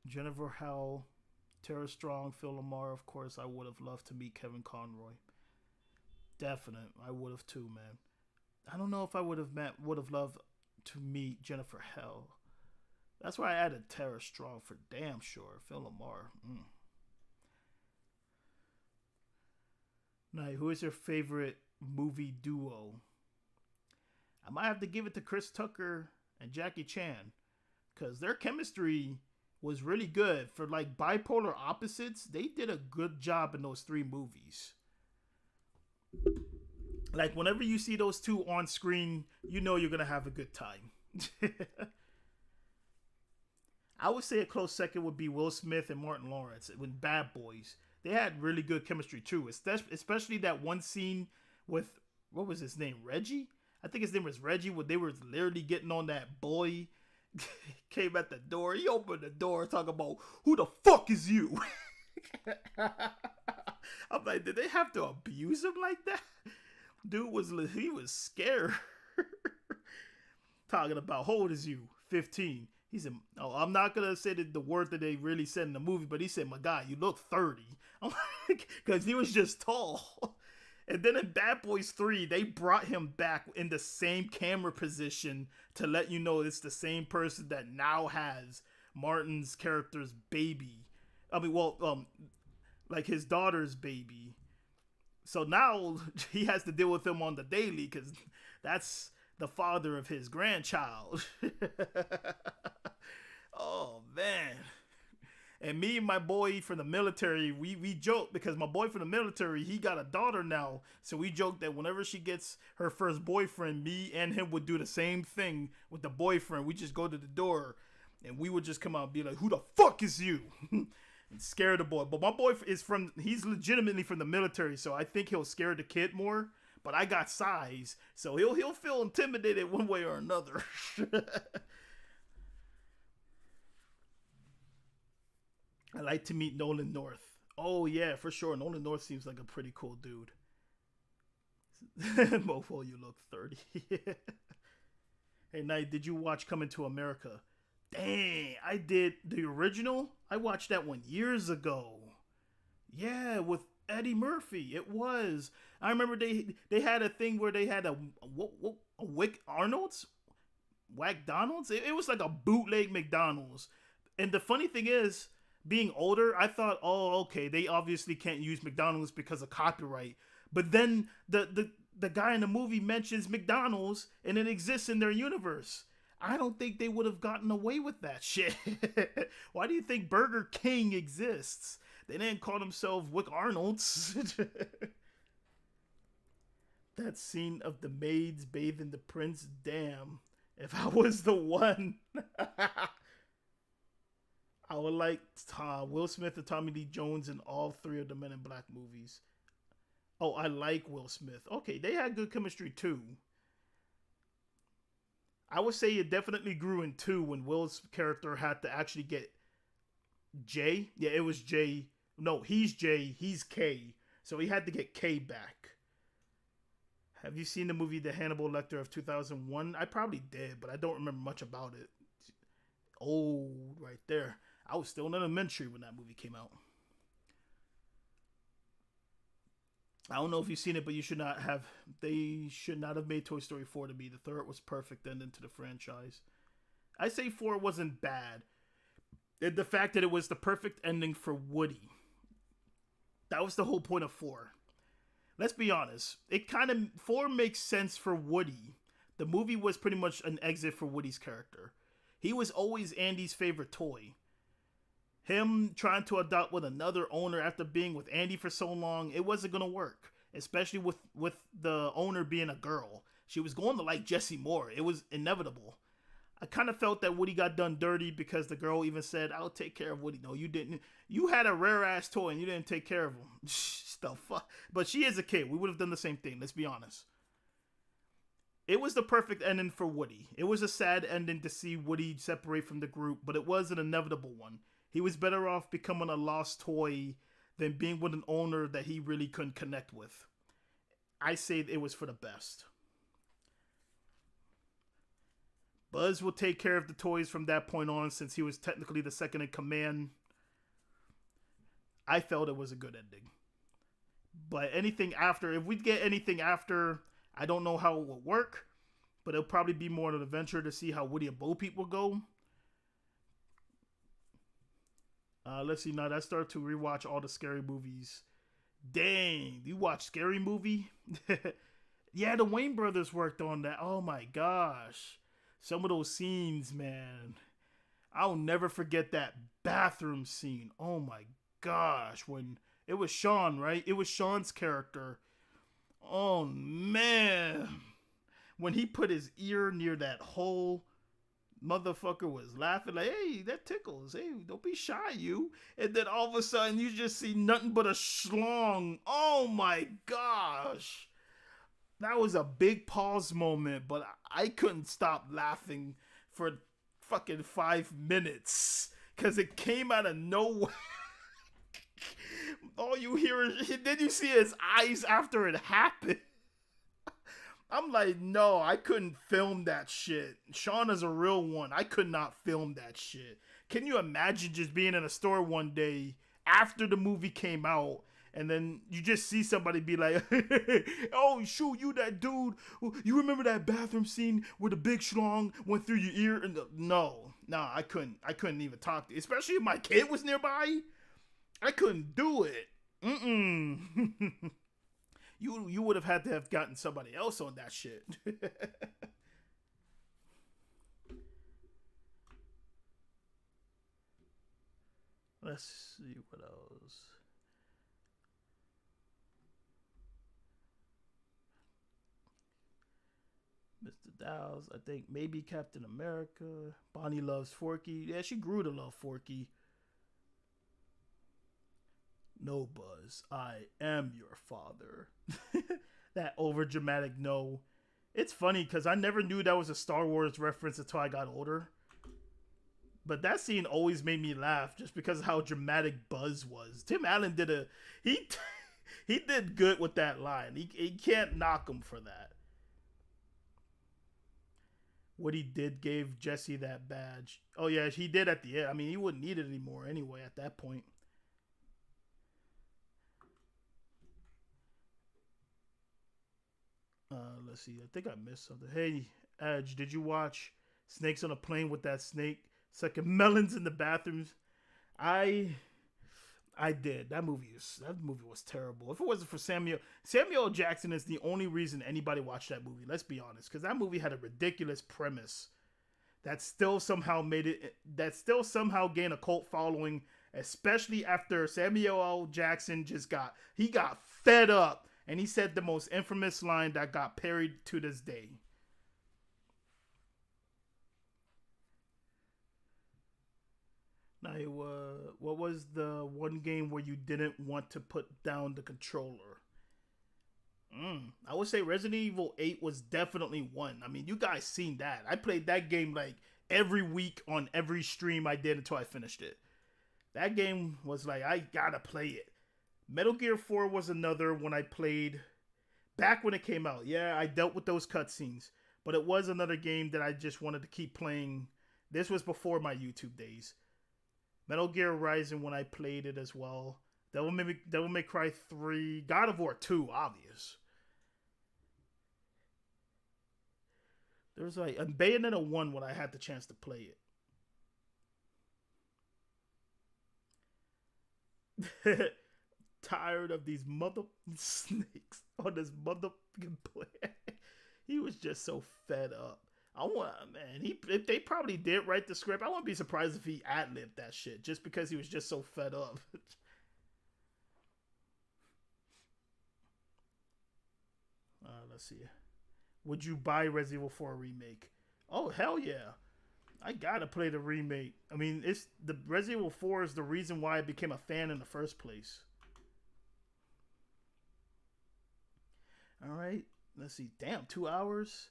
Jennifer Howell, Tara Strong, Phil Lamar, of course. I would have loved to meet Kevin Conroy. Definite, I would have too, man. I don't know if I would have loved to meet Jennifer Howell. That's why I added Tara Strong for damn sure. Phil Lamar. Now, who is your favorite movie duo? I might have to give it to Chris Tucker and Jackie Chan, because their chemistry was really good. For like bipolar opposites, they did a good job in those 3 movies. Like whenever you see those two on screen, you know you're gonna have a good time. I would say a close second would be Will Smith and Martin Lawrence when Bad Boys. They had really good chemistry too, especially that one scene with, what was his name, Reggie? I think his name was Reggie, when they were literally getting on that boy. Came at the door. He opened the door talking about, who the fuck is you? I'm like, did they have to abuse him like that? Dude was scared. Talking about, how old is you? 15. He said, oh, I'm not going to say the word that they really said in the movie, but he said, my God, you look 30. I'm like, because he was just tall. And then in Bad Boys 3, they brought him back in the same camera position to let you know it's the same person that now has Martin's character's baby. I mean, well, like his daughter's baby. So now he has to deal with him on the daily, because that's the father of his grandchild. Oh, man. And me and my boy from the military, we joke, because my boy from the military, he got a daughter now. So we joke that whenever she gets her first boyfriend, me and him would do the same thing with the boyfriend. We just go to the door and we would just come out and be like, who the fuck is you? And scare the boy. But my boy he's legitimately from the military, so I think he'll scare the kid more. But I got size, so he'll feel intimidated one way or another. I like to meet Nolan North. Oh yeah, for sure. Nolan North seems like a pretty cool dude. Mofo, you look 30. Hey, Knight, did you watch Coming to America? Dang, I did. The original? I watched that one years ago. Yeah, with Eddie Murphy. It was. I remember they had a thing where they had a Wick Arnold's? Whack-Donald's? It was like a bootleg McDonald's. And the funny thing is, being older, I thought, oh, okay, they obviously can't use McDonald's because of copyright. But then the guy in the movie mentions McDonald's and it exists in their universe. I don't think they would have gotten away with that shit. Why do you think Burger King exists? They didn't call themselves Wick Arnold's. That scene of the maids bathing the prince, damn. If I was the one... I would like Will Smith and Tommy Lee Jones in all 3 of the Men in Black movies. Oh, I like Will Smith. Okay, they had good chemistry too. I would say it definitely grew in 2 when Will's character had to actually get J. Yeah, it was J. No, he's J, he's K. So he had to get K back. Have you seen the movie The Hannibal Lecter of 2001? I probably did, but I don't remember much about it. Oh, right there. I was still in elementary when that movie came out. I don't know if you've seen it, but you should not have. They should not have made Toy Story 4 to me. The 3rd was perfect ending to the franchise. I say 4 wasn't bad. The fact that it was the perfect ending for Woody. That was the whole point of 4. Let's be honest. 4 makes sense for Woody. The movie was pretty much an exit for Woody's character. He was always Andy's favorite toy. Him trying to adopt with another owner after being with Andy for so long, it wasn't gonna work. Especially with the owner being a girl. She was going to like Jesse more. It was inevitable. I kind of felt that Woody got done dirty because the girl even said, "I'll take care of Woody." No, you didn't. You had a rare ass toy and you didn't take care of him. Stuff. But she is a kid. We would have done the same thing. Let's be honest. It was the perfect ending for Woody. It was a sad ending to see Woody separate from the group, but it was an inevitable one. He was better off becoming a lost toy than being with an owner that he really couldn't connect with. I say it was for the best. Buzz will take care of the toys from that point on since he was technically the second in command. I felt it was a good ending. But anything after, if we get anything after, I don't know how it will work. But it'll probably be more of an adventure to see how Woody and Bo Peep will go. Let's see, now I started to rewatch all the scary movies. Dang, you watch Scary Movie? Yeah, the Wayne brothers worked on that. Oh my gosh. Some of those scenes, man. I'll never forget that bathroom scene. Oh my gosh. When it was Sean, right? It was Sean's character. Oh man. When he put his ear near that hole, motherfucker was laughing like, "Hey, that tickles. Hey, don't be shy, you." And then all of a sudden, you just see nothing but a schlong. Oh my gosh. That was a big pause moment, but I couldn't stop laughing for fucking 5 minutes. Because it came out of nowhere. All you hear is, then you see his eyes after it happened. I'm like, no, I couldn't film that shit. Sean is a real one. I could not film that shit. Can you imagine just being in a store one day after the movie came out and then you just see somebody be like, "Oh, shoot, you that dude. You remember that bathroom scene where the big schlong went through your ear?" And no, I couldn't even talk to you. Especially if my kid was nearby. I couldn't do it. You would have had to have gotten somebody else on that shit. Let's see what else. Mr. Dow's, I think maybe Captain America. Bonnie loves Forky. Yeah, she grew to love Forky. No, Buzz, I am your father. That over dramatic no. It's funny because I never knew that was a Star Wars reference until I got older. But that scene always made me laugh just because of how dramatic Buzz was. Tim Allen he he did good with that line. He can't knock him for that. What he did gave Jesse that badge. Oh yeah, he did at the end. I mean, he wouldn't need it anymore anyway at that point. Let's see. I think I missed something. Hey, Edge, did you watch Snakes on a Plane with that snake sucking melons in the bathrooms? I did. That movie was terrible. If it wasn't for Samuel L. Jackson is the only reason anybody watched that movie. Let's be honest, because that movie had a ridiculous premise that still somehow gained a cult following, especially after Samuel L. Jackson got fed up. And he said the most infamous line that got parried to this day. Now, what was the one game where you didn't want to put down the controller? I would say Resident Evil 8 was definitely one. I mean, you guys seen that. I played that game like every week on every stream I did until I finished it. That game was like, I gotta play it. Metal Gear 4 was another one I played back when it came out. Yeah, I dealt with those cutscenes, but it was another game that I just wanted to keep playing. This was before my YouTube days. Metal Gear Rising when I played it as well. Devil May Cry 3. God of War 2, obvious. There's like, and Bayonetta 1 when I had the chance to play it. Tired of these mother snakes on this motherfucking planet. He was just so fed up. I want, man. If they probably did write the script. I wouldn't be surprised if he ad-libbed that shit just because he was just so fed up. Let's see. Would you buy Resident Evil 4 remake? Oh hell yeah! I gotta play the remake. I mean, it's the Resident Evil 4 is the reason why I became a fan in the first place. All right, let's see. Damn, 2 hours.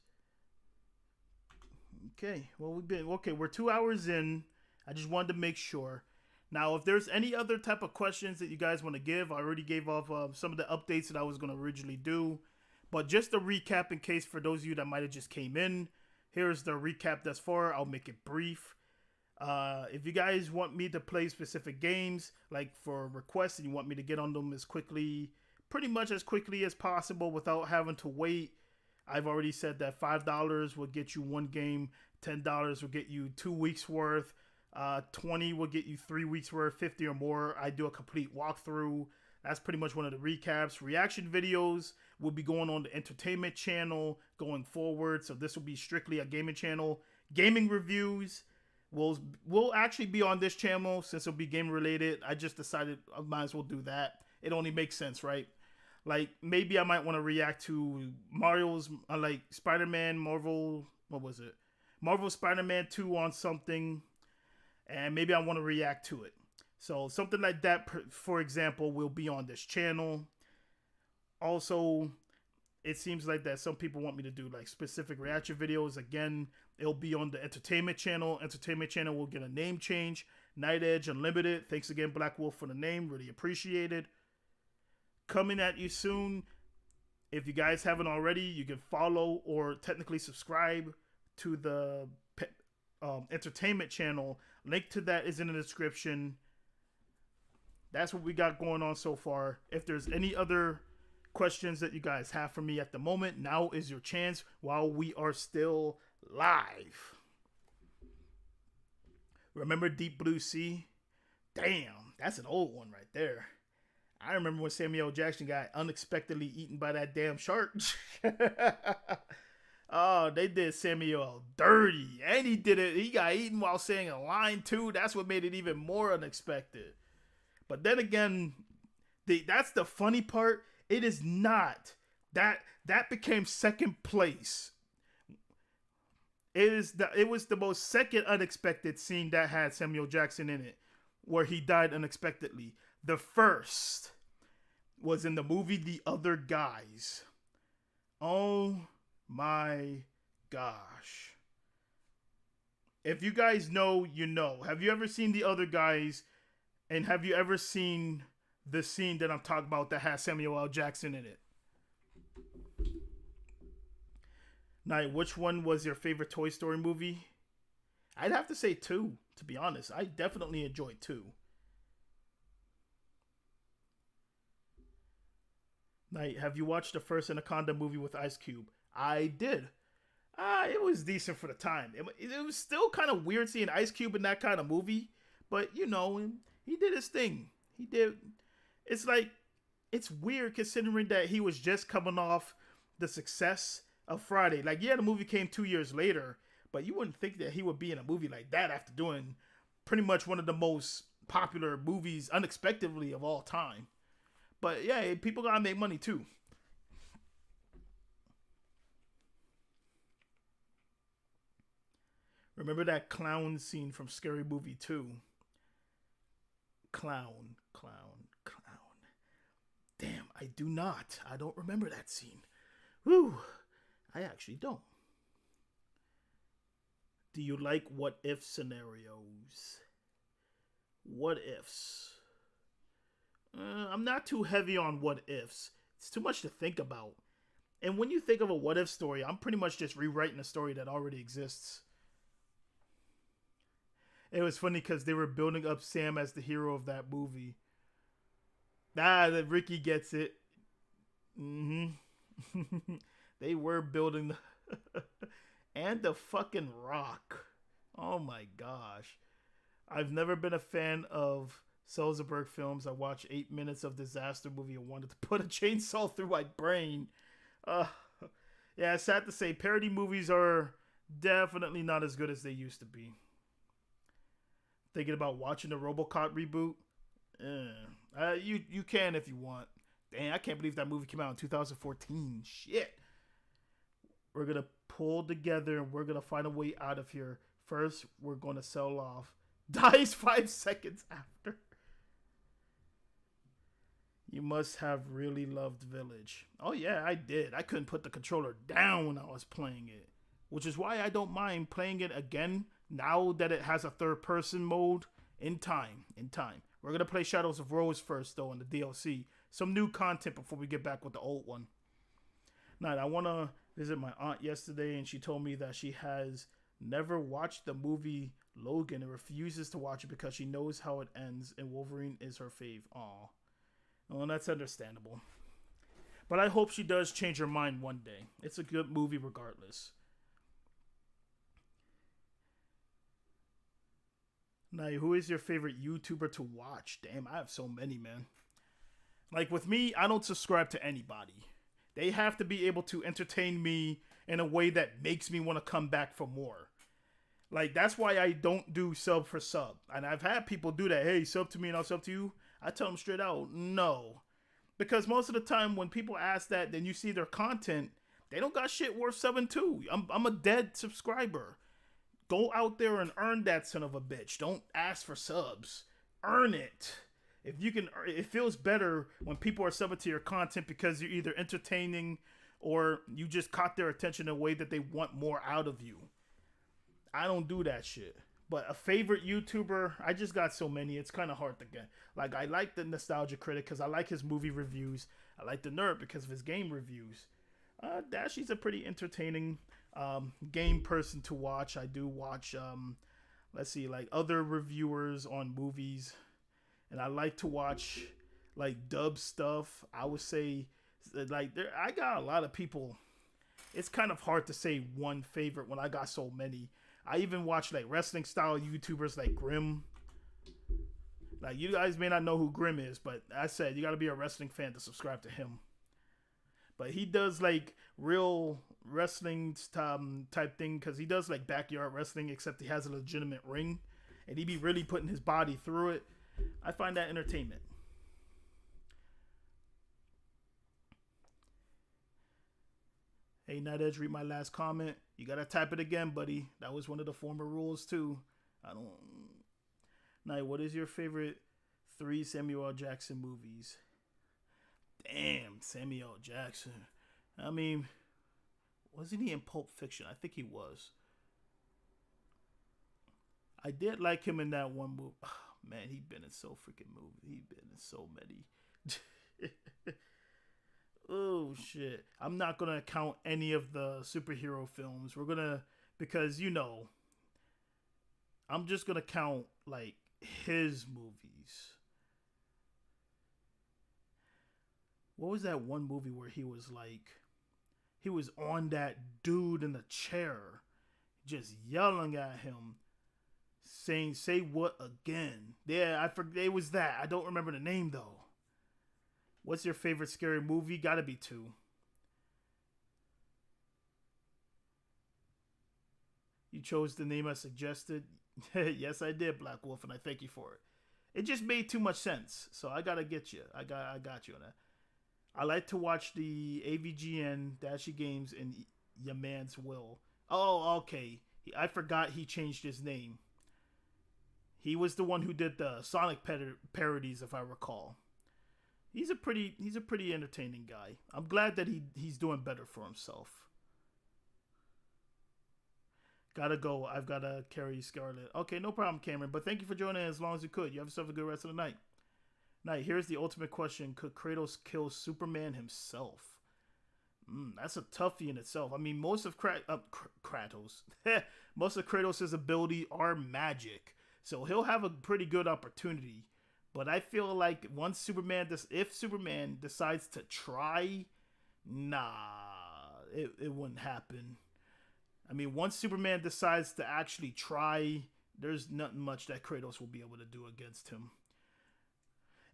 Okay, well we're 2 hours in. I just wanted to make sure. Now, if there's any other type of questions that you guys want to give, I already gave off some of the updates that I was going to originally do. But just a recap in case for those of you that might have just came in. Here's the recap thus far. I'll make it brief. If you guys want me to play specific games, like for requests, and you want me to get on them pretty much as quickly as possible without having to wait, I've already said that $5 will get you one game, $10 will get you 2 weeks worth, 20 will get you 3 weeks worth, 50 or more. I do a complete walkthrough. That's pretty much one of the recaps. Reaction videos will be going on the entertainment channel going forward. So this will be strictly a gaming channel. Gaming reviews will actually be on this channel since it'll be game related. I just decided I might as well do that. It only makes sense, right? Like maybe I might want to react to Mario's like Spider-Man, Marvel Spider-Man 2 on something. And maybe I want to react to it. So something like that, for example, will be on this channel. Also, it seems like that some people want me to do like specific reaction videos. Again, it'll be on the entertainment channel. Entertainment channel will get a name change. Night Edge Unlimited. Thanks again, Black Wolf, for the name. Really appreciated. Coming at you soon. If you guys haven't already, you can follow or technically subscribe to the entertainment channel. Link to that is in the description. That's what we got going on so far. If there's any other questions that you guys have for me at the moment, now is your chance while we are still live. Remember Deep Blue Sea? Damn, that's an old one right there. I remember when Samuel L. Jackson got unexpectedly eaten by that damn shark. Oh, they did Samuel dirty. And he did it. He got eaten while saying a line too. That's what made it even more unexpected. But then again, that's the funny part. It is not. That became second place. It was the most second unexpected scene that had Samuel Jackson in it, where he died unexpectedly. The first was in the movie The Other Guys. Oh my gosh. If you guys know, you know. Have you ever seen The Other Guys? And have you ever seen the scene that I'm talking about that has Samuel L. Jackson in it? Now, which one was your favorite Toy Story movie? I'd have to say 2, to be honest. I definitely enjoyed 2. Now, have you watched the first Anaconda movie with Ice Cube? I did. It was decent for the time. It was still kind of weird seeing Ice Cube in that kind of movie. But, you know, he did his thing. He did. It's like, it's weird considering that he was just coming off the success of Friday. Like, yeah, the movie came 2 years later, but you wouldn't think that he would be in a movie like that after doing pretty much one of the most popular movies unexpectedly of all time. But yeah, people gotta make money too. Remember that clown scene from Scary Movie 2? Clown. Damn, I do not. I don't remember that scene. Whew. I actually don't. Do you like what if scenarios? What ifs? I'm not too heavy on what ifs. It's too much to think about. And when you think of a what if story, I'm pretty much just rewriting a story that already exists. It was funny because they were building up Sam as the hero of that movie. That Ricky gets it. They were building the and the fucking Rock. Oh my gosh. I've never been a fan of Soderbergh films. I watched 8 minutes of Disaster movie and wanted to put a chainsaw through my brain. Yeah, it's sad to say parody movies are Definitely not as good as they used to be. Thinking about watching the RoboCop reboot? You can if you want. Dang, I can't believe that movie came out in 2014. Shit. We're gonna pull together and we're gonna find a way out of here. First, we're gonna sell off. Dies 5 seconds after. You must have really loved Village. Oh yeah, I did. I couldn't put the controller down when I was playing it, which is why I don't mind playing it again now that it has a third-person mode. In time. We're gonna play Shadows of Rose first, though, in the DLC. Some new content before we get back with the old one. Now, I wanna visit my aunt yesterday, and she told me that she has never watched the movie Logan and refuses to watch it because she knows how it ends, and Wolverine is her fave. Aw. Well, that's understandable. But I hope she does change her mind one day. It's a good movie regardless. Now, who is your favorite YouTuber to watch? Damn, I have so many, man. Like with me, I don't subscribe to anybody. They have to be able to entertain me in a way that makes me want to come back for more. Like, that's why I don't do sub for sub. And I've had people do that. Hey, sub to me and I'll sub to you. I tell them straight out, no. Because most of the time when people ask that, then you see their content, they don't got shit worth subbing to. I'm a dead subscriber. Go out there and earn that son of a bitch. Don't ask for subs. Earn it. If you can, it feels better when people are subbing to your content because you're either entertaining or you just caught their attention in a way that they want more out of you. I don't do that shit. But a favorite YouTuber, I just got so many. It's kind of hard to get. Like, I like the Nostalgia Critic because I like his movie reviews. I like the Nerd because of his game reviews. Dashy's a pretty entertaining game person to watch. I do watch, let's see, like other reviewers on movies. And I like to watch like dub stuff. I would say like I got a lot of people. It's kind of hard to say one favorite when I got so many. I even watch like wrestling style YouTubers like Grimm. Like, you guys may not know who Grimm is, but I said you got to be a wrestling fan to subscribe to him. But he does like real wrestling type thing because he does like backyard wrestling, except he has a legitimate ring and he be really putting his body through it. I find that entertainment. Hey, Knightedge, read my last comment. You gotta type it again, buddy. That was one of the former rules too. I don't. Night, what is your favorite 3 Samuel L. Jackson movies? Damn, Samuel L. Jackson. I mean, wasn't he in Pulp Fiction? I think he was. I did like him in that one movie. Oh, man, he been in so freaking movies. He been in so many. Oh shit. I'm not gonna count any of the superhero films. We're gonna, because I'm just gonna count like his movies. What was that one movie where he was on that dude in the chair, just yelling at him, saying, "Say what again?" Yeah, I forget. It was that. I don't remember the name though. What's your favorite scary movie? Gotta be 2. You chose the name I suggested. Yes, I did, Black Wolf, and I thank you for it. It just made too much sense, so I gotta get you. I got you on that. I like to watch the AVGN Dashy Games and Your Man's Will. Oh, okay. I forgot he changed his name. He was the one who did the Sonic parodies, if I recall. He's a pretty entertaining guy. I'm glad that he's doing better for himself. Gotta go. I've gotta carry Scarlet. Okay, no problem, Cameron. But thank you for joining as long as you could. You have yourself a good rest of the night. Now, here's the ultimate question. Could Kratos kill Superman himself? That's a toughie in itself. I mean, most of Kratos, most of Kratos' ability are magic. So he'll have a pretty good opportunity. But I feel like if Superman decides to try, nah, it wouldn't happen. I mean, once Superman decides to actually try, there's nothing much that Kratos will be able to do against him.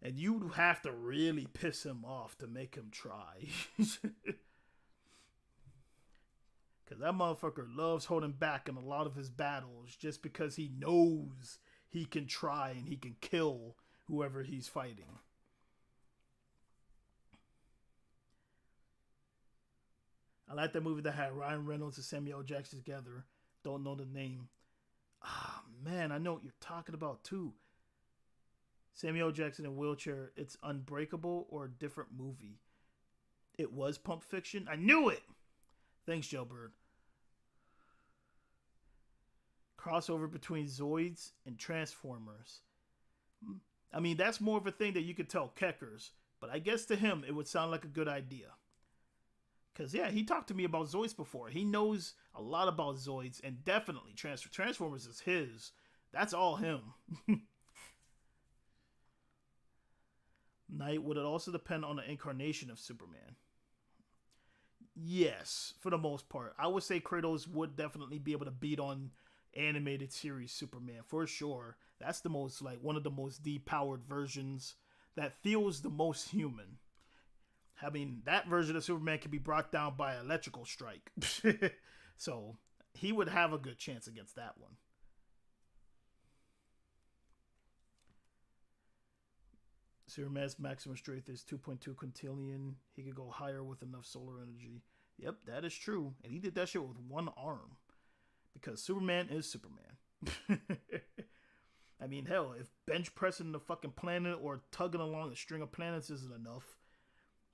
And you have to really piss him off to make him try. Because that motherfucker loves holding back in a lot of his battles just because he knows he can try and he can kill whoever he's fighting. I like that movie that had Ryan Reynolds and Samuel Jackson together. Don't know the name. Ah, man, I know what you're talking about too. Samuel Jackson in wheelchair. It's Unbreakable or a different movie. It was Pulp Fiction. I knew it. Thanks, Jailbird. Crossover between Zoids and Transformers. I mean, that's more of a thing that you could tell Keckers. But I guess to him, it would sound like a good idea. Because, yeah, he talked to me about Zoids before. He knows a lot about Zoids, and definitely Transformers is his. That's all him. Knight, would it also depend on the incarnation of Superman? Yes, for the most part. I would say Kratos would definitely be able to beat on animated series Superman, for sure. That's the most, like, one of the most depowered versions that feels the most human. I mean, that version of Superman can be brought down by an electrical strike. So, he would have a good chance against that one. Superman's maximum strength is 2.2 quintillion. He could go higher with enough solar energy. Yep, that is true. And he did that shit with one arm. Because Superman is Superman. I mean, hell, if bench pressing the fucking planet or tugging along a string of planets isn't enough,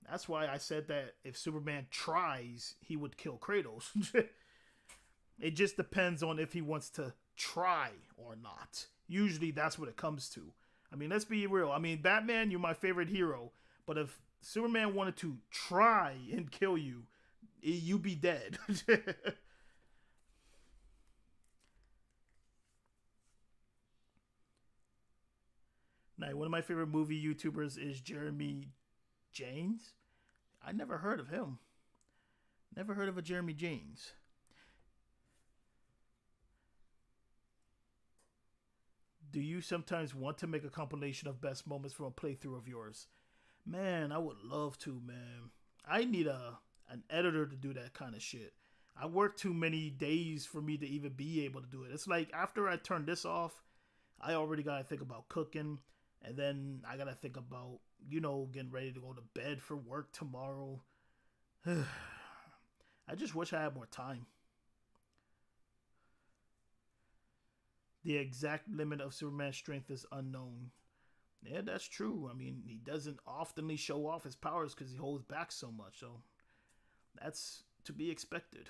that's why I said that if Superman tries, he would kill Kratos. It just depends on if he wants to try or not. Usually that's what it comes to. I mean, let's be real. I mean, Batman, you're my favorite hero. But if Superman wanted to try and kill you, you'd be dead. Now, one of my favorite movie YouTubers is Jeremy James. I never heard of him. Never heard of a Jeremy James. Do you sometimes want to make a compilation of best moments from a playthrough of yours? Man, I would love to, man. I need an editor to do that kind of shit. I work too many days for me to even be able to do it. It's like after I turn this off, I already got to think about cooking. And then I got to think about, getting ready to go to bed for work tomorrow. I just wish I had more time. The exact limit of Superman's strength is unknown. Yeah, that's true. I mean, he doesn't oftenly show off his powers because he holds back so much. So that's to be expected.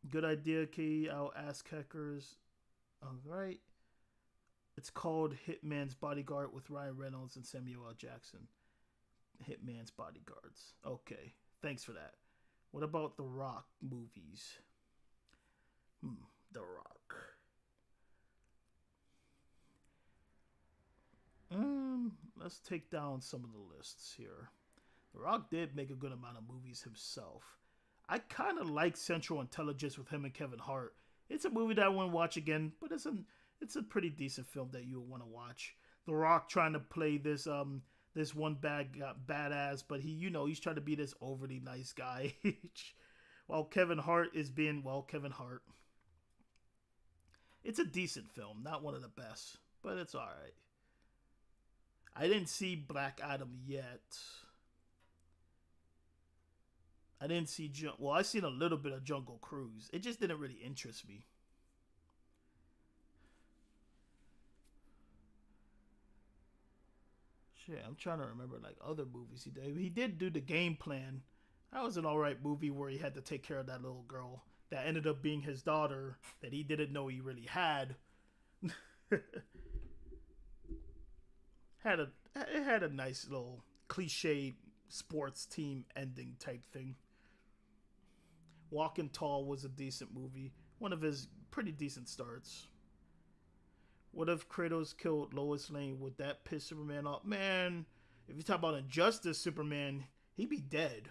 Good idea, Key. I'll ask hackers. All right. It's called Hitman's Bodyguard with Ryan Reynolds and Samuel L. Jackson. Hitman's Bodyguards. Okay. Thanks for that. What about The Rock movies? The Rock. Let's take down some of the lists here. The Rock did make a good amount of movies himself. I kind of like Central Intelligence with him and Kevin Hart. It's a movie that I want to watch again, but it's a pretty decent film that you'll want to watch. The Rock trying to play this one badass, but he's trying to be this overly nice guy. While Kevin Hart is being, Kevin Hart. It's a decent film, not one of the best, but it's alright. I didn't see Black Adam yet. I didn't see, I seen a little bit of Jungle Cruise. It just didn't really interest me. Shit, I'm trying to remember like other movies he did. He did do The Game Plan. That was an alright movie where he had to take care of that little girl that ended up being his daughter that he didn't know he really had. It had a nice little cliche sports team ending type thing. Walking Tall was a decent movie. One of his pretty decent starts. What if Kratos killed Lois Lane? Would that piss Superman off? Man, if you talk about Injustice Superman, he'd be dead.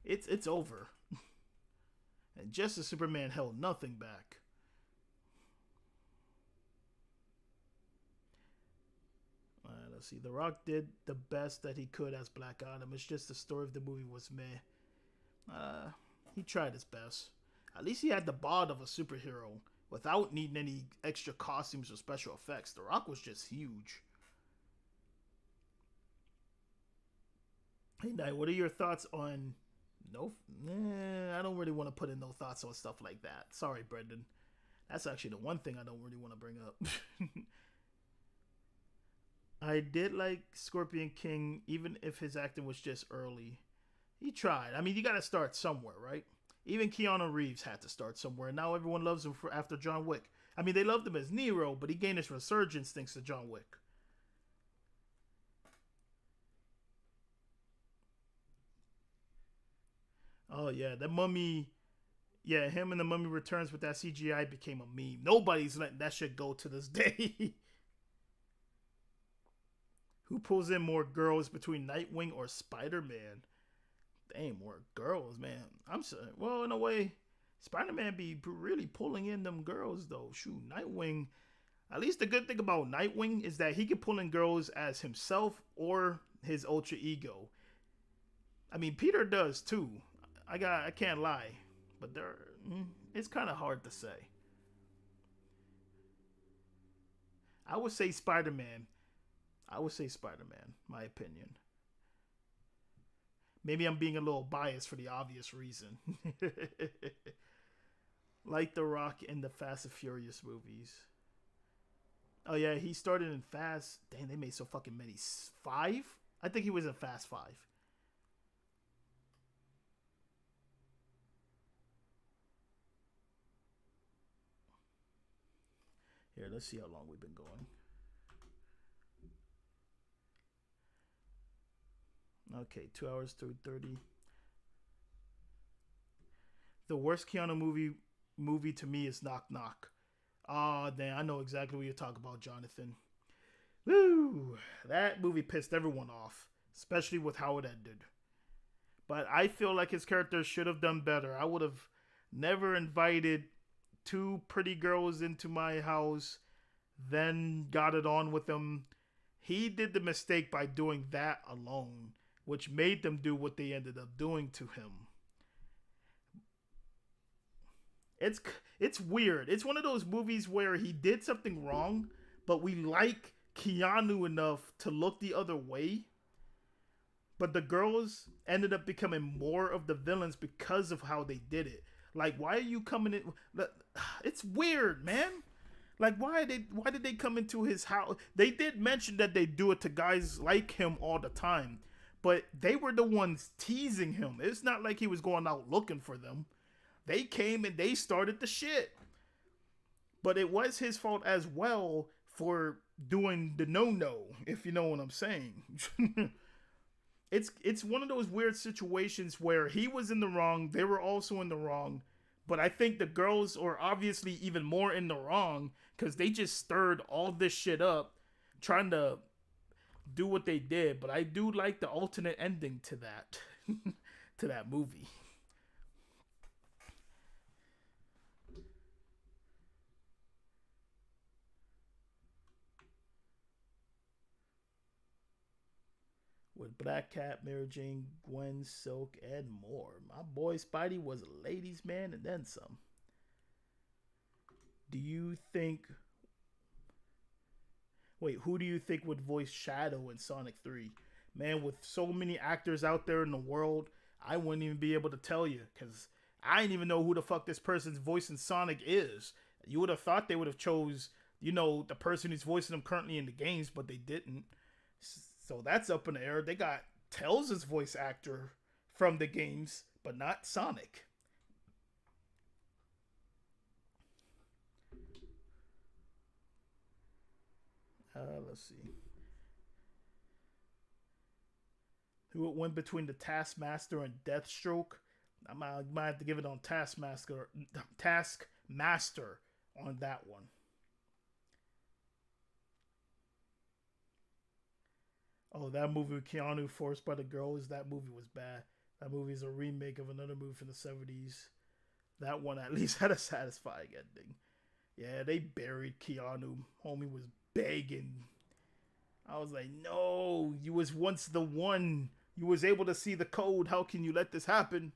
It's over. And Justice Superman held nothing back. Let's see. The Rock did the best that he could as Black Adam. It's just the story of the movie was meh. He tried his best. At least he had the bod of a superhero without needing any extra costumes or special effects. The Rock was just huge. Hey, Knight, what are your thoughts on... No, I don't really want to put in no thoughts on stuff like that. Sorry, Brendan. That's actually the one thing I don't really want to bring up. I did like Scorpion King, even if his acting was just early. He tried. I mean, you got to start somewhere, right? Even Keanu Reeves had to start somewhere. And now everyone loves him for after John Wick. I mean, they loved him as Nero, but he gained his resurgence thanks to John Wick. Oh, yeah. The Mummy... Yeah, him and the Mummy Returns with that CGI became a meme. Nobody's letting that shit go to this day. Who pulls in more girls between Nightwing or Spider-Man? Dang, more girls, man. I'm sorry. Well, in a way, Spider-Man be really pulling in them girls, though. Shoot, Nightwing. At least the good thing about Nightwing is that he can pull in girls as himself or his ultra ego. I mean, Peter does too. I can't lie. But it's kind of hard to say. I would say Spider-Man. My opinion. Maybe I'm being a little biased for the obvious reason. Like The Rock in the Fast and Furious movies. Oh yeah, he started in Fast. Dang, they made so fucking many. 5? I think he was in Fast 5. Here, let's see how long we've been going. Okay, 2 hours through 30. The worst Keanu movie to me is Knock Knock. Ah, oh, damn, I know exactly what you're talking about, Jonathan. Woo! That movie pissed everyone off, especially with how it ended. But I feel like his character should have done better. I would have never invited two pretty girls into my house, then got it on with them. He did the mistake by doing that alone, which made them do what they ended up doing to him. It's weird. It's one of those movies where he did something wrong, but we like Keanu enough to look the other way. But the girls ended up becoming more of the villains because of how they did it. Like, why are you coming in? It's weird, man. Like, why did they come into his house? They did mention that they do it to guys like him all the time, but they were the ones teasing him. It's not like he was going out looking for them. They came and they started the shit. But it was his fault as well for doing the no-no, if you know what I'm saying. It's one of those weird situations where he was in the wrong, they were also in the wrong, but I think the girls are obviously even more in the wrong because they just stirred all this shit up trying to do what they did. But I do like the alternate ending to that to that movie. With Black Cat, Mary Jane, Gwen, Silk, and more. My boy Spidey was a ladies' man and then some. Do you think... Wait, who do you think would voice Shadow in Sonic 3? Man, with so many actors out there in the world, I wouldn't even be able to tell you. Because I didn't even know who the fuck this person's voice in Sonic is. You would have thought they would have chose, the person who's voicing them currently in the games, but they didn't. So that's up in the air. They got Tails' voice actor from the games, but not Sonic. Let's see. Who went between the Taskmaster and Deathstroke? I might have to give it on Taskmaster on that one. Oh, that movie with Keanu Forced by the Girls, that movie was bad. That movie is a remake of another movie from the 70s. That one at least had a satisfying ending. Yeah, they buried Keanu. Homie was begging. I was like, no, you was once the one. You was able to see the code. How can you let this happen?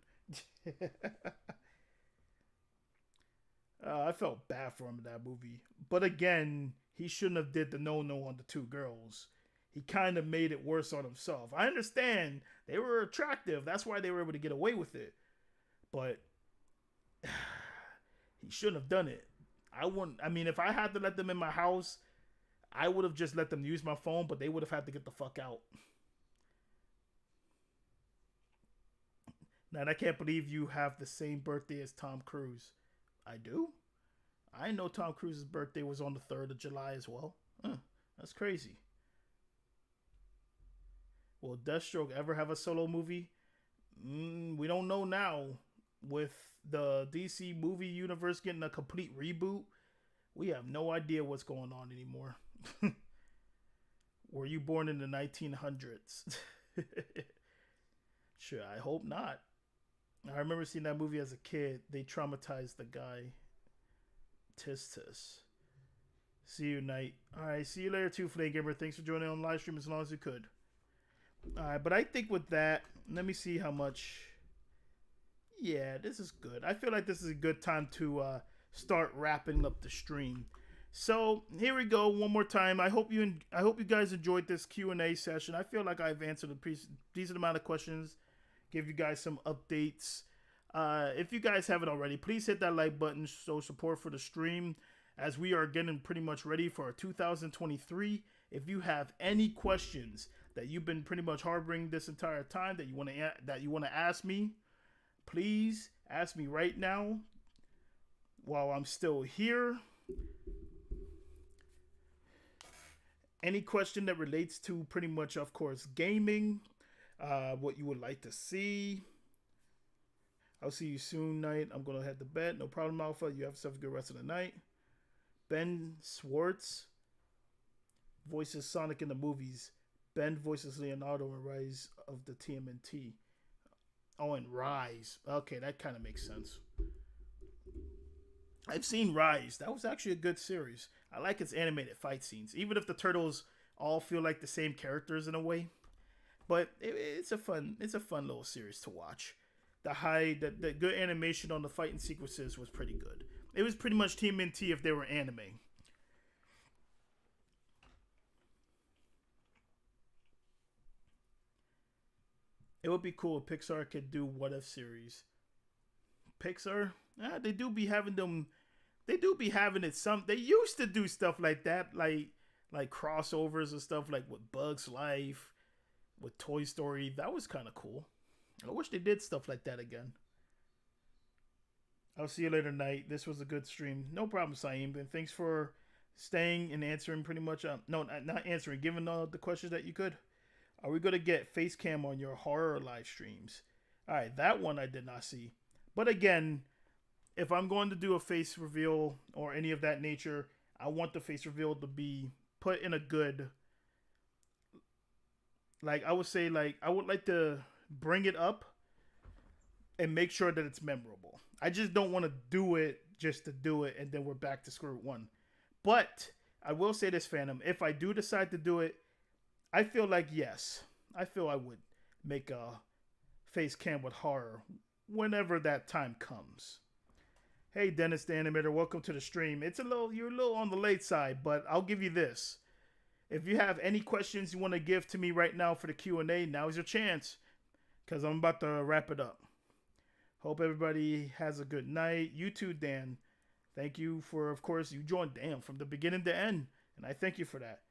I felt bad for him in that movie, but again, he shouldn't have did the no on the two girls. He kind of made it worse on himself. I understand they were attractive, that's why they were able to get away with it, but he shouldn't have done it. I wouldn't. I mean, if I had to let them in my house, I would have just let them use my phone, but they would have had to get the fuck out. Now, I can't believe you have the same birthday as Tom Cruise. I do? I know Tom Cruise's birthday was on the 3rd of July as well. Huh, that's crazy. Will Deathstroke ever have a solo movie? We don't know now. With the DC movie universe getting a complete reboot, we have no idea what's going on anymore. Were you born in the 1900s? Sure, I hope not. I remember seeing that movie as a kid. They traumatized the guy. Tis tis. See you, Knight. Alright, see you later too, Flame Gamer. Thanks for joining on live stream as long as you could. Alright, but I think with that, let me see how much. Yeah, this is good. I feel like this is a good time to start wrapping up the stream. So here we go. One more time. I hope you guys enjoyed this Q&A session. I feel like I've answered a decent amount of questions. Give you guys some updates. If you guys haven't already, please hit that like button. Show support for the stream as we are getting pretty much ready for 2023. If you have any questions that you've been pretty much harboring this entire time that you want to ask me, please ask me right now while I'm still here. Any question that relates to pretty much, of course, gaming, what you would like to see. I'll see you soon, Knight. I'm going to head to bed. No problem, Alpha. You have yourself a good rest of the night. Ben Swartz voices Sonic in the movies. Ben voices Leonardo in Rise of the TMNT. Oh, and Rise. Okay, that kind of makes sense. I've seen Rise. That was actually a good series. I like its animated fight scenes, even if the turtles all feel like the same characters in a way. But it's a fun little series to watch. The good animation on the fighting sequences was pretty good. It was pretty much TMNT if they were anime. It would be cool if Pixar could do what if series. Pixar, they do be having them. They do be having it. They used to do stuff like that, like crossovers and stuff, like with Bugs Life, with Toy Story. That was kind of cool. I wish they did stuff like that again. I'll see you later, Night. This was a good stream. No problem, Saeem. And thanks for staying and answering pretty much. No, not answering. Giving all the questions that you could. Are we going to get face cam on your horror live streams? All right, that one I did not see. But again, if I'm going to do a face reveal or any of that nature, I want the face reveal to be put in a good, like I would say, like I would like to bring it up and make sure that it's memorable. I just don't want to do it just to do it and then we're back to square one. But I will say this, Phantom, if I do decide to do it, I feel like yes, I feel I would make a face cam with horror whenever that time comes. Hey, Dennis the Animator, welcome to the stream. You're a little on the late side, but I'll give you this. If you have any questions you want to give to me right now for the Q&A, now's your chance, because I'm about to wrap it up. Hope everybody has a good night. You too, Dan. Thank you for, of course, you joined Dan from the beginning to end, and I thank you for that.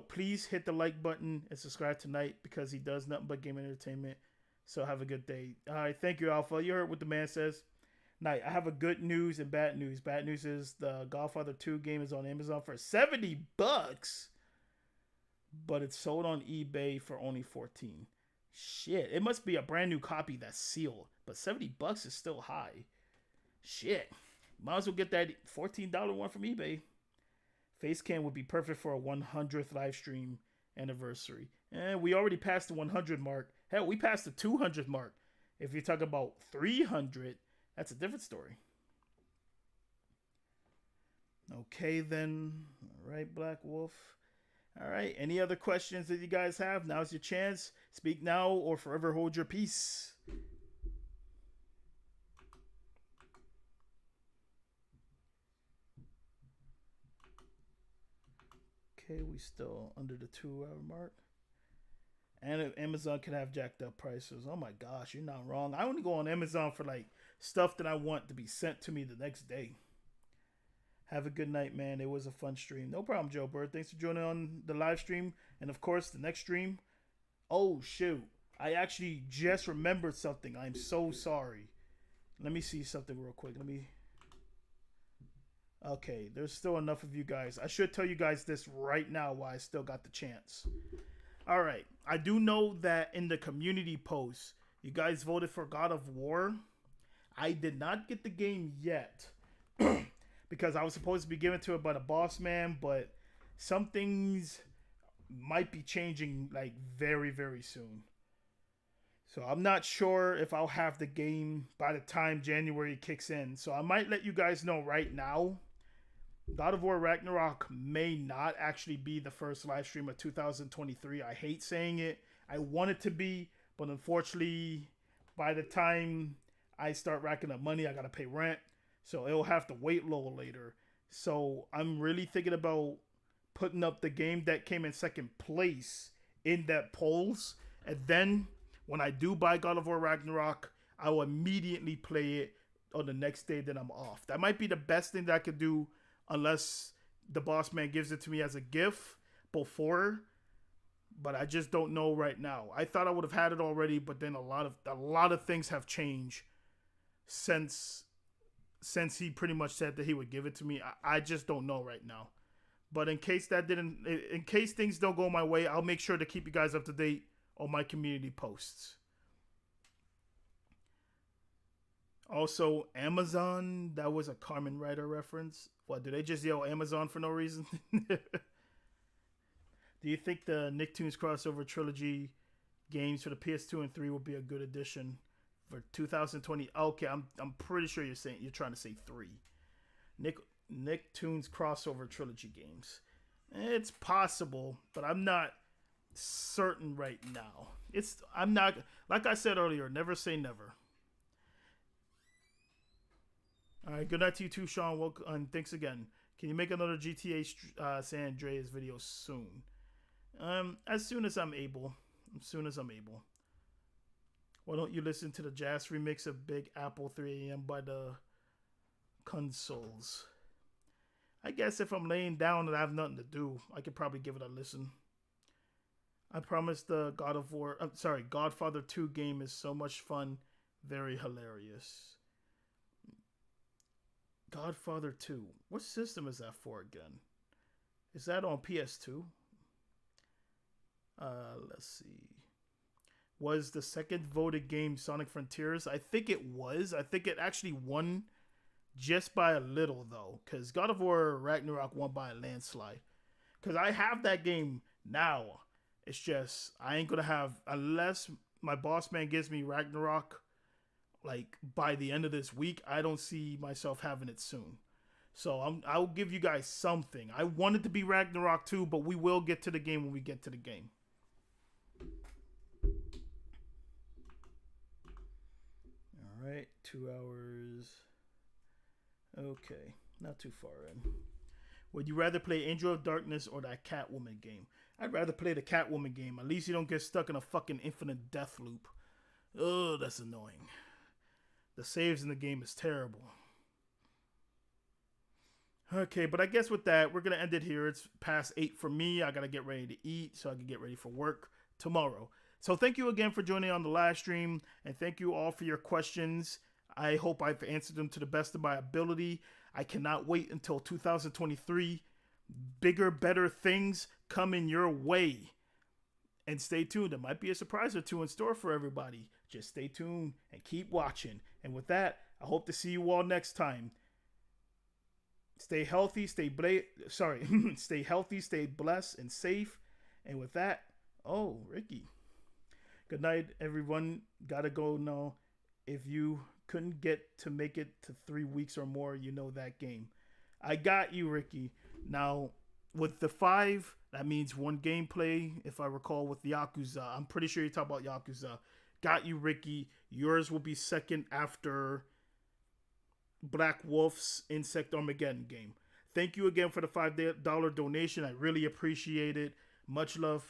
Please hit the like button and subscribe tonight because he does nothing but game entertainment. So have a good day. All right, thank you, Alpha. You heard what the man says. Night. I have a good news and bad news. Bad news is the Godfather 2 game is on Amazon for $70, but it's sold on eBay for only $14. Shit, it must be a brand new copy that's sealed, but $70 is still high. Shit, might as well get that $14 one from eBay. Facecam would be perfect for a 100th live stream anniversary. And we already passed the 100 mark. Hell, we passed the 200 mark. If you talk about 300, that's a different story. Okay, then. All right, Black Wolf. All right, any other questions that you guys have? Now's your chance. Speak now or forever hold your peace. Okay, we still under the 2 hour mark. And if Amazon can have jacked up prices. Oh my gosh, you're not wrong. I only go on Amazon for like stuff that I want to be sent to me the next day. Have a good night, man. It was a fun stream. No problem, Joe Bird. Thanks for joining on the live stream. And of course, the next stream. Oh, shoot. I actually just remembered something. I'm so sorry. Let me see something real quick. Okay, there's still enough of you guys. I should tell you guys this right now while I still got the chance. All right. I do know that in the community post, you guys voted for God of War. I did not get the game yet because I was supposed to be given to it by the boss man, but some things might be changing like very, very soon. So I'm not sure if I'll have the game by the time January kicks in. So I might let you guys know right now. God of War Ragnarok may not actually be the first live stream of 2023. I hate saying it. I want it to be, but unfortunately, by the time I start racking up money, I gotta pay rent. So it'll have to wait a little later. So I'm really thinking about putting up the game that came in second place in that polls. And then when I do buy God of War Ragnarok, I will immediately play it on the next day that I'm off. That might be the best thing that I could do unless the boss man gives it to me as a gift before. But I just don't know right now. I thought I would have had it already, but then a lot of things have changed since he pretty much said that he would give it to me. I just don't know right now. But in case things don't go my way, I'll make sure to keep you guys up to date on my community posts. Also, Amazon, that was a Carmen Rider reference. What, did they just yell Amazon for no reason? Do you think the Nicktoons crossover trilogy games for the PS2 and 3 will be a good addition for 2020? Okay, I'm pretty sure you're trying to say 3. Nicktoons crossover trilogy games. It's possible, but I'm not certain right now. I'm not, like I said earlier, never say never. All right, good night to you too, Sean. Welcome, and thanks again. Can you make another GTA San Andreas video soon? As soon as I'm able. Why don't you listen to the jazz remix of Big Apple 3 AM by the Consoles? I guess if I'm laying down and I have nothing to do, I could probably give it a listen. I promise the Godfather 2 game is so much fun, very hilarious. Godfather 2. What system is that for again? Is that on PS2? Let's see. Was the second voted game Sonic Frontiers? I think it was. I think it actually won just by a little, though. Because God of War Ragnarok won by a landslide. Because I have that game now. It's just, I ain't going to have, unless my boss man gives me Ragnarok, like, by the end of this week, I don't see myself having it soon. So I'll give you guys something. I want it to be Ragnarok 2, but we will get to the game when we get to the game. All right, 2 hours. Okay, not too far in. Would you rather play Angel of Darkness or that Catwoman game? I'd rather play the Catwoman game. At least you don't get stuck in a fucking infinite death loop. Oh, that's annoying. The saves in the game is terrible. Okay, but I guess with that, we're going to end it here. It's past 8 for me. I got to get ready to eat so I can get ready for work tomorrow. So thank you again for joining on the live stream. And thank you all for your questions. I hope I've answered them to the best of my ability. I cannot wait until 2023. Bigger, better things coming your way. And stay tuned. There might be a surprise or two in store for everybody. Just stay tuned and keep watching. And with that, I hope to see you all next time. Stay healthy, stay healthy, stay blessed and safe. And with that, oh, Ricky. Good night, everyone. Gotta go now. If you couldn't get to make it to 3 weeks or more, you know that game. I got you, Ricky. Now, with the 5, that means 1 gameplay, if I recall, with Yakuza. I'm pretty sure you talk about Yakuza. Got you, Ricky. Yours will be second after Black Wolf's Insect Armageddon game. Thank you again for the $5 donation. I really appreciate it. Much love.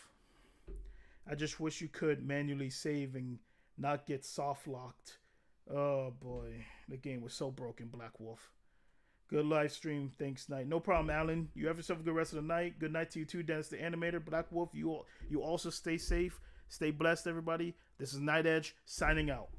I just wish you could manually save and not get soft locked. Oh boy, the game was so broken, Black Wolf. Good live stream. Thanks, Night. No problem, Alan. You have yourself a good rest of the night. Good night to you too, Dennis the Animator. Black Wolf, you also stay safe. Stay blessed, everybody. This is Night Edge signing out.